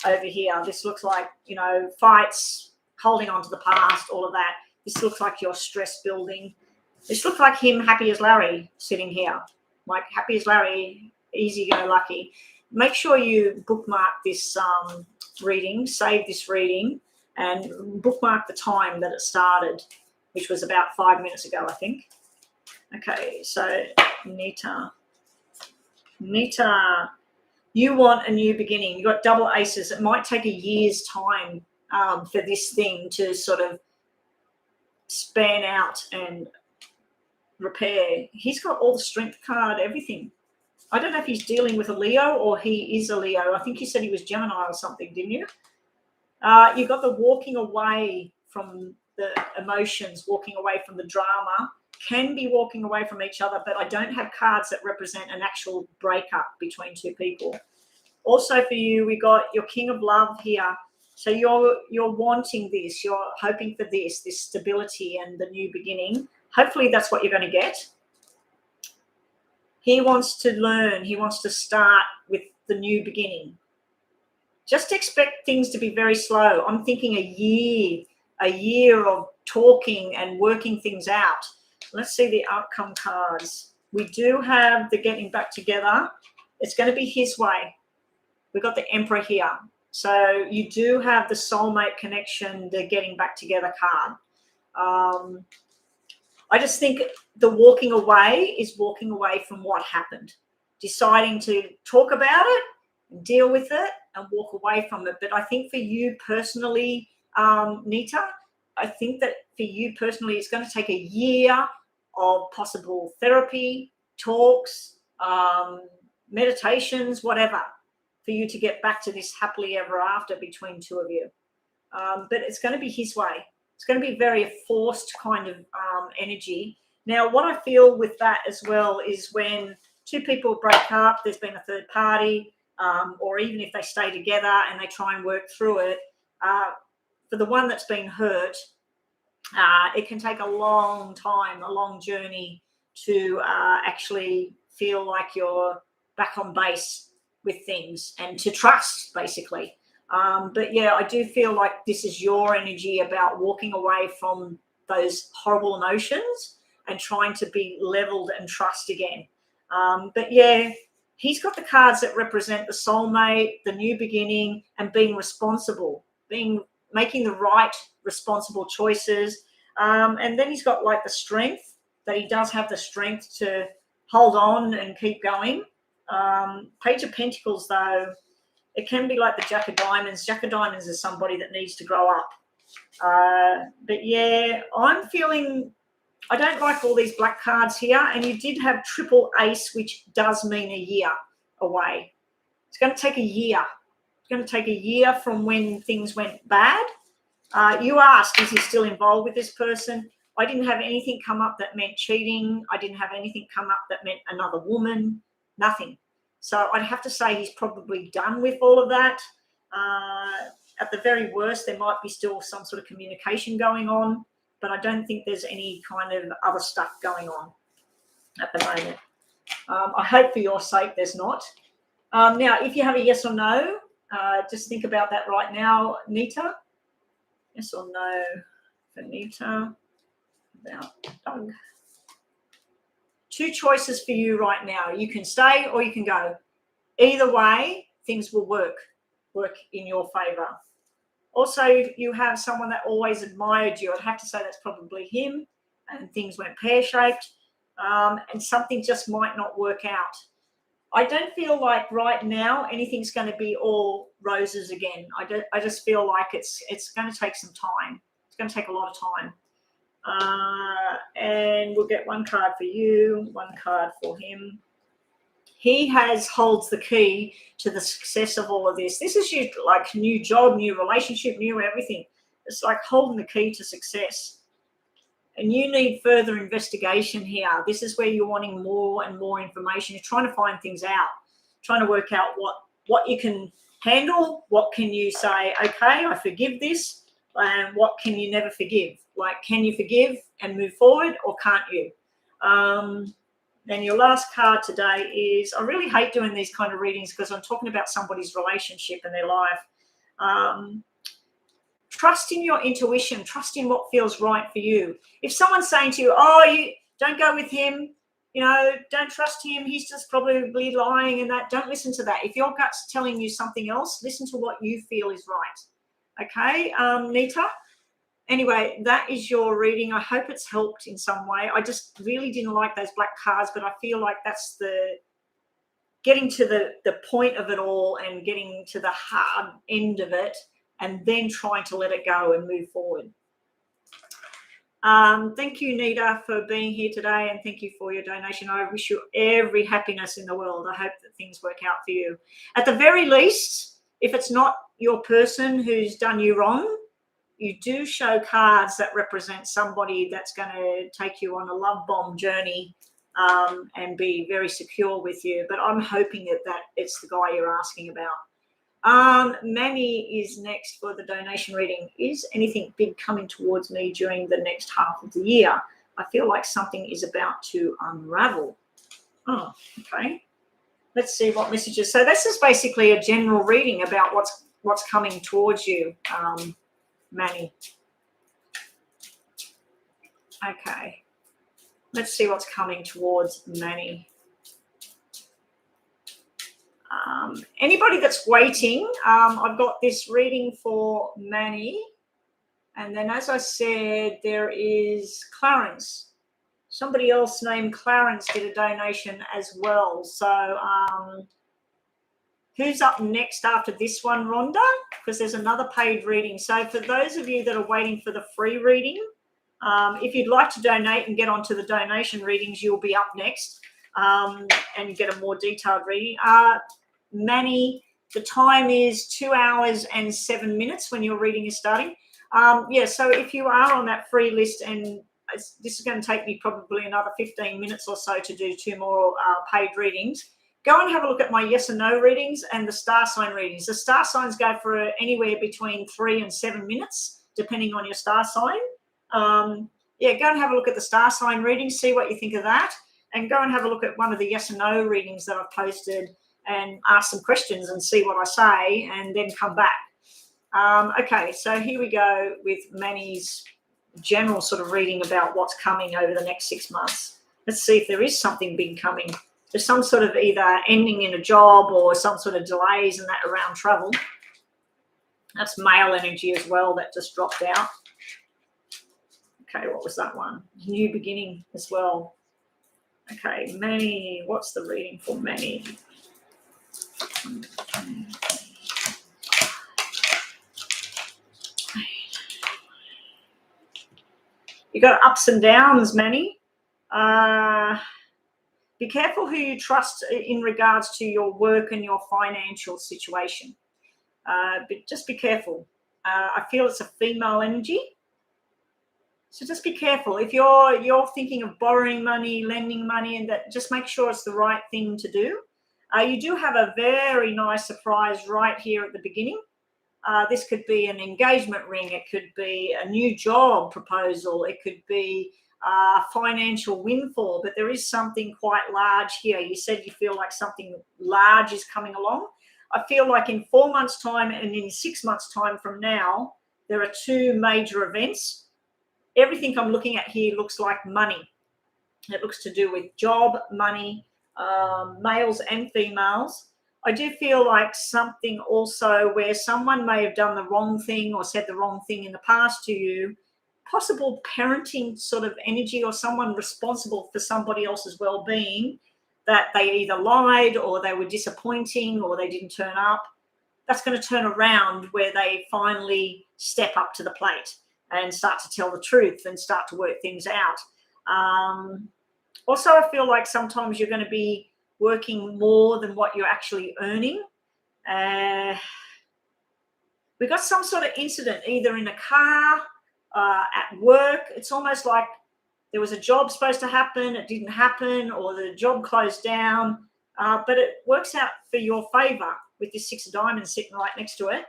over here. This looks like, you know, fights, holding on to the past, all of that. This looks like your stress building. This looks like him happy as Larry sitting here. Like happy as Larry, easy-go-lucky. Make sure you bookmark this reading, save this reading, and bookmark the time that it started, which was about 5 minutes ago, I think. Okay, so Nita, you want a new beginning. You've got double aces. It might take a year's time for this thing to sort of span out and repair. He's got all the strength card, everything. I don't know if he's dealing with a Leo or he is a Leo. I think you said he was Gemini or something, didn't you? You got the walking away from the emotions, walking away from the drama. Can be walking away from each other, but I don't have cards that represent an actual breakup between two people. Also for you, we got your King of Love here. So you're wanting this, you're hoping for this stability and the new beginning. Hopefully that's what you're going to get. He wants to learn. He wants to start with the new beginning. Just expect things to be very slow. I'm thinking a year of talking and working things out. Let's see the outcome cards. We do have the getting back together. It's going to be his way. We've got the Emperor here. So you do have the soulmate connection, the getting back together card. I just think the walking away is walking away from what happened, deciding to talk about it, deal with it, and walk away from it. But I think for you personally, Nita, I think that for you personally, it's going to take a year of possible therapy, talks, meditations, whatever, for you to get back to this happily ever after between two of you. But it's going to be his way. It's going to be very forced kind of energy. Now, what I feel with that as well is when two people break up, there's been a third party, or even if they stay together and they try and work through it, for the one that's been hurt, it can take a long time, a long journey to actually feel like you're back on base with things and to trust, basically. But yeah, I do feel like this is your energy about walking away from those horrible emotions and trying to be leveled and trust again. But yeah, he's got the cards that represent the soulmate, the new beginning, and being responsible, making the right responsible choices. And then he's got like the strength, that he does have the strength to hold on and keep going. Page of Pentacles, though, it can be like the Jack of Diamonds. Jack of Diamonds is somebody that needs to grow up. But yeah, I'm feeling, I don't like all these black cards here. And you did have triple ace, which does mean a year away. It's going to take a year. It's going to take a year from when things went bad. You asked, is he still involved with this person? I didn't have anything come up that meant cheating. I didn't have anything come up that meant another woman. Nothing. So I'd have to say he's probably done with all of that. At the very worst, there might be still some sort of communication going on, but I don't think there's any kind of other stuff going on at the moment. I hope for your sake there's not. Now, if you have a yes or no, just think about that right now, Nita. Yes or no for Nita about Doug. Two choices for you right now. You can stay or you can go. Either way, things will work in your favor. Also, you have someone that always admired you. I'd have to say that's probably him, and things went pear-shaped. and something just might not work out. I don't feel like right now anything's going to be all roses again. I just feel like it's going to take some time. It's going to take a lot of time. And we'll get one card for you, one card for him. He holds the key to the success of all of this. This is you, like new job, new relationship, new everything. It's like holding the key to success. And you need further investigation here. This is where you're wanting more and more information. You're trying to find things out, trying to work out what you can handle, what can you say, okay, I forgive this, and what can you never forgive? Like, can you forgive and move forward, or can't you? Then your last card today is, I really hate doing these kind of readings because I'm talking about somebody's relationship and their life. Trust in your intuition. Trust in what feels right for you. If someone's saying to you, oh, you don't go with him, don't trust him, he's just probably lying and that, don't listen to that. If your gut's telling you something else, listen to what you feel is right. Okay, Nita? Anyway, that is your reading. I hope it's helped in some way. I just really didn't like those black cards, but I feel like that's getting to the point of it all and getting to the hard end of it, and then trying to let it go and move forward. Thank you, Nita, for being here today, and thank you for your donation. I wish you every happiness in the world. I hope that things work out for you. At the very least, if it's not your person who's done you wrong, you do show cards that represent somebody that's going to take you on a love bomb journey and be very secure with you. But I'm hoping that it's the guy you're asking about. Manny is next for the donation reading. Is anything big coming towards me during the next half of the year? I feel like something is about to unravel. Oh, okay. Let's see what messages. So this is basically a general reading about what's coming towards you, Manny. Okay. Let's see what's coming towards Manny. Anybody that's waiting, I've got this reading for Manny. And then, as I said, there is Clarence. Somebody else named Clarence did a donation as well. So who's up next after this one, Rhonda? Because there's another paid reading. So for those of you that are waiting for the free reading, if you'd like to donate and get onto the donation readings, you'll be up next and get a more detailed reading. Manny, the time is 2 hours and 7 minutes when your reading is starting. So if you are on that free list, and this is going to take me probably another 15 minutes or so to do 2 more paid readings, go and have a look at my yes and no readings and the star sign readings. The star signs go for anywhere between 3 and 7 minutes, depending on your star sign. Go and have a look at the star sign readings, see what you think of that, and go and have a look at one of the yes and no readings that I've posted and ask some questions and see what I say, and then come back. Okay, so here we go with Manny's general sort of reading about what's coming over the next 6 months. Let's see if there is something big coming. There's some sort of either ending in a job or some sort of delays and that around travel. That's male energy as well that just dropped out. Okay, what was that one? New beginning as well. Okay, Manny, what's the reading for Manny? You got ups and downs, Manny. Be careful who you trust in regards to your work and your financial situation. But just be careful. I feel it's a female energy. So just be careful. If you're thinking of borrowing money, lending money, and that, just make sure it's the right thing to do. You do have a very nice surprise right here at the beginning. This could be an engagement ring. It could be a new job proposal. It could be a financial windfall. But there is something quite large here. You said you feel like something large is coming along. I feel like in 4 months' time and in 6 months' time from now, there are 2 major events. Everything I'm looking at here looks like money. It looks to do with job, money, males and females. I do feel like something also where someone may have done the wrong thing or said the wrong thing in the past to you, possible parenting sort of energy, or someone responsible for somebody else's well-being, that they either lied or they were disappointing or they didn't turn up. That's going to turn around where they finally step up to the plate and start to tell the truth and start to work things out. Also, I feel like sometimes you're going to be working more than what you're actually earning. We got some sort of incident, either in a car, at work. It's almost like there was a job supposed to happen, it didn't happen, or the job closed down. But it works out for your favor with this 6 of diamonds sitting right next to it.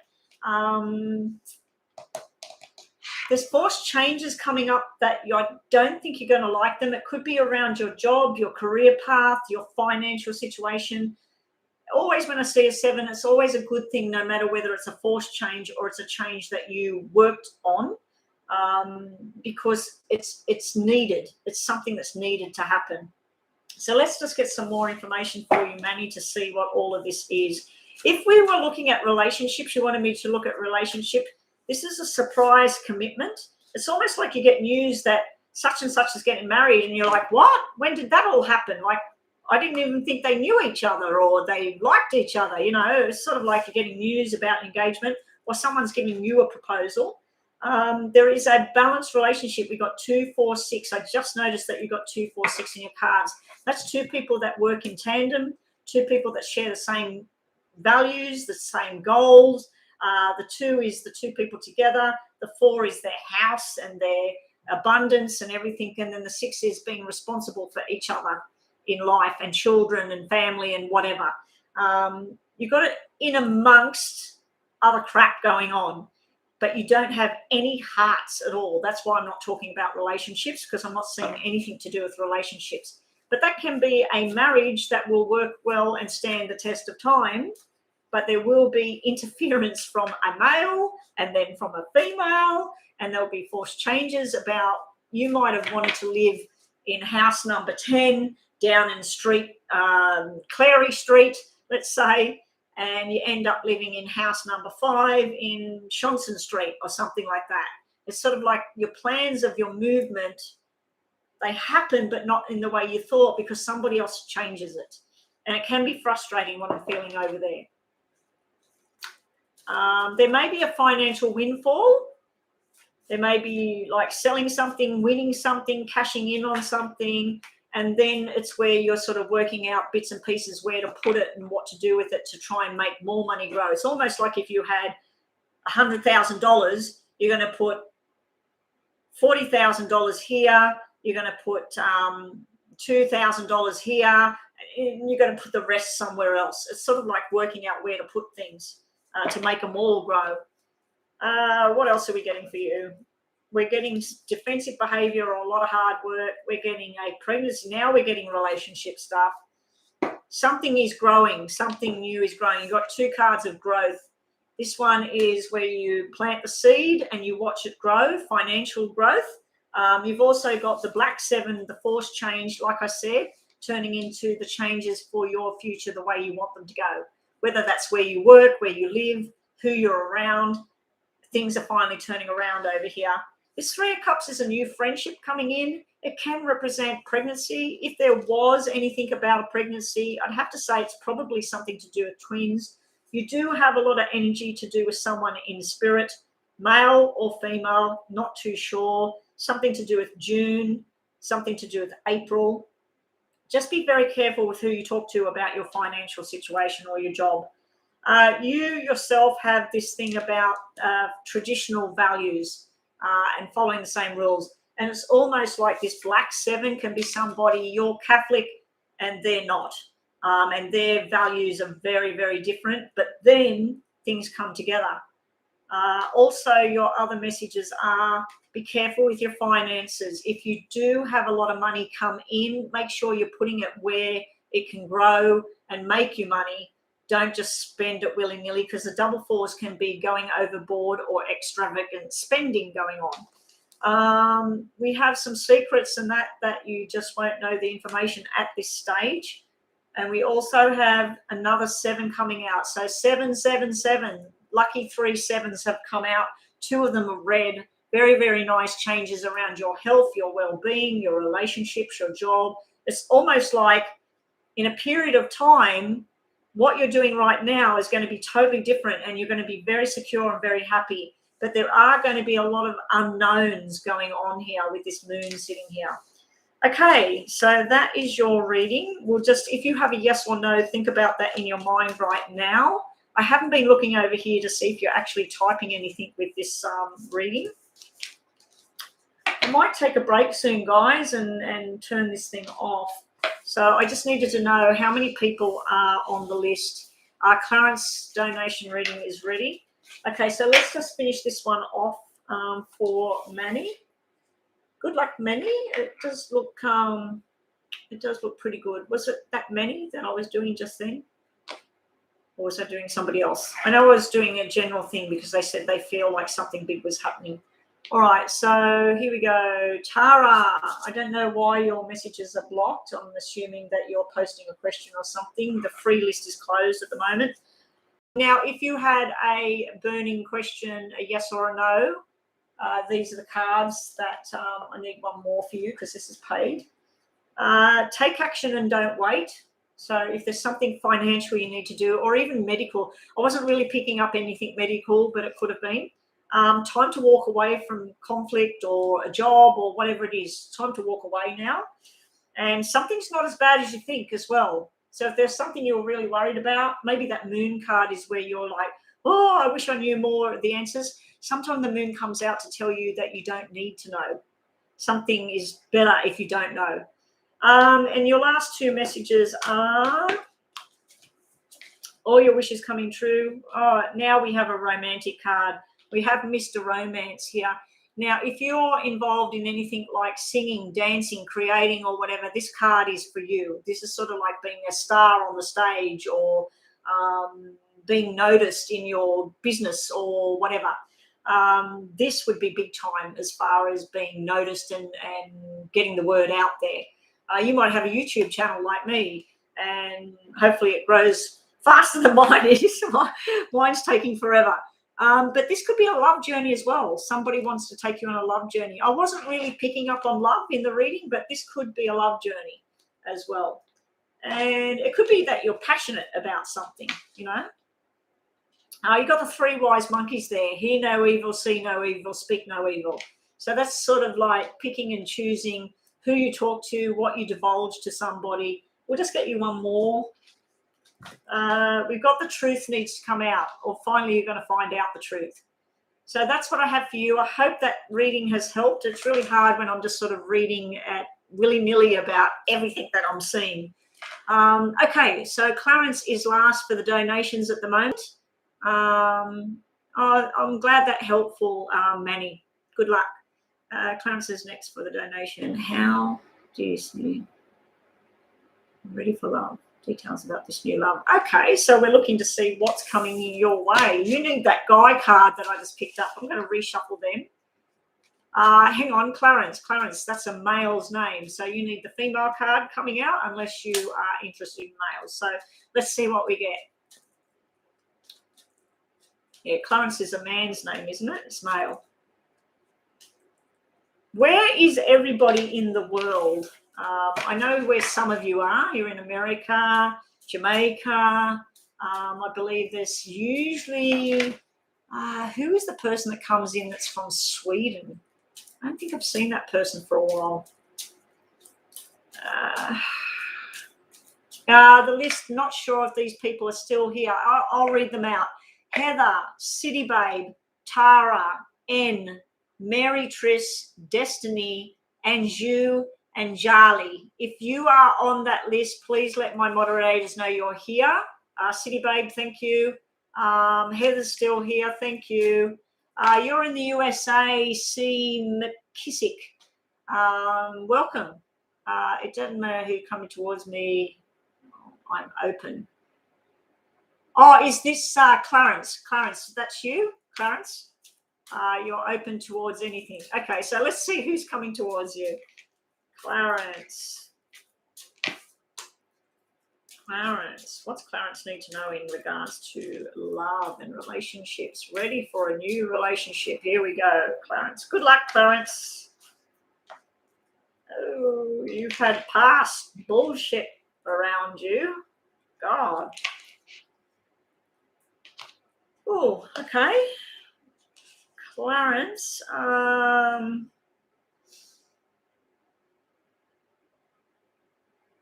There's forced changes coming up that I don't think you're going to like them. It could be around your job, your career path, your financial situation. Always when I see a 7, it's always a good thing, no matter whether it's a forced change or it's a change that you worked on, because it's needed. It's something that's needed to happen. So let's just get some more information for you, Manny, to see what all of this is. If we were looking at relationships, you wanted me to look at relationship. This is a surprise commitment. It's almost like you get news that such and such is getting married, and you're like, what? When did that all happen? Like, I didn't even think they knew each other or they liked each other. You know, it's sort of like you're getting news about engagement, or someone's giving you a proposal. There is a balanced relationship. We got 2, 4, 6. I just noticed that you got 2, 4, 6 in your cards. That's 2 people that work in tandem, 2 people that share the same values, the same goals. The 2 is the 2 people together. The 4 is their house and their abundance and everything. And then the 6 is being responsible for each other in life, and children and family and whatever. You've got it in amongst other crap going on, but you don't have any hearts at all. That's why I'm not talking about relationships, because I'm not seeing anything to do with relationships. But that can be a marriage that will work well and stand the test of time, but there will be interference from a male and then from a female, and there'll be forced changes about, you might have wanted to live in house number 10 down in street, Clary Street, let's say, and you end up living in house number 5 in Shonson Street or something like that. It's sort of like your plans of your movement, they happen, but not in the way you thought, because somebody else changes it. And it can be frustrating, what I'm feeling over there. There may be a financial windfall. There may be like selling something, winning something, cashing in on something. And then it's where you're sort of working out bits and pieces where to put it and what to do with it to try and make more money grow. It's almost like if you had $100,000, you're going to put $40,000 here, you're going to put $2,000 here, and you're going to put the rest somewhere else. It's sort of like working out where to put things to make them all grow. What else are we getting for you? We're getting defensive behavior or a lot of hard work. We're getting a pregnancy. Now we're getting relationship stuff. Something is growing. Something new is growing. You've got 2 cards of growth. This one is where you plant the seed and you watch it grow, financial growth. You've also got the black 7, the forced change, like I said, turning into the changes for your future the way you want them to go. Whether that's where you work, where you live, who you're around, things are finally turning around over here. This 3 of Cups is a new friendship coming in. It can represent pregnancy. If there was anything about a pregnancy, I'd have to say it's probably something to do with twins. You do have a lot of energy to do with someone in spirit, male or female, not too sure. Something to do with June, something to do with April. Just be very careful with who you talk to about your financial situation or your job. You yourself have this thing about traditional values and following the same rules. And it's almost like this black 7 can be somebody, you're Catholic and they're not. And their values are very, very different. But then things come together. Also, your other messages are, be careful with your finances. If you do have a lot of money come in, make sure you're putting it where it can grow and make you money. Don't just spend it willy-nilly, because the double 4s can be going overboard or extravagant spending going on. We have some secrets and that you just won't know the information at this stage. And we also have another 7 coming out. So 777, lucky 3 7s have come out. 2 of them are red, Very, very nice changes around your health, your well-being, your relationships, your job. It's almost like in a period of time, what you're doing right now is going to be totally different and you're going to be very secure and very happy. But there are going to be a lot of unknowns going on here with this moon sitting here. Okay, so that is your reading. We'll just, if you have a yes or no, think about that in your mind right now. I haven't been looking over here to see if you're actually typing anything with this reading. I might take a break soon, guys, and turn this thing off. So I just needed to know how many people are on the list. Clarence donation reading is ready. Okay, so let's just finish this one off for Manny. Good luck, Manny. It does look pretty good. Was it that many that I was doing just then? Or was I doing somebody else? I know I was doing a general thing because they said they feel like something big was happening. All right, so here we go. Tara, I don't know why your messages are blocked. I'm assuming that you're posting a question or something. The free list is closed at the moment. Now, if you had a burning question, a yes or a no, these are the cards that I need one more for you because this is paid. Take action and don't wait. So if there's something financial you need to do or even medical, I wasn't really picking up anything medical, but it could have been. Time to walk away from conflict or a job or whatever it is. Time to walk away now. And something's not as bad as you think as well. So if there's something you're really worried about, maybe that moon card is where you're like, oh, I wish I knew more of the answers. Sometimes the moon comes out to tell you that you don't need to know. Something is better if you don't know. And your last two messages are all your wishes coming true. Oh, now we have a romantic card. We have Mr. Romance here. Now, if you're involved in anything like singing, dancing, creating or whatever, this card is for you. This is sort of like being a star on the stage or being noticed in your business or whatever. This would be big time as far as being noticed and getting the word out there. You might have a YouTube channel like me and hopefully it grows faster than mine is. Mine's taking forever. But this could be a love journey as well. Somebody wants to take you on a love journey. I wasn't really picking up on love in the reading, but this could be a love journey as well. And it could be that you're passionate about something, you know. You got the three wise monkeys there. Hear no evil, see no evil, speak no evil. So that's sort of like picking and choosing who you talk to, what you divulge to somebody. We'll just get you one more. We've got the truth needs to come out, or finally you're going to find out the truth. So that's what I have for you. I hope that reading has helped. It's really hard when I'm just sort of reading at willy-nilly about everything that I'm seeing. Okay, so Clarence is last for the donations at the moment. I'm glad that helpful, Manny. Good luck. Clarence is next for the donation. How do you see? I'm ready for love. Details about this new love. Okay, so we're looking to see what's coming your way. You need that guy card that I just picked up. I'm going to reshuffle them. Hang on, Clarence. Clarence, that's a male's name. So you need the female card coming out unless you are interested in males. So let's see what we get. Yeah, Clarence is a man's name, isn't it? It's male. Where is everybody in the world? I know where some of you are. You're in America, Jamaica. I believe there's usually, who is the person that comes in that's from Sweden? I don't think I've seen that person for a while. The list, not sure if these people are still here. I'll read them out. Heather, City Babe, Tara, N, Mary Triss, Destiny, Anju, and Jali. If you are on that list, please let my moderators know you're here. City Babe, thank you. Heather's still here, thank you. You're in the USA, C. McKissick. Welcome. It doesn't matter who's coming towards me. I'm open. Oh, is this Clarence? Clarence, that's you, Clarence? You're open towards anything. Okay, so let's see who's coming towards you. Clarence. Clarence. What's Clarence need to know in regards to love and relationships? Ready for a new relationship. Here we go, Clarence. Good luck, Clarence. Oh, you've had past bullshit around you. God. Oh, okay. Clarence,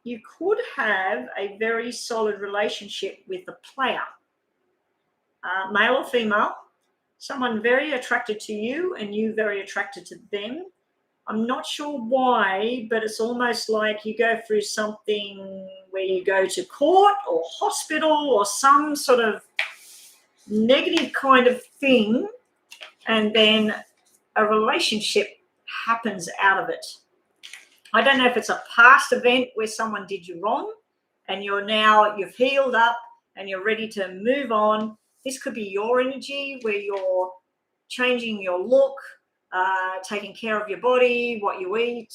you could have a very solid relationship with a player, male or female, someone very attracted to you and you very attracted to them. I'm not sure why, but it's almost like you go through something where you go to court or hospital or some sort of negative kind of thing, and then a relationship happens out of it. I don't know if it's a past event where someone did you wrong and you've healed up and you're ready to move on. This could be your energy where you're changing your look, taking care of your body, what you eat,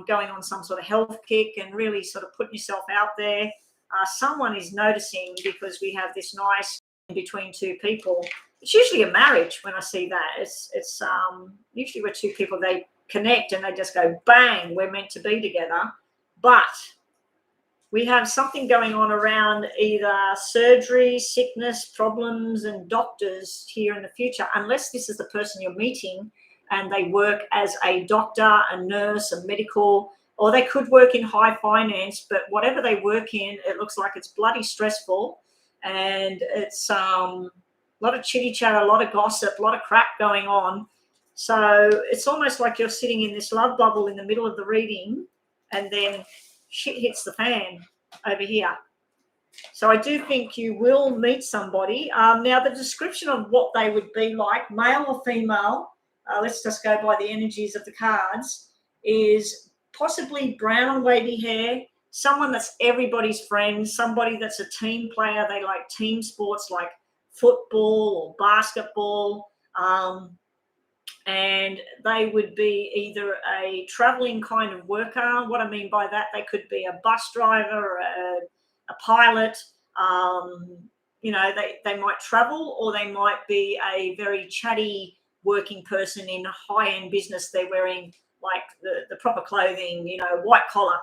going on some sort of health kick and really sort of putting yourself out there. Someone is noticing because we have this nice in between two people. It's usually a marriage when I see that. It's usually where two people, they connect and they just go bang, we're meant to be together. But we have something going on around either surgery, sickness, problems, and doctors here in the future, unless this is the person you're meeting and they work as a doctor, a nurse, a medical, or they could work in high finance, but whatever they work in, it looks like it's bloody stressful and it's a lot of chitty chat, a lot of gossip, a lot of crap going on. So it's almost like you're sitting in this love bubble in the middle of the reading and then shit hits the fan over here. So I do think you will meet somebody. Now, the description of what they would be like, male or female, let's just go by the energies of the cards, is possibly brown wavy hair, someone that's everybody's friend, somebody that's a team player. They like team sports like football or basketball. And they would be either a traveling kind of worker. What I mean by that, they could be a bus driver, a pilot. They might travel, or they might be a very chatty working person in a high-end business. They're wearing like the proper clothing, white collar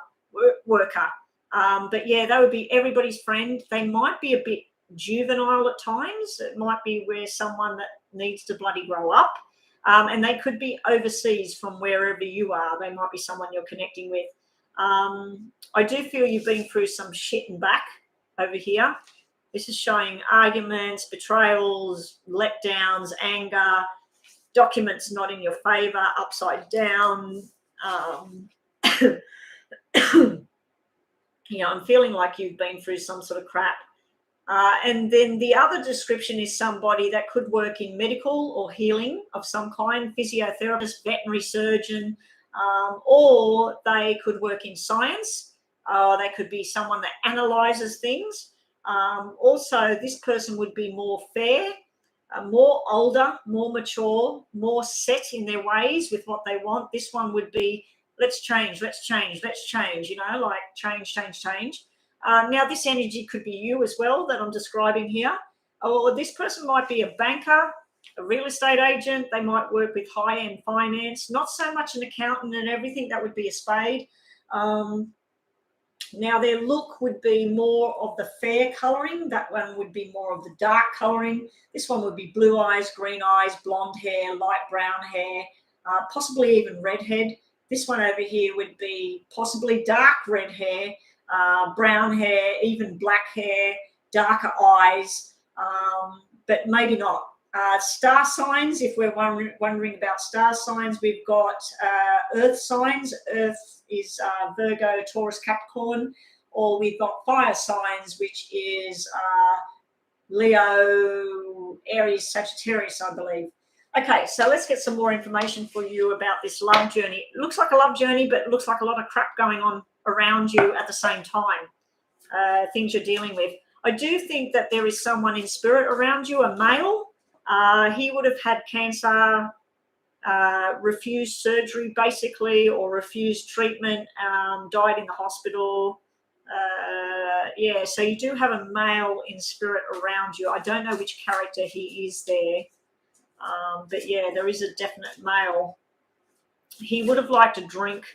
worker. But yeah, they would be everybody's friend. They might be a bit juvenile at times. It might be where someone that needs to bloody grow up. And they could be overseas from wherever you are. They might be someone you're connecting with. I do feel you've been through some shit and back over here. This is showing arguments, betrayals, letdowns, anger, documents not in your favor, upside down. I'm feeling like you've been through some sort of crap. And then the other description is somebody that could work in medical or healing of some kind, physiotherapist, veterinary surgeon, or they could work in science. They could be someone that analyzes things. Also, this person would be more fair, more older, more mature, more set in their ways with what they want. This one would be, let's change, like change. Now, this energy could be you as well that I'm describing here. Or this person might be a banker, a real estate agent. They might work with high-end finance, not so much an accountant and everything. That would be a spade. Now, their look would be more of the fair colouring. That one would be more of the dark colouring. This one would be blue eyes, green eyes, blonde hair, light brown hair, possibly even redhead. This one over here would be possibly dark red hair, brown hair, even black hair, darker eyes, but maybe not. Star signs, if we're wondering about star signs, we've got earth signs. Earth is Virgo, Taurus, Capricorn, or we've got fire signs, which is Leo, Aries, Sagittarius, I believe. Okay, so let's get some more information for you about this love journey. It looks like a love journey, but it looks like a lot of crap going on around you at the same time, things you're dealing with. I do think that there is someone in spirit around you, a male. He would have had cancer, refused surgery basically, or refused treatment, died in the hospital. Yeah, so you do have a male in spirit around you. I don't know which character he is there, but yeah, there is a definite male. He would have liked a drink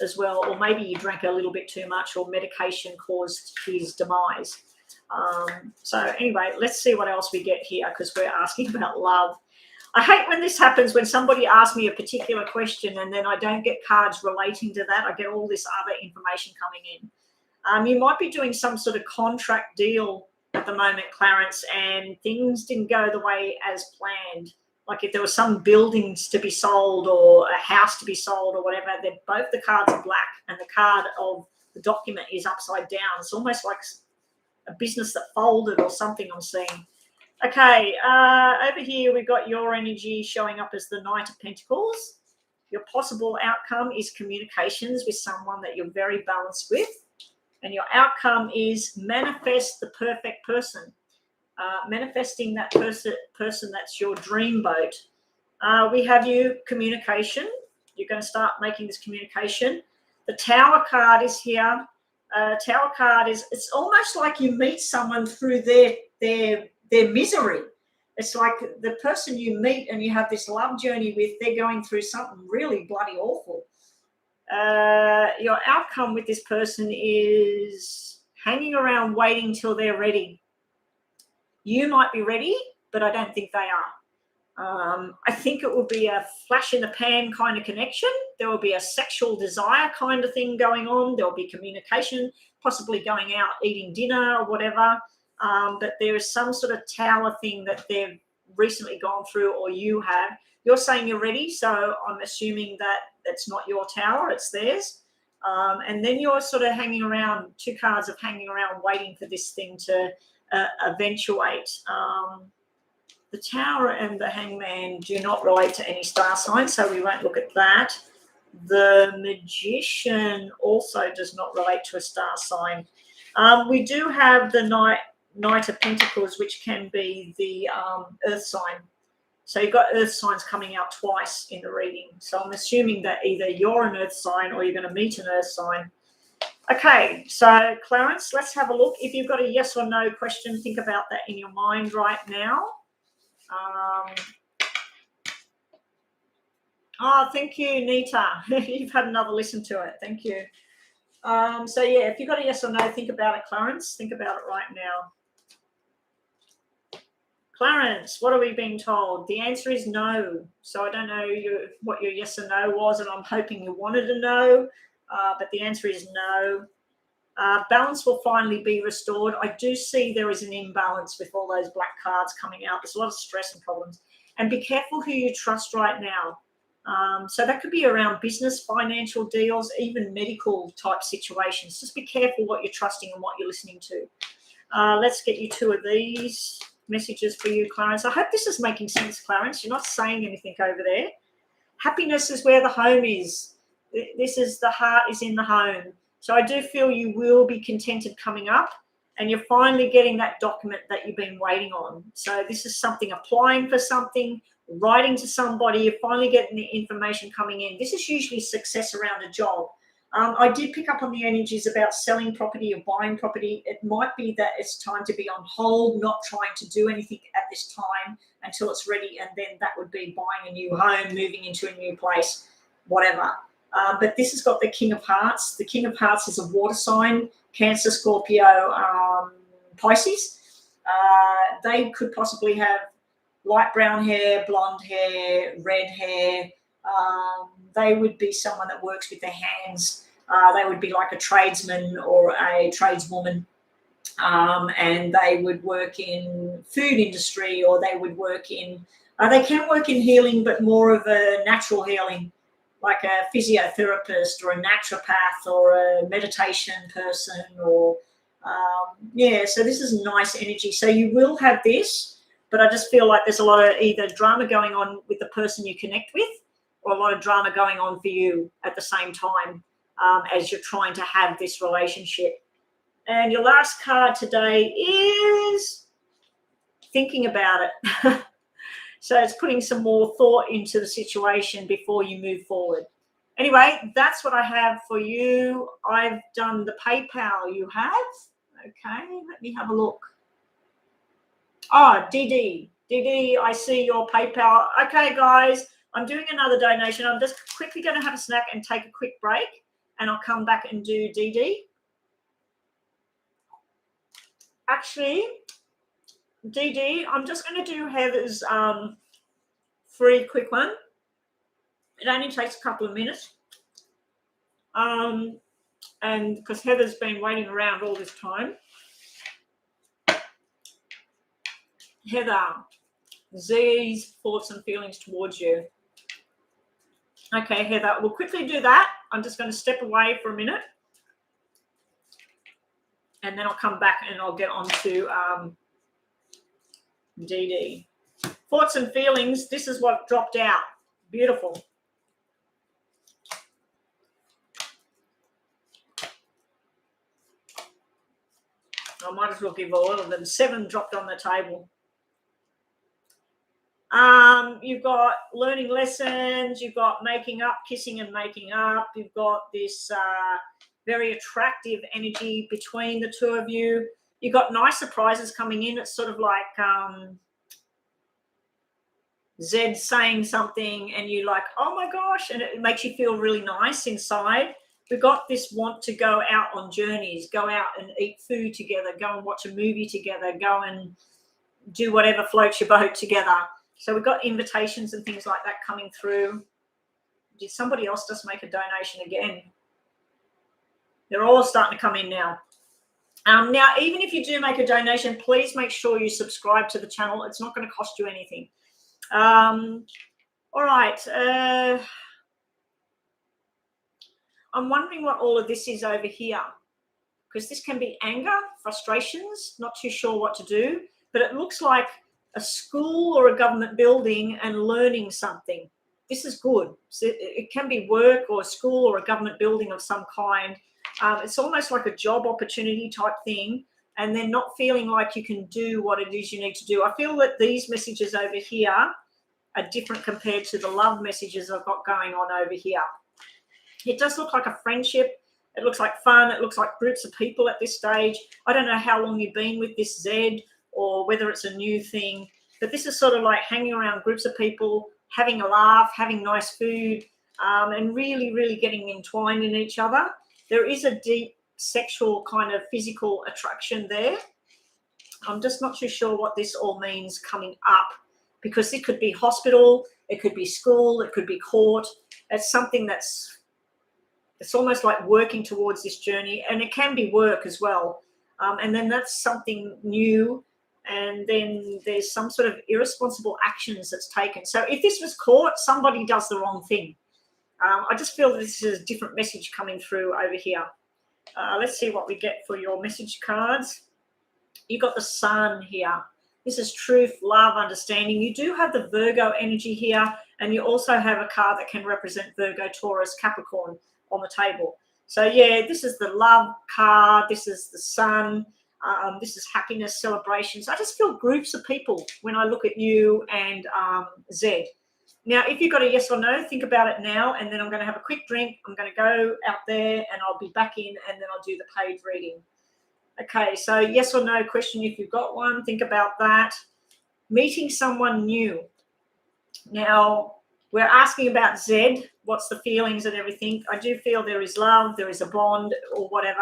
as well, or maybe he drank a little bit too much, or medication caused his demise. So anyway, let's see what else we get here, because we're asking about love. I hate when this happens, when somebody asks me a particular question and then I don't get cards relating to that. I get all this other information coming in. You might be doing some sort of contract deal at the moment, Clarence, and things didn't go the way as planned. Like if there was some buildings to be sold or a house to be sold or whatever, then both the cards are black and the card of the document is upside down. It's almost like a business that folded or something, I'm seeing. Okay, over here we've got your energy showing up as the Knight of Pentacles. Your possible outcome is communications with someone that you're very balanced with. And your outcome is manifest the perfect person. Manifesting that person that's your dream boat. We have you communication. You're going to start making this communication. The Tower card is here. Tower card is, it's almost like you meet someone through their misery. It's like the person you meet and you have this love journey with, they're going through something really bloody awful. Your outcome with this person is hanging around waiting till they're ready. You might be ready, but I don't think they are. I think it will be a flash in the pan kind of connection. There will be a sexual desire kind of thing going on. There will be communication, possibly going out, eating dinner or whatever. But there is some sort of tower thing that they've recently gone through, or you have. You're saying you're ready, so I'm assuming that it's not your tower, it's theirs. And then you're sort of hanging around, two cards of hanging around waiting for this thing to eventuate. The Tower and the Hangman do not relate to any star sign, so we won't look at that. The Magician also does not relate to a star sign. We do have the Knight of Pentacles, which can be the Earth sign. So you've got Earth signs coming out twice in the reading. So I'm assuming that either you're an Earth sign or you're going to meet an Earth sign. Okay, so Clarence, let's have a look. If you've got a yes or no question, think about that in your mind right now. Oh, thank you, Nita. You've had another listen to it. Thank you. So yeah, if you've got a yes or no, think about it, Clarence. Think about it right now. Clarence, what are we being told? The answer is no. So I don't know what your yes or no was, and I'm hoping you wanted a no, but the answer is no. Balance will finally be restored. I do see there is an imbalance with all those black cards coming out. There's a lot of stress and problems. And be careful who you trust right now. So that could be around business, financial deals, even medical type situations. Just be careful what you're trusting and what you're listening to. Let's get you two of these messages for you, Clarence. I hope this is making sense, Clarence. You're not saying anything over there. Happiness is where the home is. This is the heart is in the home. So I do feel you will be contented coming up, and you're finally getting that document that you've been waiting on. So this is something, applying for something, writing to somebody, you're finally getting the information coming in. This is usually success around a job. I did pick up on the energies about selling property or buying property. It might be that it's time to be on hold, not trying to do anything at this time until it's ready, and then that would be buying a new home, moving into a new place, whatever. But this has got the King of Hearts. The King of Hearts is a water sign, Cancer, Scorpio, Pisces. They could possibly have light brown hair, blonde hair, red hair. They would be someone that works with their hands. They would be like a tradesman or a tradeswoman. And they would work in food industry, or they would work in, they can work in healing, but more of a natural healing, like a physiotherapist or a naturopath or a meditation person, or yeah, so this is nice energy. So you will have this, but I just feel like there's a lot of either drama going on with the person you connect with, or a lot of drama going on for you at the same time as you're trying to have this relationship. And your last card today is thinking about it. So it's putting some more thought into the situation before you move forward. Anyway, that's what I have for you. I've done the PayPal you have. Okay, let me have a look. Oh, DD, I see your PayPal. Okay, guys, I'm doing another donation. I'm just quickly going to have a snack and take a quick break, and I'll come back and do DD. Actually, DD, I'm just going to do Heather's free quick one. It only takes a couple of minutes. And because Heather's been waiting around all this time. Heather, Z's thoughts and feelings towards you. Okay, Heather, we'll quickly do that. I'm just going to step away for a minute. And then I'll come back and I'll get on to DD. Thoughts and feelings, this is what dropped out. Beautiful. I might as well give all of them. 7 dropped on the table. You've got learning lessons, you've got making up, kissing and making up. You've got this very attractive energy between the two of you. You've got nice surprises coming in. It's sort of like Zed saying something and you're like, oh my gosh, and it makes you feel really nice inside. We've got this want to go out on journeys, go out and eat food together, go and watch a movie together, go and do whatever floats your boat together. So we've got invitations and things like that coming through. Did somebody else just make a donation again? They're all starting to come in now. Now, even if you do make a donation, please make sure you subscribe to the channel. It's not going to cost you anything. All right. I'm wondering what all of this is over here, because this can be anger, frustrations, not too sure what to do, but it looks like a school or a government building and learning something. This is good. So it can be work or a school or a government building of some kind. It's almost like a job opportunity type thing, and then not feeling like you can do what it is you need to do. I feel that these messages over here are different compared to the love messages I've got going on over here. It does look like a friendship. It looks like fun. It looks like groups of people at this stage. I don't know how long you've been with this Zed or whether it's a new thing, but this is sort of like hanging around groups of people, having a laugh, having nice food, and really, really getting entwined in each other. There is a deep sexual kind of physical attraction there. I'm just not too sure what this all means coming up, because it could be hospital, it could be school, it could be court. It's something that's, it's almost like working towards this journey, and it can be work as well. And then that's something new, and then there's some sort of irresponsible actions that's taken. So if this was court, somebody does the wrong thing. I just feel that this is a different message coming through over here. Let's see what we get for your message cards. You got the Sun here. This is truth, love, understanding. You do have the Virgo energy here, and you also have a card that can represent Virgo, Taurus, Capricorn on the table. So yeah, this is the love card. This is the Sun. This is happiness, celebrations. I just feel groups of people when I look at you and Zed. Now, if you've got a yes or no, think about it now, and then I'm going to have a quick drink. I'm going to go out there, and I'll be back in, and then I'll do the paid reading. Okay, so yes or no question if you've got one. Think about that. Meeting someone new. Now, we're asking about Zed. What's the feelings and everything? I do feel there is love, there is a bond or whatever.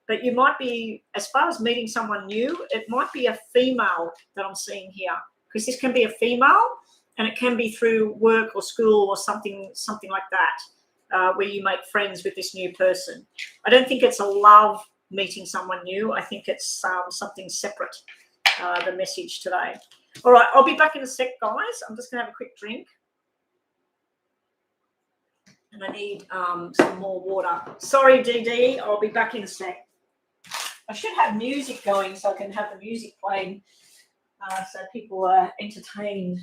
But you might be, as far as meeting someone new, it might be a female that I'm seeing here. Because this can be a female, and it can be through work or school or something like that, where you make friends with this new person. I don't think it's a love meeting someone new. I think it's something separate, the message today. All right, I'll be back in a sec, guys. I'm just going to have a quick drink. And I need some more water. Sorry, DD, I'll be back in a sec. I should have music going so I can have the music playing so people are entertained.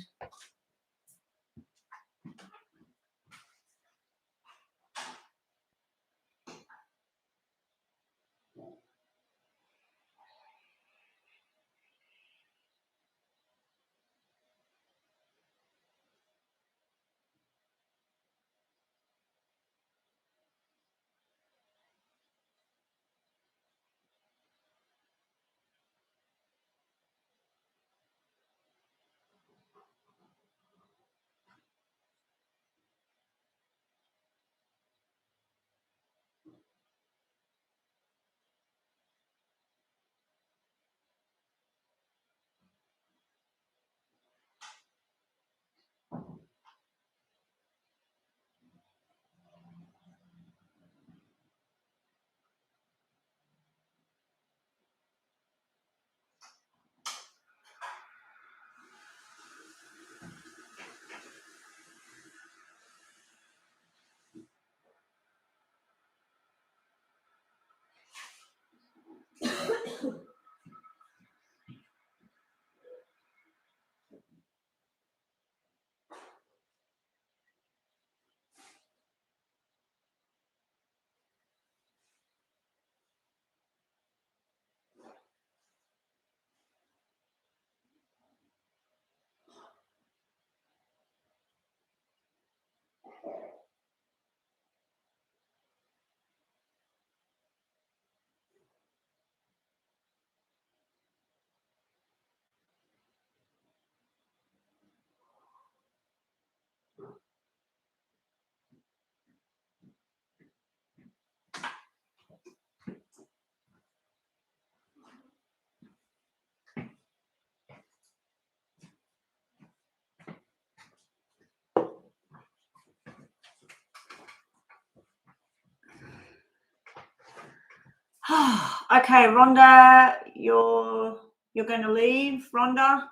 Okay, Rhonda, you're going to leave, Rhonda.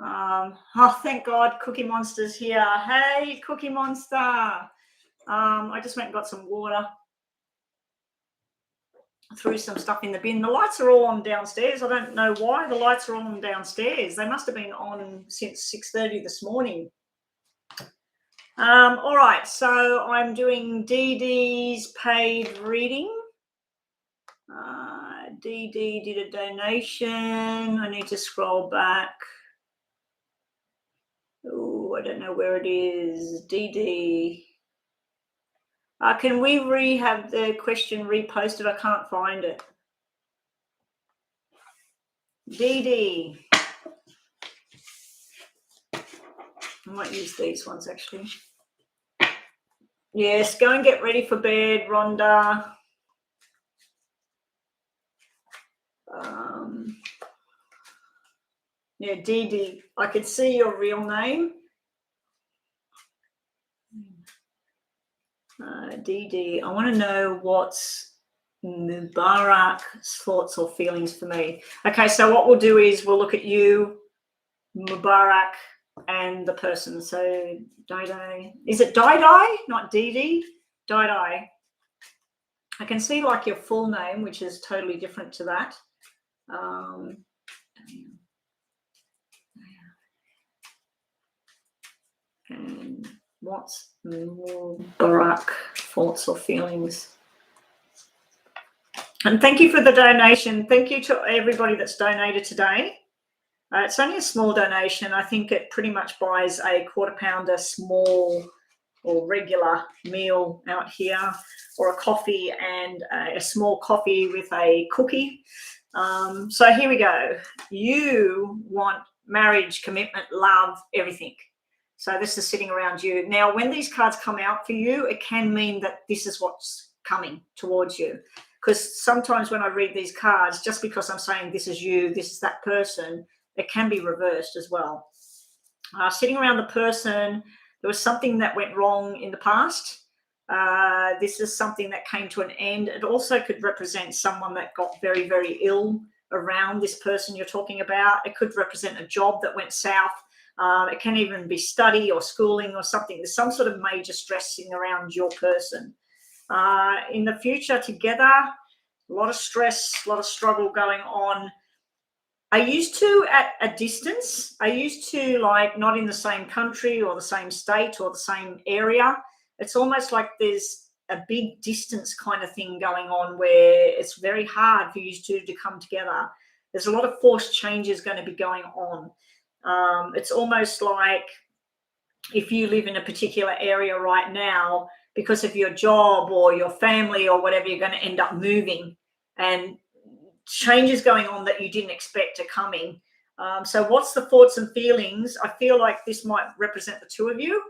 Oh, thank God, Cookie Monster's here. Hey, Cookie Monster. I just went and got some water. Threw some stuff in the bin. The lights are all on downstairs. I don't know why the lights are on downstairs. They must have been on since 6:30 this morning. All right, so I'm doing Dee Dee's paid reading. Dee Dee did a donation. I need to scroll back. Oh, I don't know where it is. Dee Dee. Can we have the question reposted? I can't find it. Dee Dee. I might use these ones actually. Yes, go and get ready for bed, Rhonda. Yeah, Dee Dee. I could see your real name. Dee Dee. I want to know what's Mubarak's thoughts or feelings for me. Okay, so what we'll do is we'll look at you, Mubarak, and the person. So Dai. Is it Dai? Not Dee Dee? Dai. I can see like your full name, which is totally different to that. And what's Mubarak thoughts or feelings? And thank you for the donation. Thank you to everybody that's donated today. It's only a small donation. I think it pretty much buys a quarter pounder small or regular meal out here, or a coffee and a small coffee with a cookie. So here we go. You want marriage, commitment, love, everything. So this is sitting around you. Now, when these cards come out for you, it can mean that this is what's coming towards you. Because sometimes when I read these cards, just because I'm saying this is you, this is that person, it can be reversed as well. Sitting around the person, there was something that went wrong in the past. This is something that came to an end. It also could represent someone that got very, very ill around this person you're talking about. It could represent a job that went south. It can even be study or schooling or something. There's some sort of major stressing around your person. In the future together, a lot of stress, a lot of struggle going on. I used to at a distance. I used to like not in the same country or the same state or the same area. It's almost like there's a big distance kind of thing going on where it's very hard for you two to come together. There's a lot of forced changes going to be going on. It's almost like if you live in a particular area right now, because of your job or your family or whatever, you're going to end up moving, and changes going on that you didn't expect are coming. So what's the thoughts and feelings? I feel like this might represent the two of you.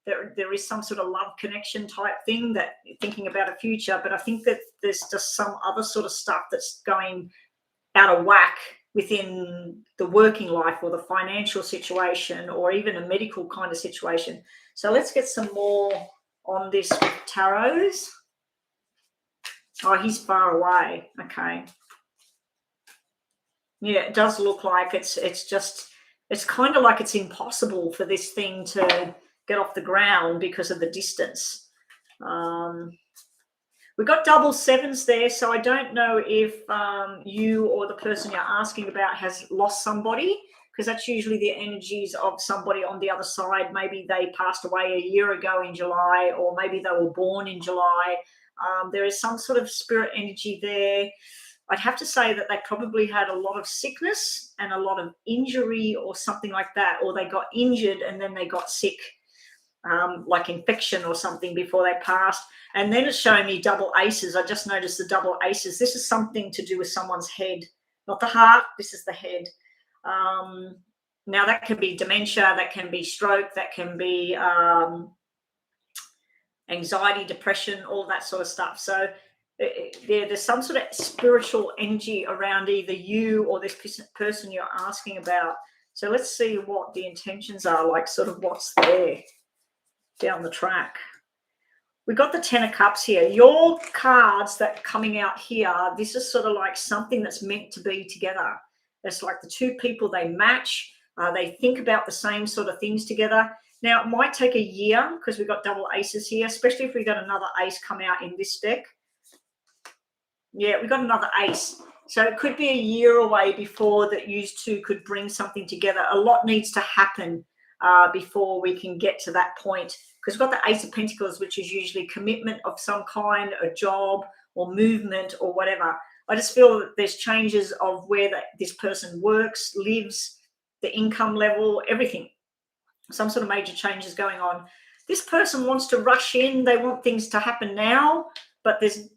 There is some sort of love connection type thing that you're thinking about a future, but I think that there's just some other sort of stuff that's going out of whack within the working life or the financial situation or even a medical kind of situation. So let's get some more on this with tarots. Oh, he's far away. Okay. Yeah, it does look like it's kind of like it's impossible for this thing to get off the ground because of the distance. We've got double sevens there, so I don't know if you or the person you're asking about has lost somebody, because that's usually the energies of somebody on the other side. Maybe they passed away a year ago in July, or maybe they were born in July. There is some sort of spirit energy there. I'd have to say that they probably had a lot of sickness and a lot of injury or something like that, or they got injured and then they got sick, like infection or something before they passed. And then it's showing me double aces. I just noticed the double aces. This is something to do with someone's head, not the heart. This is the head. Now that can be dementia, that can be stroke, that can be anxiety, depression, all that sort of stuff. So there's some sort of spiritual energy around either you or this person you're asking about. So let's see what the intentions are, like sort of what's there down the track. We got the Ten of Cups here. Your cards that are coming out here, this is sort of like something that's meant to be together. It's like the two people, they match. They think about the same sort of things together. Now, it might take a year because we've got double aces here, especially if we got another ace come out in this deck. Yeah, we got another ace. So it could be a year away before that you two could bring something together. A lot needs to happen before we can get to that point. Because we've got the Ace of Pentacles, which is usually commitment of some kind, a job or movement or whatever. I just feel that there's changes of where this person works, lives, the income level, everything. Some sort of major changes going on. This person wants to rush in. They want things to happen now, but there's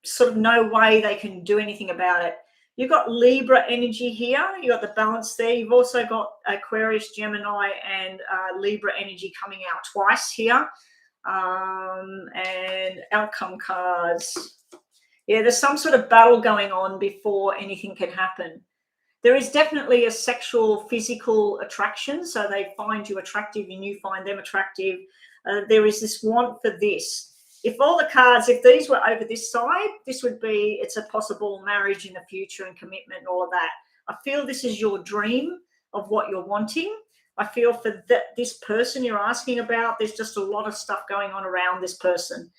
sort of no way they can do anything about it. You've got Libra energy here. You've got the balance there. You've also got Aquarius, Gemini, and Libra energy coming out twice here. And outcome cards. Yeah, there's some sort of battle going on before anything can happen. There is definitely a sexual, physical attraction. So they find you attractive and you find them attractive. There is this want for this. If all the cards, if these were over this side, this would be, it's a possible marriage in the future and commitment and all of that. I feel this is your dream of what you're wanting. I feel for this person you're asking about, there's just a lot of stuff going on around this person.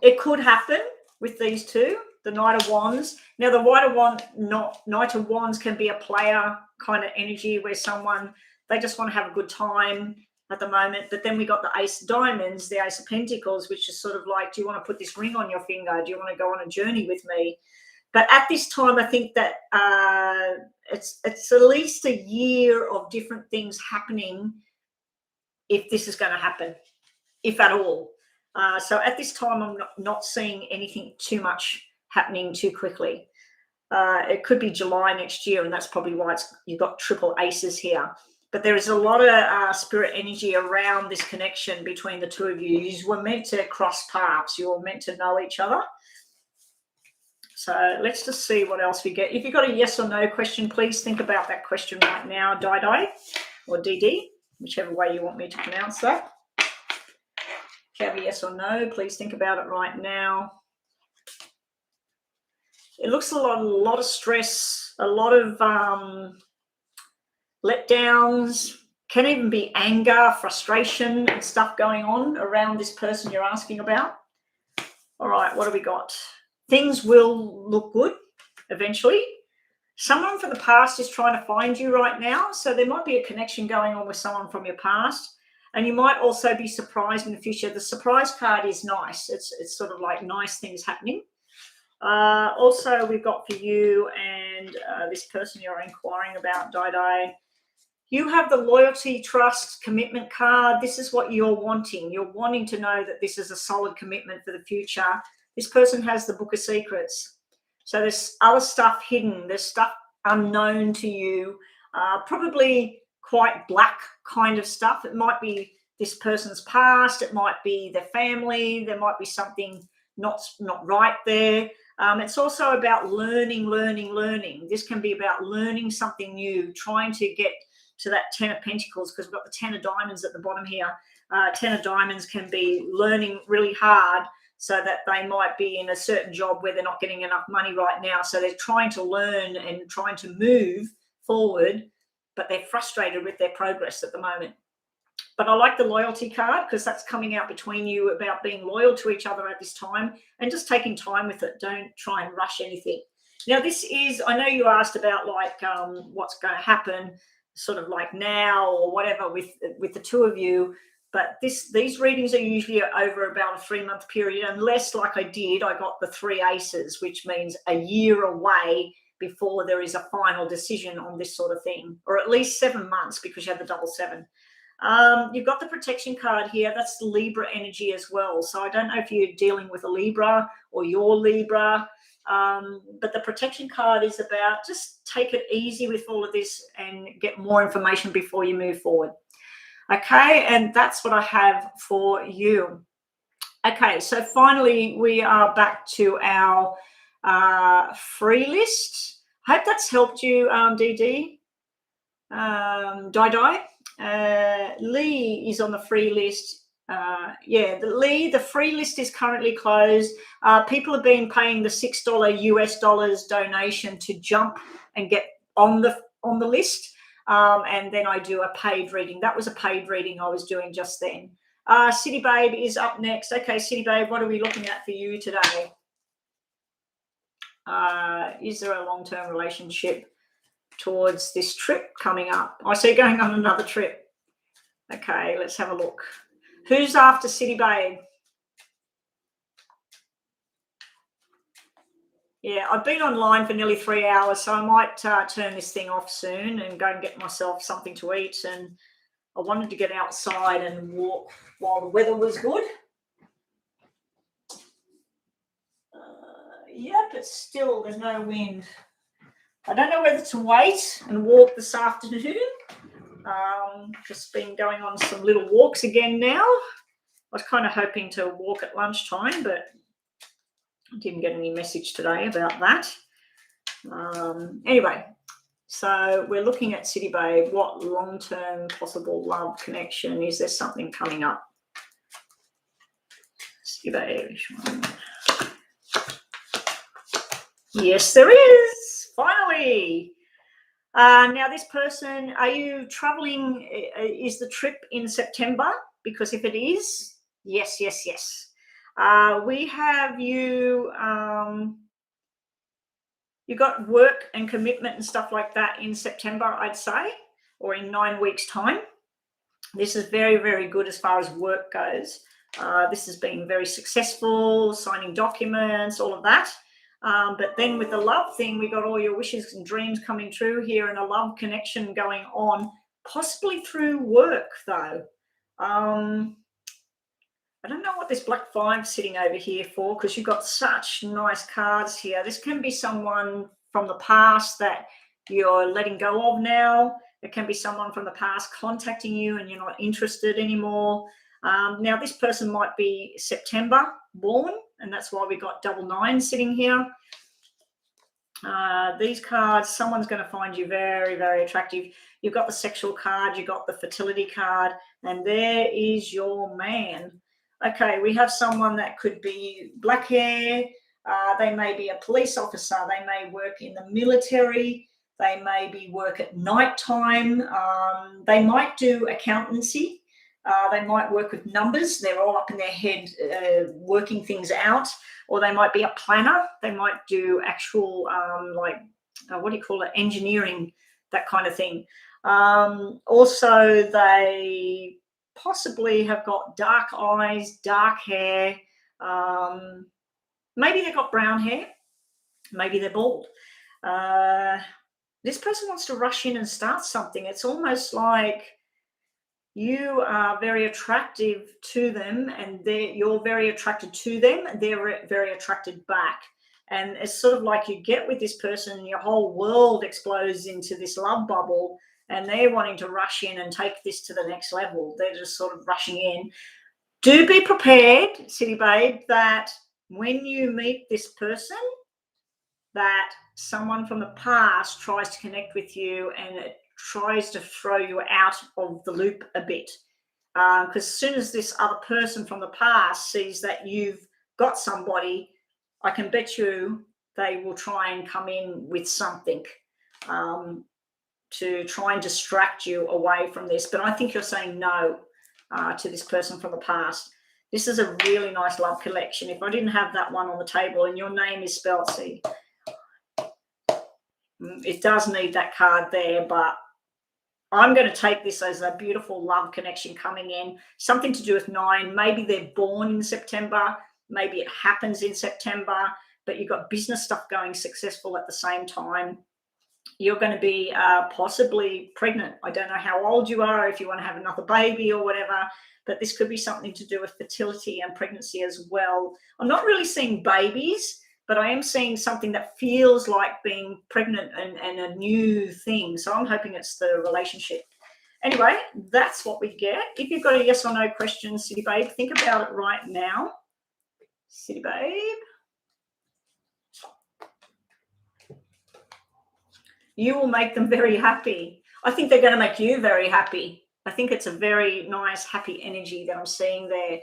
It could happen with these two, the Knight of Wands. Now, the Knight of Wands can be a player kind of energy where someone, they just want to have a good time at the moment. But then we got the Ace of Diamonds, the Ace of Pentacles, which is sort of like, do you want to put this ring on your finger? Do you want to go on a journey with me? But at this time, I think that it's at least a year of different things happening if this is going to happen, if at all. So at this time, I'm not seeing anything too much happening too quickly. It could be July next year, and that's probably why you've got triple aces here. But there is a lot of spirit energy around this connection between the two of you. You were meant to cross paths. You were meant to know each other. So let's just see what else we get. If you've got a yes or no question, please think about that question right now, Dai or DD, whichever way you want me to pronounce that. If you have a yes or no, please think about it right now. It looks a lot of stress, a lot of letdowns, can even be anger, frustration and stuff going on around this person you're asking about. All right, what do we got? Things will look good eventually. Someone from the past is trying to find you right now. So there might be a connection going on with someone from your past. And you might also be surprised in the future. The surprise card is nice. It's sort of like nice things happening. Also, we've got for you and this person you're inquiring about, Dai. You have the loyalty, trust, commitment card. This is what you're wanting. You're wanting to know that this is a solid commitment for the future. This person has the Book of Secrets. So there's other stuff hidden. There's stuff unknown to you, probably quite black kind of stuff. It might be this person's past. It might be their family. There might be something not right there. It's also about learning. This can be about learning something new, trying to get to that 10 of Pentacles, because we've got the 10 of Diamonds at the bottom here. 10 of Diamonds can be learning really hard, so that they might be in a certain job where they're not getting enough money right now. So they're trying to learn and trying to move forward, but they're frustrated with their progress at the moment. But I like the loyalty card because that's coming out between you about being loyal to each other at this time and just taking time with it. Don't try and rush anything. Now, this is, I know you asked about like what's going to happen sort of like now or whatever with the two of you. But these readings are usually over about a 3-month period, unless, like I got the 3 aces, which means a year away before there is a final decision on this sort of thing, or at least 7 months because you have the double 7. You've got the protection card here. That's Libra energy as well. So I don't know if you're dealing with a Libra or you're Libra, but the protection card is about just take it easy with all of this and get more information before you move forward. Okay, and that's what I have for you. Okay, so finally we are back to our free list. I hope that's helped you, DD. Dai. Lee is on the free list. Yeah, the free list is currently closed. People have been paying the $6 US dollars donation to jump and get on the list, and then I do a paid reading. That was a paid reading I was doing just then. City Babe is up next. Okay, City Babe, what are we looking at for you today? Is there a long-term relationship towards this trip coming up? I see going on another trip. Okay, let's have a look. Who's after City Babe? Yeah, I've been online for nearly 3 hours, so I might turn this thing off soon and go and get myself something to eat. And I wanted to get outside and walk while the weather was good. Yeah, but still, there's no wind. I don't know whether to wait and walk this afternoon. Just been going on some little walks again now. I was kind of hoping to walk at lunchtime, but I didn't get any message today about that. Anyway, so we're looking at City Babe. What long-term possible love connection? Is there something coming up? City Babe. Yes, there is. Finally. Now, this person, are you traveling? Is the trip in September? Because if it is, yes. We have you. You got work and commitment and stuff like that in September, I'd say, or in 9 weeks' time. This is very, very good as far as work goes. This has been very successful, signing documents, all of that. But then with the love thing, we got all your wishes and dreams coming true here and a love connection going on, possibly through work, though. I don't know what this Black 5 sitting over here for, because you've got such nice cards here. This can be someone from the past that you're letting go of now. It can be someone from the past contacting you and you're not interested anymore. Now, this person might be September born, and that's why we got 99 sitting here. These cards, someone's going to find you very, very attractive. You've got the sexual card, you've got the fertility card, and there is your man. Okay, we have someone that could be black hair. They may be a police officer. They may work in the military. They maybe work at nighttime. They might do accountancy. They might work with numbers. They're all up in their head working things out. Or they might be a planner. They might do actual, what do you call it, engineering, that kind of thing. Also, they possibly have got dark eyes, dark hair. Maybe they've got brown hair. Maybe they're bald. This person wants to rush in and start something. It's almost like you are very attractive to them and you're very attracted to them. They're very attracted back. And it's sort of like you get with this person, your whole world explodes into this love bubble, and they're wanting to rush in and take this to the next level. They're just sort of rushing in. Do be prepared, City Babe, that when you meet this person, that someone from the past tries to connect with you and it tries to throw you out of the loop a bit. Because as soon as this other person from the past sees that you've got somebody, I can bet you they will try and come in with something to try and distract you away from this. But I think you're saying no to this person from the past. This is a really nice love collection. If I didn't have that one on the table and your name is spelled, see, it does need that card there, but I'm going to take this as a beautiful love connection coming in. Something to do with 9. Maybe they're born in September. Maybe it happens in September, but you've got business stuff going successful at the same time. You're going to be possibly pregnant. I don't know how old you are, if you want to have another baby or whatever, but this could be something to do with fertility and pregnancy as well. I'm not really seeing babies, but I am seeing something that feels like being pregnant and a new thing. So I'm hoping it's the relationship. Anyway, that's what we get. If you've got a yes or no question, City Babe, think about it right now. City Babe. You will make them very happy. I think they're going to make you very happy. I think it's a very nice, happy energy that I'm seeing there.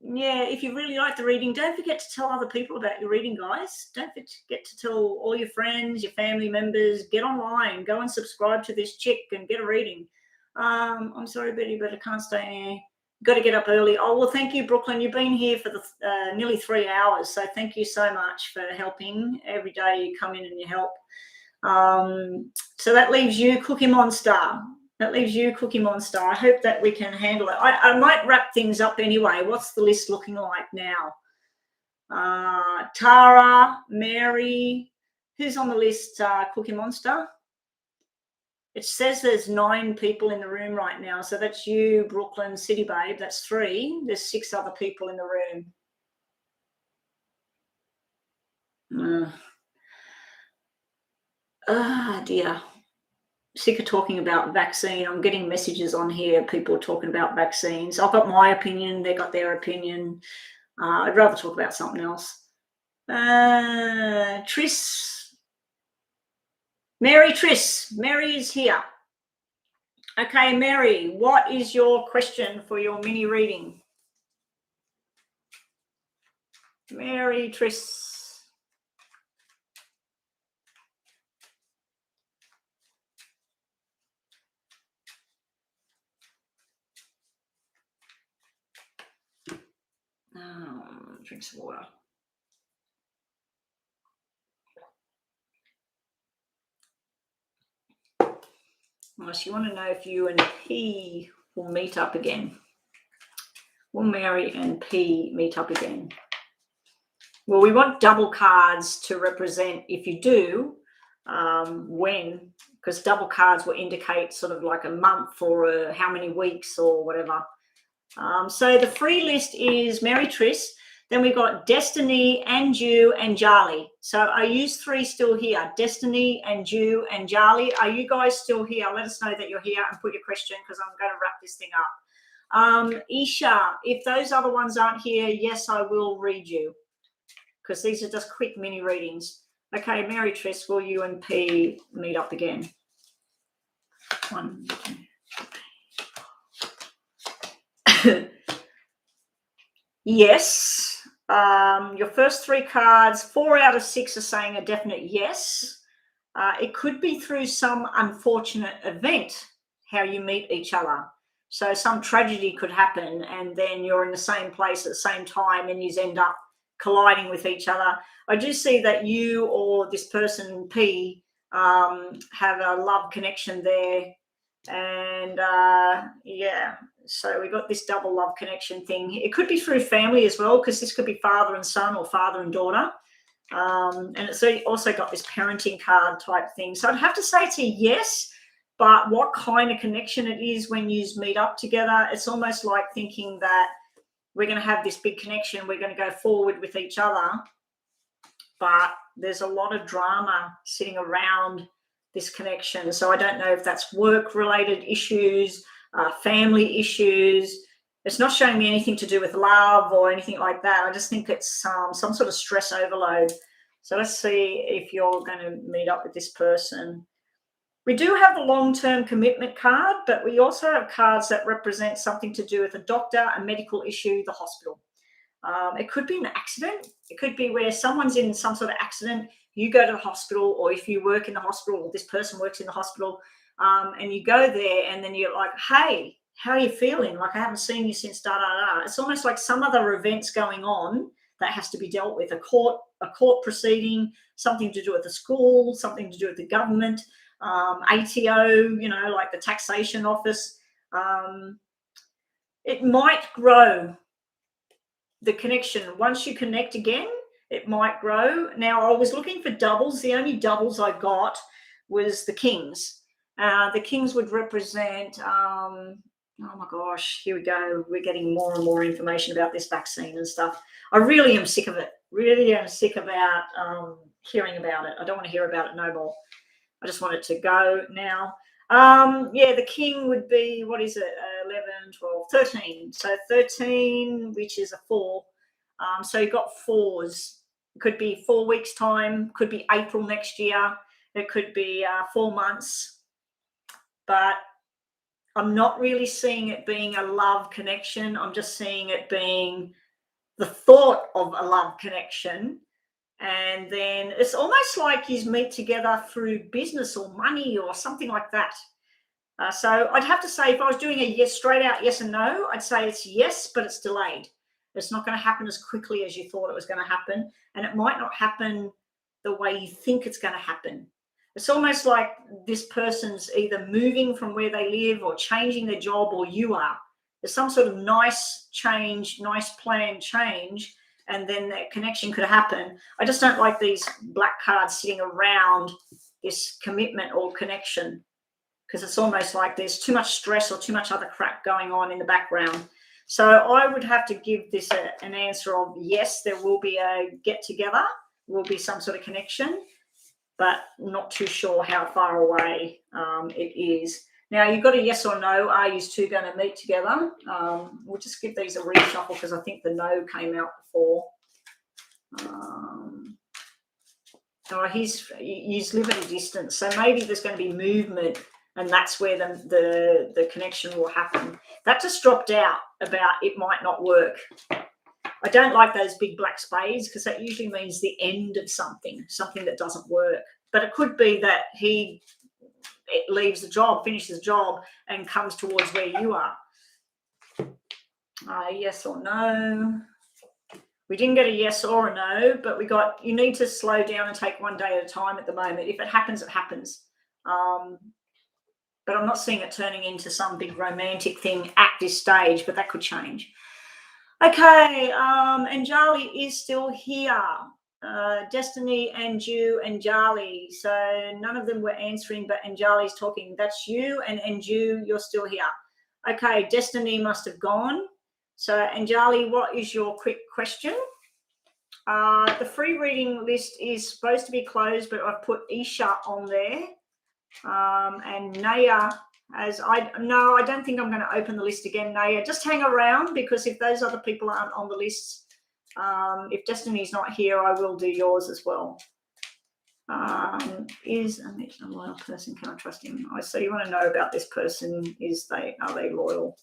Yeah, if you really like the reading, don't forget to tell other people about your reading, guys. Don't forget to tell all your friends, your family members. Get online, go and subscribe to this chick and get a reading. I'm sorry, Betty, but I can't stay here. Got to get up early. Oh, well, thank you, Brooklyn. You've been here for the nearly 3 hours, so thank you so much for helping. Every day you come in and you help. So that leaves you, Cookie Monster. That leaves you, Cookie Monster. I hope that we can handle it. I might wrap things up anyway. What's the list looking like now? Tara, Mary. Who's on the list, Cookie Monster? It says there's 9 people in the room right now. So that's you, Brooklyn, City Babe. That's 3. There's 6 other people in the room. Dear. Sick of talking about vaccine. I'm getting messages on here, people talking about vaccines. I've got my opinion, they got their opinion. I'd rather talk about something else. Triss. Mary Triss. Mary is here. Okay, Mary, what is your question for your mini reading? Mary Triss. Drink some water. Unless you want to know if you and P will meet up again. Will Mary and P meet up again? Well, we want double cards to represent if you do, when, because double cards will indicate sort of like a month or how many weeks or whatever. So the free list is Mary Triss. Then we've got Destiny, Anju, and Charlie. So are you 3 still here? Destiny, Anju, and Charlie. Are you guys still here? Let us know that you're here and put your question, because I'm going to wrap this thing up. Isha, if those other ones aren't here, yes, I will read you, because these are just quick mini readings. Okay, Mary Triss, will you and P meet up again? 1, 2. Yes. Your first 3 cards, 4 out of 6 are saying a definite yes. It could be through some unfortunate event how you meet each other. So some tragedy could happen and then you're in the same place at the same time and you end up colliding with each other. I do see that you or this person, P, have a love connection there. And yeah, so we got this double love connection thing. It could be through family as well, because this could be father and son or father and daughter. And it's also got this parenting card type thing. So I'd have to say it's a yes, but what kind of connection it is when you meet up together, it's almost like thinking that we're going to have this big connection, we're going to go forward with each other, but there's a lot of drama sitting around this connection. So I don't know if that's work-related issues, family issues. It's not showing me anything to do with love or anything like that. I just think it's some sort of stress overload. So let's see if you're going to meet up with this person. We do have the long-term commitment card, but we also have cards that represent something to do with a doctor, a medical issue, the hospital. It could be an accident. It could be where someone's in some sort of accident, you go to the hospital, or if you work in the hospital, or this person works in the hospital, and you go there and then you're like, hey, how are you feeling? Like, I haven't seen you since da-da-da. It's almost like some other events going on that has to be dealt with, a court proceeding, something to do with the school, something to do with the government, ATO, like the taxation office. It might grow. The connection, once you connect again, it might grow. Now, I was looking for doubles. The only doubles I got was the kings. The kings would represent, oh my gosh, here we go. We're getting more and more information about this vaccine and stuff. I really am sick of it. Really am sick about hearing about it. I don't want to hear about it no more. I just want it to go now. Yeah, the king would be, what is it, 11, 12, 13. So 13, which is a 4. So you've got 4s. It could be 4 weeks' time, could be April next year. It could be 4 months. But I'm not really seeing it being a love connection. I'm just seeing it being the thought of a love connection. And then it's almost like you meet together through business or money or something like that. So I'd have to say, if I was doing a yes, straight out yes and no, I'd say it's yes, but it's delayed. It's not going to happen as quickly as you thought it was going to happen. And it might not happen the way you think it's going to happen. It's almost like this person's either moving from where they live or changing their job, or you are. There's some sort of nice change, nice planned change, and then that connection could happen. I just don't like these black cards sitting around this commitment or connection, because it's almost like there's too much stress or too much other crap going on in the background. So I would have to give this an answer of yes, there will be a get together, will be some sort of connection, but not too sure how far away it is. Now, you've got a yes or no. Are you two going to meet together? We'll just give these a reshuffle because I think the no came out before. He's live at a distance, so maybe there's going to be movement, and that's where the connection will happen. That just dropped out about it might not work. I don't like those big black spades because that usually means the end of something that doesn't work. But it could be that he leaves the job, finishes the job, and comes towards where you are. Yes or no? We didn't get a yes or a no, but we got you need to slow down and take one day at a time at the moment. If it happens, it happens. But I'm not seeing it turning into some big romantic thing at this stage, but that could change. Okay, Anjali is still here. Destiny, Anju, Anjali. So none of them were answering, but Anjali's talking. That's you, and Anju, you're still here. Okay, Destiny must have gone. So Anjali, what is your quick question? The free reading list is supposed to be closed, but I've put Isha on there. And Naya, I don't think I'm going to open the list again, Naya. Just hang around, because if those other people aren't on the list, if Destiny's not here, I will do yours as well. Is a loyal person? Can I trust him? So you want to know about this person? Are they loyal?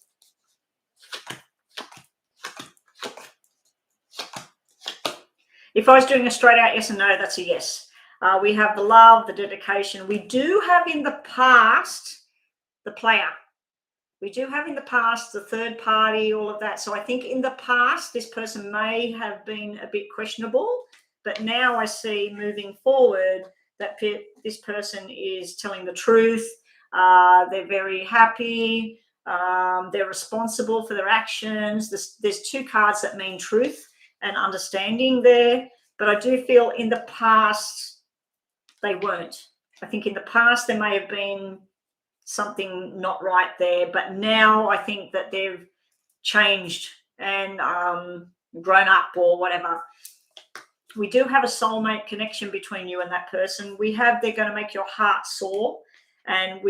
If I was doing a straight out yes and no, that's a yes. We have the love, the dedication. We do have in the past the player. We do have in the past the third party, all of that. So I think in the past, this person may have been a bit questionable, but now I see moving forward that this person is telling the truth. They're very happy. They're responsible for their actions. There's two cards that mean truth and understanding there, but I do feel in the past they weren't. I think in the past there may have been something not right there, but now I think that they've changed and grown up or whatever. We do have a soulmate connection between you and that person. They're going to make your heart soar, and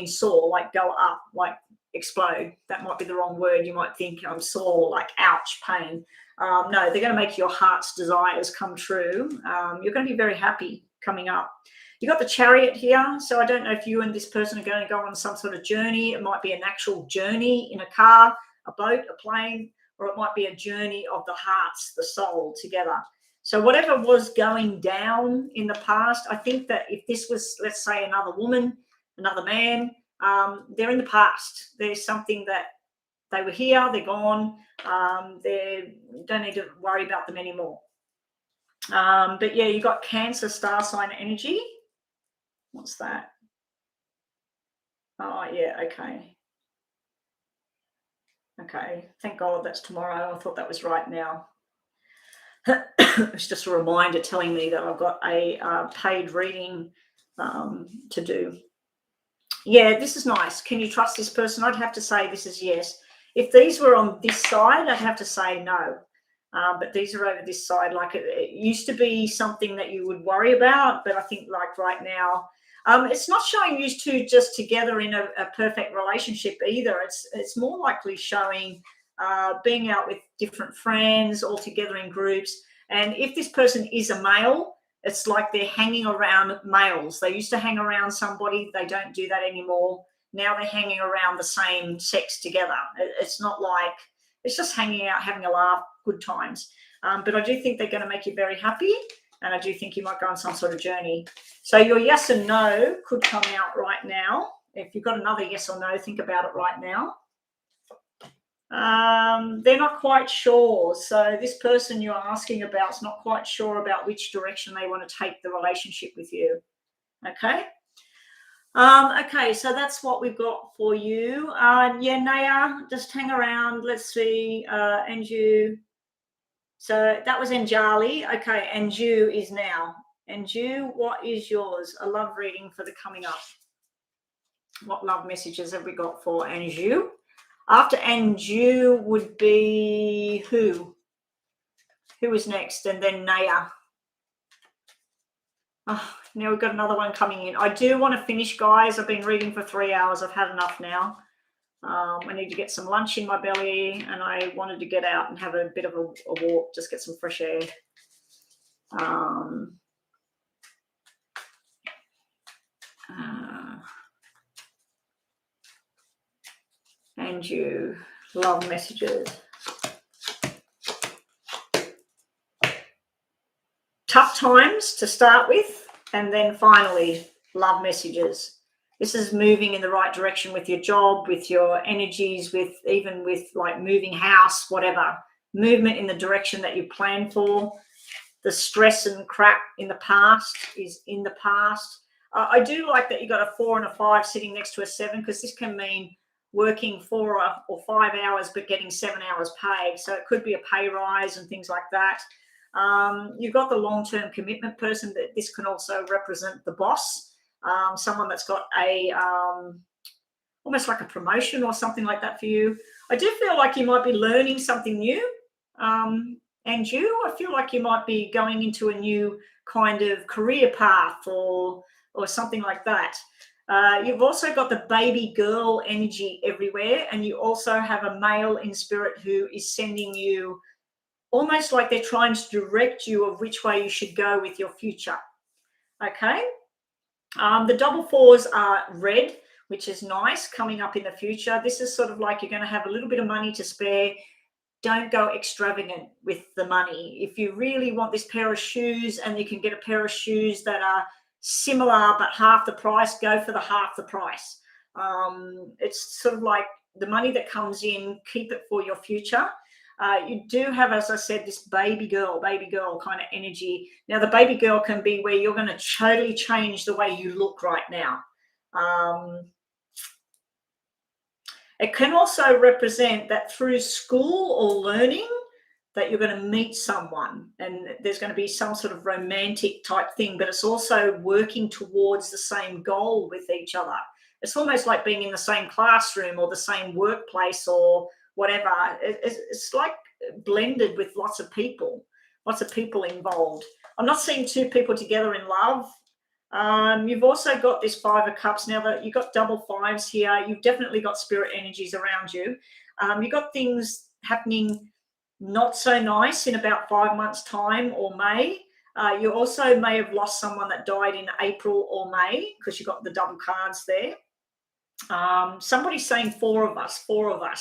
soar, like go up, like explode. That might be the wrong word. You might think I'm sore, like ouch, pain. No, they're going to make your heart's desires come true. You're going to be very happy coming up. You got the Chariot here, so I don't know if you and this person are going to go on some sort of journey. It might be an actual journey in a car, a boat, a plane, or it might be a journey of the hearts, the soul together. So whatever was going down in the past, I think that if this was, let's say, another woman, another man, they're in the past. There's something that they were here, they're gone. They don't need to worry about them anymore. But yeah, you got Cancer star sign energy. What's that? Oh, yeah, okay. Okay, thank God that's tomorrow. I thought that was right now. It's just a reminder telling me that I've got a paid reading to do. Yeah, this is nice. Can you trust this person? I'd have to say this is yes. If these were on this side, I'd have to say no. But these are over this side. Like it used to be something that you would worry about, but I think like right now, it's not showing you two just together in a perfect relationship either. It's more likely showing being out with different friends all together in groups. And if this person is a male, it's like they're hanging around males. They used to hang around somebody. They don't do that anymore. now they're hanging around the same sex together. It's not like, it's just hanging out, having a laugh, good times. But I do think they're going to make you very happy, and I do think you might go on some sort of journey. So your yes and no could come out right now. If you've got another yes or no, think about it right now. They're not quite sure. So this person you're asking about is not quite sure about which direction they want to take the relationship with you. Okay. Okay, so that's what we've got for you. Yeah, Naya, just hang around. Let's see. Anju. So that was Anjali. Okay, Anju is now. Anju, what is yours? A love reading for the coming up. What love messages have we got for Anju? After Anju would be who? Who is next? And then Naya. Oh, now we've got another one coming in. I do want to finish, guys. I've been reading for 3 hours. I've had enough now. I need to get some lunch in my belly, and I wanted to get out and have a bit of a walk, just get some fresh air. And you love messages. Tough times to start with, and then finally love messages. This is moving in the right direction with your job, with your energies, with even with like moving house, whatever. Movement in the direction that you plan for. The stress and crap in the past is in the past. I do like that you got a 4 and a 5 sitting next to a 7, because this can mean working 4 or 5 hours but getting 7 hours paid. So it could be a pay rise and things like that. You've got the long-term commitment person, that this can also represent the boss, someone that's got a almost like a promotion or something like that for you. I do feel like you might be learning something new. And I feel like you might be going into a new kind of career path or something like that. You've also got the baby girl energy everywhere, and you also have a male in spirit who is sending you almost like they're trying to direct you of which way you should go with your future. Okay. The double 4s are red, which is nice coming up in the future. This is sort of like you're going to have a little bit of money to spare. Don't go extravagant with the money. If you really want this pair of shoes and you can get a pair of shoes that are similar but half the price, go for the half the price. It's sort of like the money that comes in, keep it for your future. You do have, as I said, this baby girl kind of energy. Now, the baby girl can be where you're going to totally change the way you look right now. It can also represent that through school or learning that you're going to meet someone, and there's going to be some sort of romantic type thing, but it's also working towards the same goal with each other. It's almost like being in the same classroom or the same workplace or whatever. It's like blended with lots of people involved. I'm not seeing 2 people together in love. You've also got this 5 of Cups. Now that you've got double 5s here, you've definitely got spirit energies around you. You've got things happening not so nice in about 5 months' time or May. You also may have lost someone that died in April or May, because you've got the double cards there. Somebody's saying 4 of us.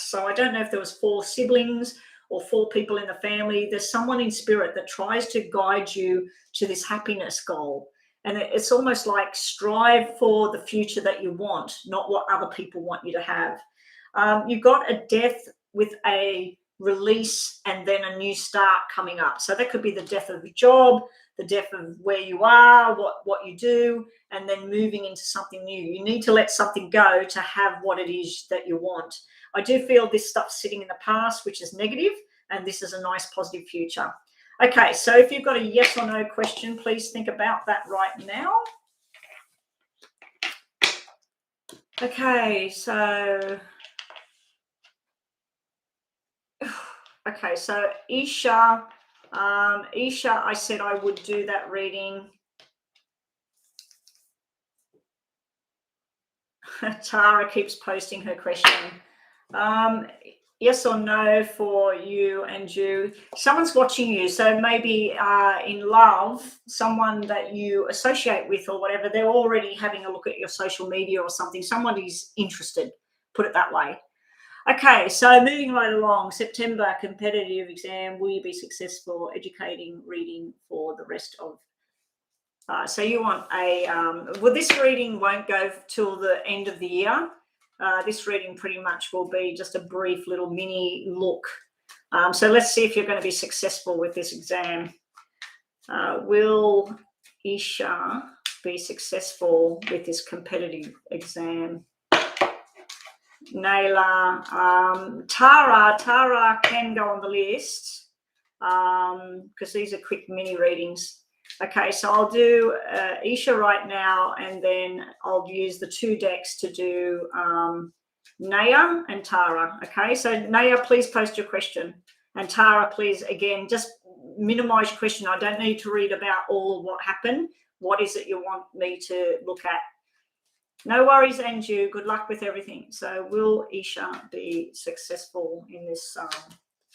So I don't know if there was 4 siblings or 4 people in the family. There's someone in spirit that tries to guide you to this happiness goal. And it's almost like strive for the future that you want, not what other people want you to have. You've got a death with a release and then a new start coming up. So that could be the death of a job, the death of where you are, what you do, and then moving into something new. You need to let something go to have what it is that you want. I do feel this stuff's sitting in the past, which is negative, and this is a nice positive future. Okay, so if you've got a yes or no question, please think about that right now. Okay, so Isha, I said I would do that reading. Tara keeps posting her question. yes or no for you and you. Someone's watching you, so maybe in love, someone that you associate with or whatever, they're already having a look at your social media or something. Somebody's interested, put it that way. Okay, so moving right along, September competitive exam, will you be successful educating reading for the rest of so you want a, well, this reading won't go till the end of the year. This reading pretty much will be just a brief little mini look. So let's see if you're going to be successful with this exam. Will Isha be successful with this competitive exam? Naila, Tara can go on the list because these are quick mini readings. Okay, so I'll do Isha right now, and then I'll use the 2 decks to do Naya and Tara. Okay, so Naya, please post your question. And Tara, please, again, just minimize your question. I don't need to read about all of what happened. What is it you want me to look at? No worries, Anju. Good luck with everything. So will Isha be successful in this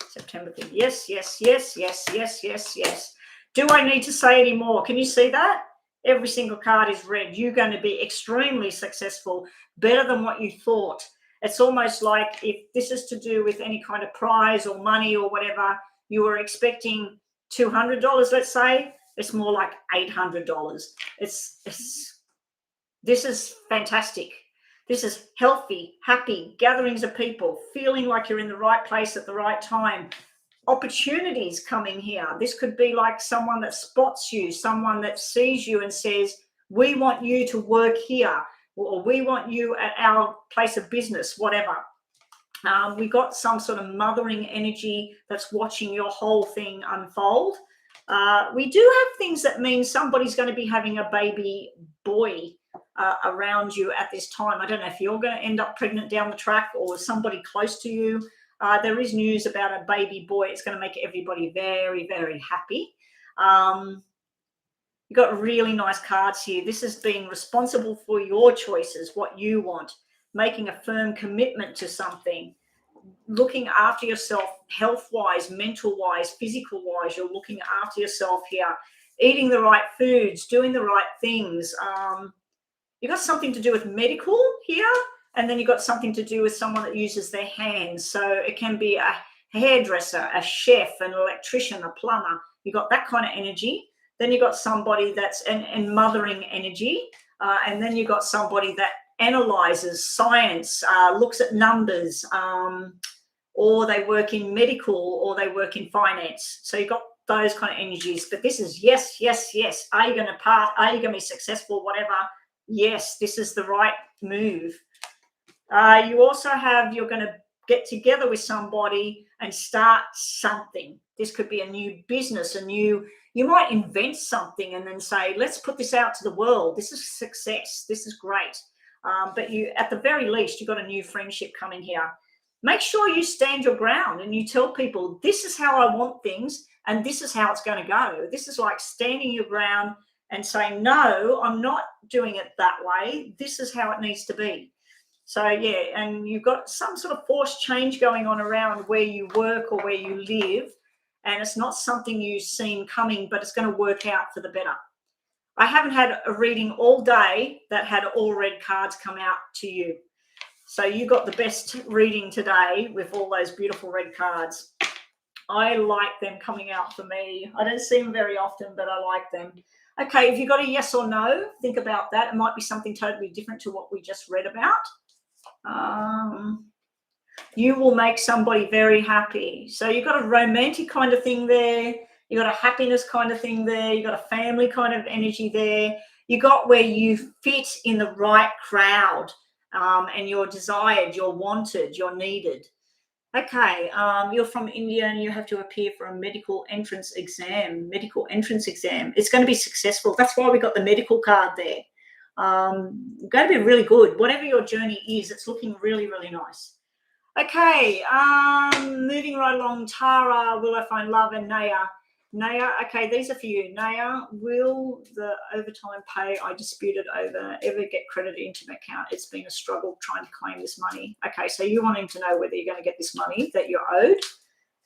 September thing? Yes, yes, yes, yes, yes, yes, yes. Do I need to say any more? Can you see that? Every single card is red. You're going to be extremely successful, better than what you thought. It's almost like if this is to do with any kind of prize or money or whatever, you were expecting $200, let's say, it's more like $800. This is fantastic. This is healthy, happy gatherings of people, feeling like you're in the right place at the right time. Opportunities coming here. This could be like someone that spots you, someone that sees you and says, we want you to work here, or we want you at our place of business, whatever. We got some sort of mothering energy that's watching your whole thing unfold. We do have things that mean somebody's going to be having a baby boy around you at this time. I don't know if you're going to end up pregnant down the track or somebody close to you. There is news about a baby boy. It's going to make everybody very, very happy. You've got really nice cards here. This is being responsible for your choices, what you want, making a firm commitment to something, looking after yourself health-wise, mental-wise, physical-wise. You're looking after yourself here, eating the right foods, doing the right things. You've got something to do with medical here, and then you've got something to do with someone that uses their hands. So it can be a hairdresser, a chef, an electrician, a plumber. You've got that kind of energy. Then you've got somebody that's in mothering energy. And then you've got somebody that analyzes science, looks at numbers, or they work in medical, or they work in finance. So you've got those kind of energies. But this is yes, yes, yes. Are you going to pass? Are you going to be successful? Whatever. Yes, this is the right move. You also have, you're going to get together with somebody and start something. This could be a new business, you might invent something and then say, let's put this out to the world. This is success. This is great. But you, at the very least, you've got a new friendship coming here. Make sure you stand your ground and you tell people, this is how I want things and this is how it's going to go. This is like standing your ground and saying, no, I'm not doing it that way. This is how it needs to be. So, yeah, and you've got some sort of forced change going on around where you work or where you live, and it's not something you've seen coming, but it's going to work out for the better. I haven't had a reading all day that had all red cards come out to you. So you got the best reading today with all those beautiful red cards. I like them coming out for me. I don't see them very often, but I like them. Okay, if you've got a yes or no, think about that. It might be something totally different to what we just read about. You will make somebody very happy. So you've got a romantic kind of thing there. You've got a happiness kind of thing there. You've got a family kind of energy there. You got where you fit in the right crowd, and you're desired, you're wanted, you're needed. Okay, you're from India and you have to appear for a medical entrance exam. It's going to be successful. That's why we got the medical card there. Going to be really good. Whatever your journey is, it's looking really, really nice. Okay, moving right along. Tara, will I find love? And Naya. Naya, okay, these are for you. Naya, will the overtime pay I disputed over ever get credited into my account? It's been a struggle trying to claim this money. Okay, so you're wanting to know whether you're going to get this money that you're owed.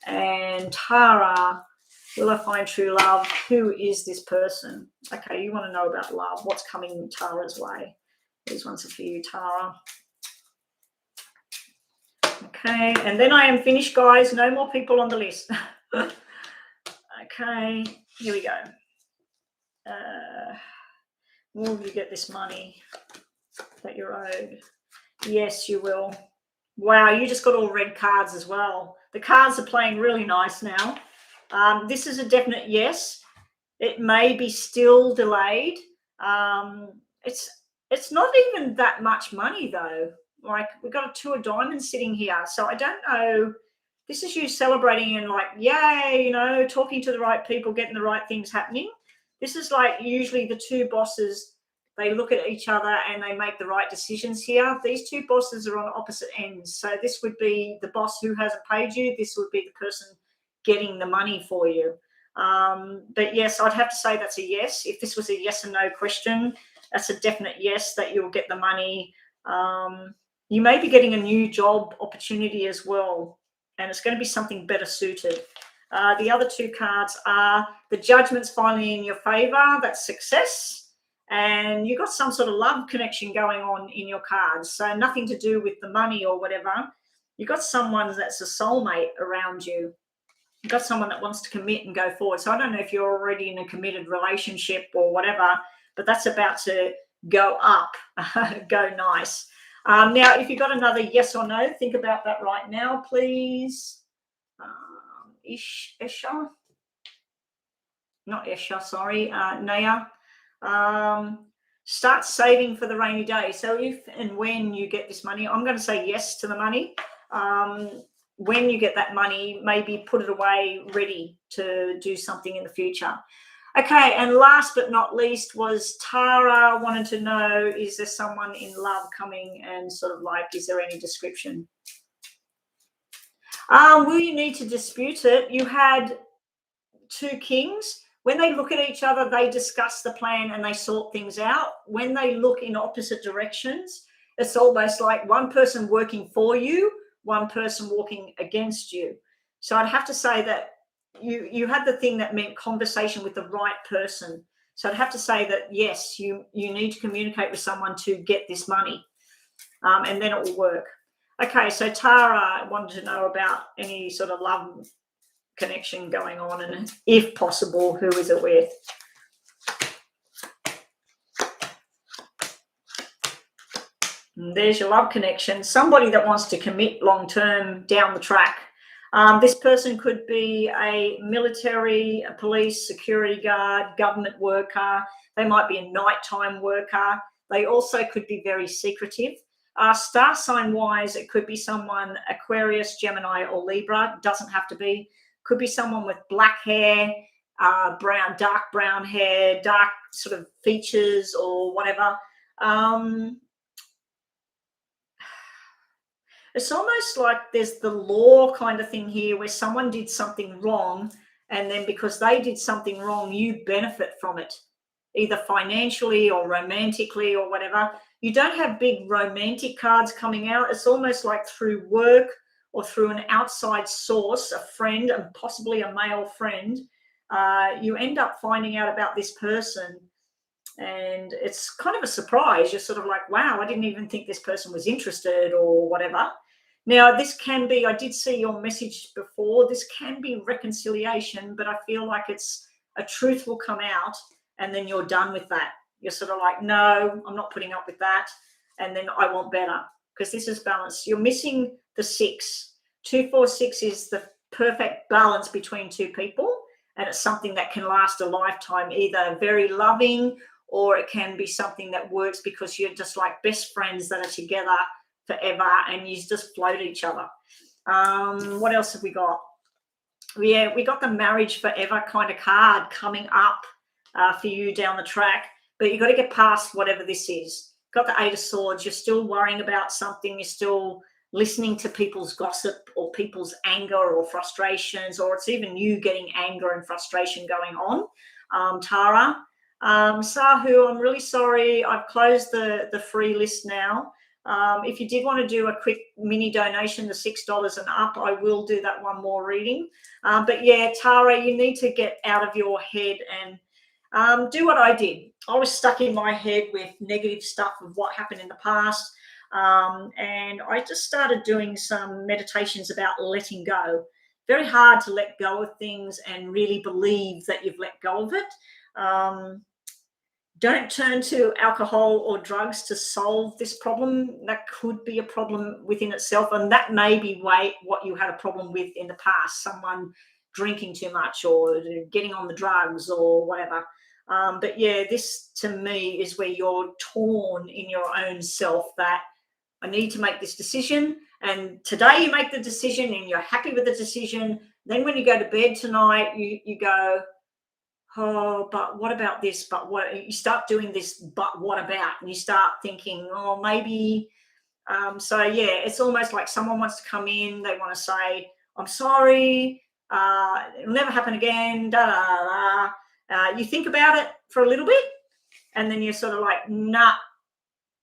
And Tara, will I find true love? Who is this person? Okay, you want to know about love. What's coming Tara's way? These ones are for you, Tara. Okay, and then I am finished, guys. No more people on the list. Okay, here we go. Will you get this money that you're owed? Yes, you will. Wow, you just got all red cards as well. The cards are playing really nice now. This is a definite yes. It may be still delayed. It's not even that much money though. Like, we've got a 2 of diamonds sitting here. So I don't know. This is you celebrating and like, yay, you know, talking to the right people, getting the right things happening. This is like usually the 2 bosses, they look at each other and they make the right decisions here. These 2 bosses are on opposite ends. So this would be the boss who hasn't paid you. This would be the person getting the money for you. But yes, I'd have to say that's a yes. If this was a yes and no question, that's a definite yes that you'll get the money. You may be getting a new job opportunity as well, and it's going to be something better suited. The other 2 cards are the judgment's finally in your favor. That's success. And you've got some sort of love connection going on in your cards. So nothing to do with the money or whatever. You've got someone that's a soulmate around you. You've got someone that wants to commit and go forward. So I don't know if you're already in a committed relationship or whatever, but that's about to go up, go nice. Now, if you've got another yes or no, think about that right now, please. Esha? Not Esha, sorry. Naya. Start saving for the rainy day. So if and when you get this money, I'm going to say yes to the money. When you get that money, maybe put it away ready to do something in the future. Okay, and last but not least was Tara wanted to know, is there someone in love coming, and sort of like, is there any description? Will you need to dispute it? You had 2 kings. When they look at each other, they discuss the plan and they sort things out. When they look in opposite directions, it's almost like one person working for you, one person walking against you. So I'd have to say that you had the thing that meant conversation with the right person. So I'd have to say that, yes, you need to communicate with someone to get this money, and then it will work. Okay, so Tara wanted to know about any sort of love connection going on, and if possible, who is it with? And there's your love connection. Somebody that wants to commit long term down the track. This person could be a military, a police, security guard, government worker. They might be a nighttime worker. They also could be very secretive. Star sign wise, it could be someone Aquarius, Gemini, or Libra. It doesn't have to be. Could be someone with black hair, dark brown hair, dark sort of features or whatever. It's almost like there's the law kind of thing here where someone did something wrong, and then because they did something wrong, you benefit from it, either financially or romantically or whatever. You don't have big romantic cards coming out. It's almost like through work or through an outside source, a friend, and possibly a male friend, you end up finding out about this person. And it's kind of a surprise. You're sort of like, wow, I didn't even think this person was interested or whatever. Now, this can be, I did see your message before, this can be reconciliation, but I feel like it's a truth will come out and then you're done with that. You're sort of like, no, I'm not putting up with that. And then I want better, because this is balance. You're missing the 6. 2, 4, 6 is the perfect balance between 2 people. And it's something that can last a lifetime, either very loving, or it can be something that works because you're just like best friends that are together forever and you just float each other. What else have we got? Yeah, we got the marriage forever kind of card coming up for you down the track, but you've got to get past whatever this is. Got the 8 of Swords. You're still worrying about something. You're still listening to people's gossip or people's anger or frustrations, or it's even you getting anger and frustration going on. Tara. Sahu, I'm really sorry. I've closed the free list now. If you did want to do a quick mini donation, the $6 and up, I will do that one more reading. But yeah, Tara, you need to get out of your head and do what I did. I was stuck in my head with negative stuff of what happened in the past. And I just started doing some meditations about letting go. Very hard to let go of things and really believe that you've let go of it. Don't turn to alcohol or drugs to solve this problem. That could be a problem within itself, and that may be what you had a problem with in the past, someone drinking too much or getting on the drugs or whatever. But yeah, this to me is where you're torn in your own self, that I need to make this decision. And today you make the decision and you're happy with the decision. Then when you go to bed tonight, you go, oh, but what about this? But what, you start doing this, but what about? And you start thinking, oh, maybe. So yeah, it's almost like someone wants to come in, they want to say, I'm sorry, it'll never happen again, da da da. You think about it for a little bit, and then you're sort of like, nah,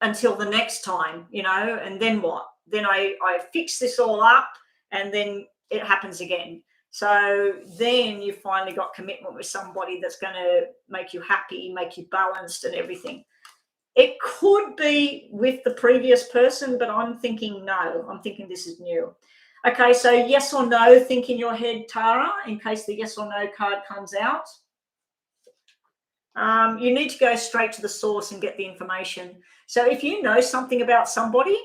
until the next time, and then what? Then I fix this all up, and then it happens again. So then you finally got commitment with somebody that's going to make you happy, make you balanced and everything. It could be with the previous person, but I'm thinking no. I'm thinking this is new. Okay, so yes or no, think in your head, Tara, in case the yes or no card comes out. You need to go straight to the source and get the information. So if you know something about somebody,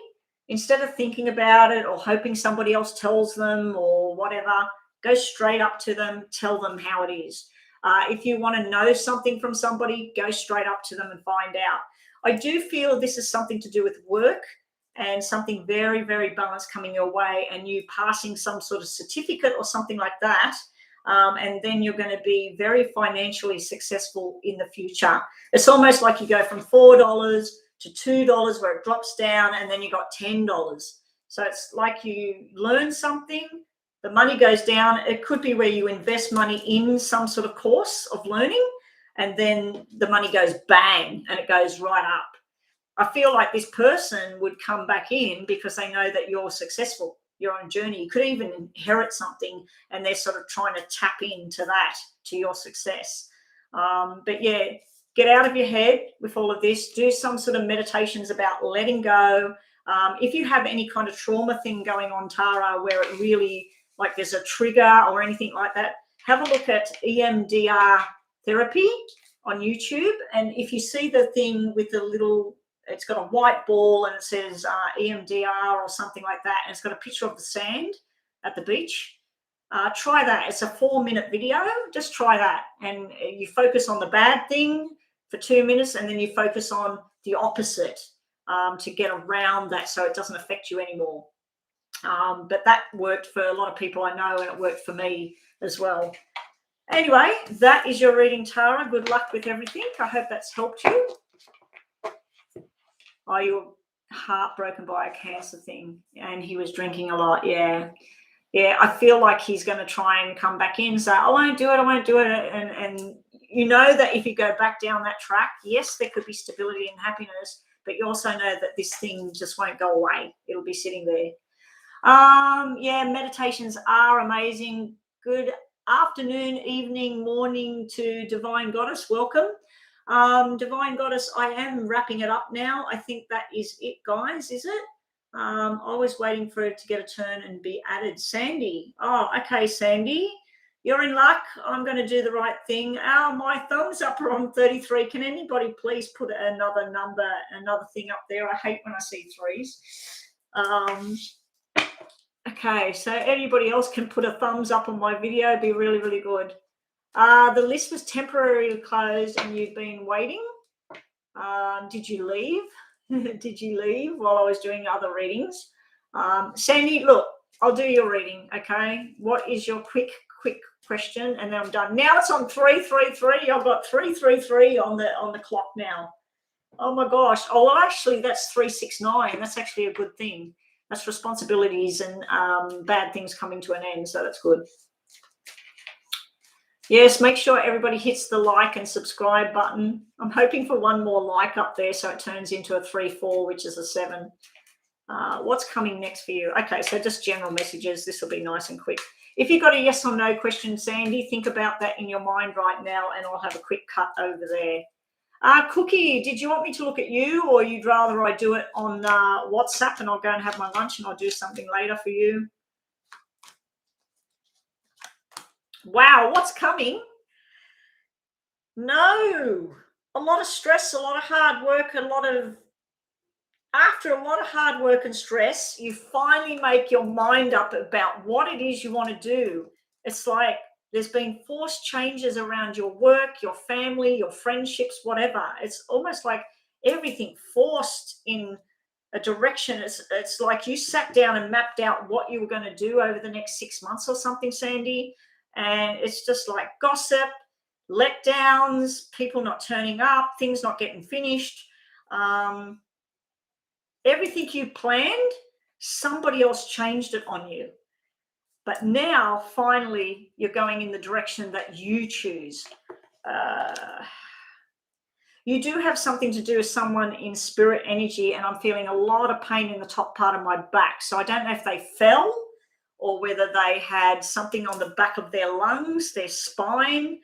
instead of thinking about it or hoping somebody else tells them or whatever, go straight up to them, tell them how it is. If you want to know something from somebody, go straight up to them and find out. I do feel this is something to do with work and something very, very balanced coming your way, and you passing some sort of certificate or something like that. And then you're going to be very financially successful in the future. It's almost like you go from $4 to $2 where it drops down, and then you got $10. So it's like you learn something, the money goes down. It could be where you invest money in some sort of course of learning, and then the money goes bang and it goes right up. I feel like this person would come back in because they know that you're successful, you're on a journey. You could even inherit something, and they're sort of trying to tap into that, to your success. But yeah, get out of your head with all of this. Do some sort of meditations about letting go. If you have any kind of trauma thing going on, Tara, where it really, like there's a trigger or anything like that, have a look at EMDR therapy on YouTube. And if you see the thing with the little, it's got a white ball and it says EMDR or something like that, and it's got a picture of the sand at the beach, try that. It's a 4-minute video. Just try that. And you focus on the bad thing for 2 minutes, and then you focus on the opposite to get around that so it doesn't affect you anymore. But that worked for a lot of people I know, and it worked for me as well. Anyway, that is your reading, Tara. Good luck with everything. I hope that's helped you. Oh, you're heartbroken by a cancer thing, and he was drinking a lot. Yeah. I feel like he's going to try and come back in and say, I won't do it. And you know that if you go back down that track, yes, there could be stability and happiness, but you also know that this thing just won't go away. It'll be sitting there. Yeah, meditations are amazing. Good afternoon, evening, morning to Divine Goddess. Welcome. Divine Goddess, I am wrapping it up now. I think that is it, guys, is it? I was waiting for it to get a turn and be added. Sandy. Oh, okay, Sandy. You're in luck. I'm going to do the right thing. My thumbs up are on 33. Can anybody please put another number, another thing up there? I hate when I see threes. Okay, so anybody else can put a thumbs up on my video. It'd be really, really good. The list was temporarily closed and you've been waiting. Did you leave? Did you leave while I was doing other readings? Sandy, look, I'll do your reading, okay? What is your quick question? And then I'm done. Now it's on 333. I've got 333 on the clock now. Oh my gosh. Oh, well, actually, that's 369. That's actually a good thing. That's responsibilities and bad things coming to an end. So that's good. Yes, make sure everybody hits the like and subscribe button. I'm hoping for one more like up there so it turns into a 3-4, which is a 7. What's coming next for you? Okay, so just general messages. This will be nice and quick. If you've got a yes or no question, Sandy, think about that in your mind right now, and I'll have a quick cut over there. Cookie, did you want me to look at you, or you'd rather I do it on WhatsApp and I'll go and have my lunch and I'll do something later for you? Wow, what's coming? No, a lot of stress, a lot of hard work, after a lot of hard work and stress, you finally make your mind up about what it is you want to do. It's like there's been forced changes around your work, your family, your friendships, whatever. It's almost like everything forced in a direction. It's like you sat down and mapped out what you were going to do over the next 6 months or something, Sandy. And it's just like gossip, letdowns, people not turning up, things not getting finished. Everything you planned, somebody else changed it on you. But now, finally, you're going in the direction that you choose. You do have something to do with someone in spirit energy, and I'm feeling a lot of pain in the top part of my back. So I don't know if they fell or whether they had something on the back of their lungs, their spine.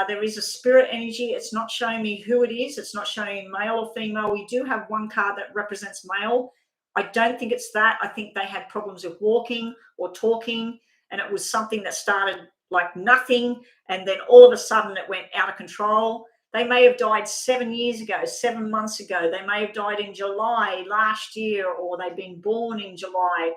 There is a spirit energy. It's not showing me who it is. It's not showing male or female. We do have one card that represents male. I don't think it's that. I think they had problems with walking or talking, and it was something that started like nothing, and then all of a sudden it went out of control. They may have died 7 years ago, 7 months ago. They may have died in July last year, or they've been born in July.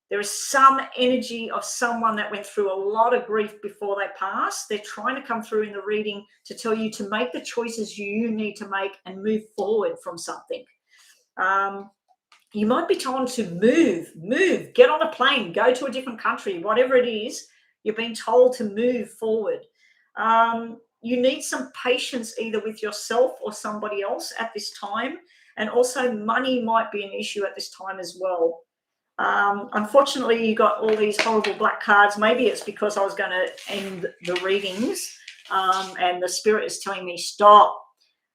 There is some energy of someone that went through a lot of grief before they passed. They're trying to come through in the reading to tell you to make the choices you need to make and move forward from something. You might be told to move, get on a plane, go to a different country, whatever it is. You're being told to move forward. You need some patience either with yourself or somebody else at this time. And also money might be an issue at this time as well. Unfortunately, you got all these horrible black cards. Maybe it's because I was going to end the readings and the spirit is telling me stop.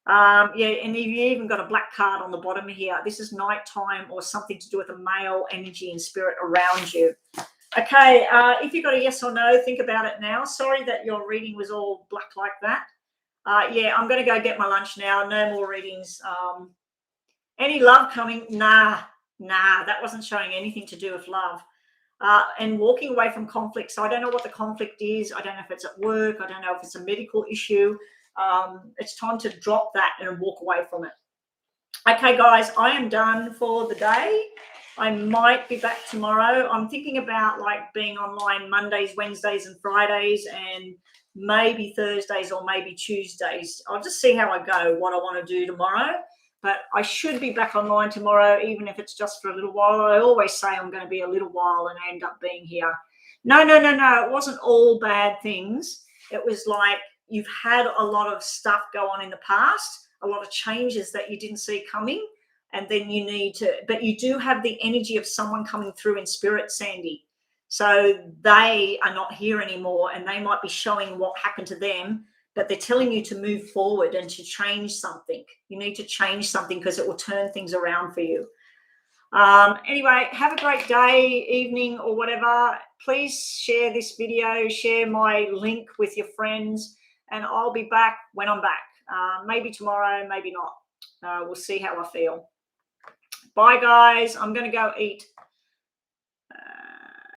Yeah, and you even got a black card on the bottom here. This is nighttime or something to do with a male energy and spirit around you. Okay, if you got a yes or no, think about it now. Sorry that your reading was all black like that. Yeah, I'm going to go get my lunch now. No more readings. Any love coming? Nah, that wasn't showing anything to do with love. And walking away from conflict. So I don't know what the conflict is. I don't know if it's at work. I don't know if it's a medical issue. It's time to drop that and walk away from it. Okay, guys, I am done for the day. I might be back tomorrow. I'm thinking about like being online Mondays, Wednesdays, and Fridays, and maybe Thursdays or maybe Tuesdays. I'll just see how I go, what I want to do tomorrow. But I should be back online tomorrow, even if it's just for a little while. I always say I'm going to be a little while and I end up being here. No. It wasn't all bad things. It was like you've had a lot of stuff go on in the past, a lot of changes that you didn't see coming. And then you need to, but you do have the energy of someone coming through in spirit, Sandy. So they are not here anymore and they might be showing what happened to them, but they're telling you to move forward and to change something. You need to change something because it will turn things around for you. Anyway, have a great day, evening, or whatever. Please share this video, share my link with your friends, and I'll be back when I'm back. Maybe tomorrow, maybe not. We'll see how I feel. Bye, guys. I'm going to go eat.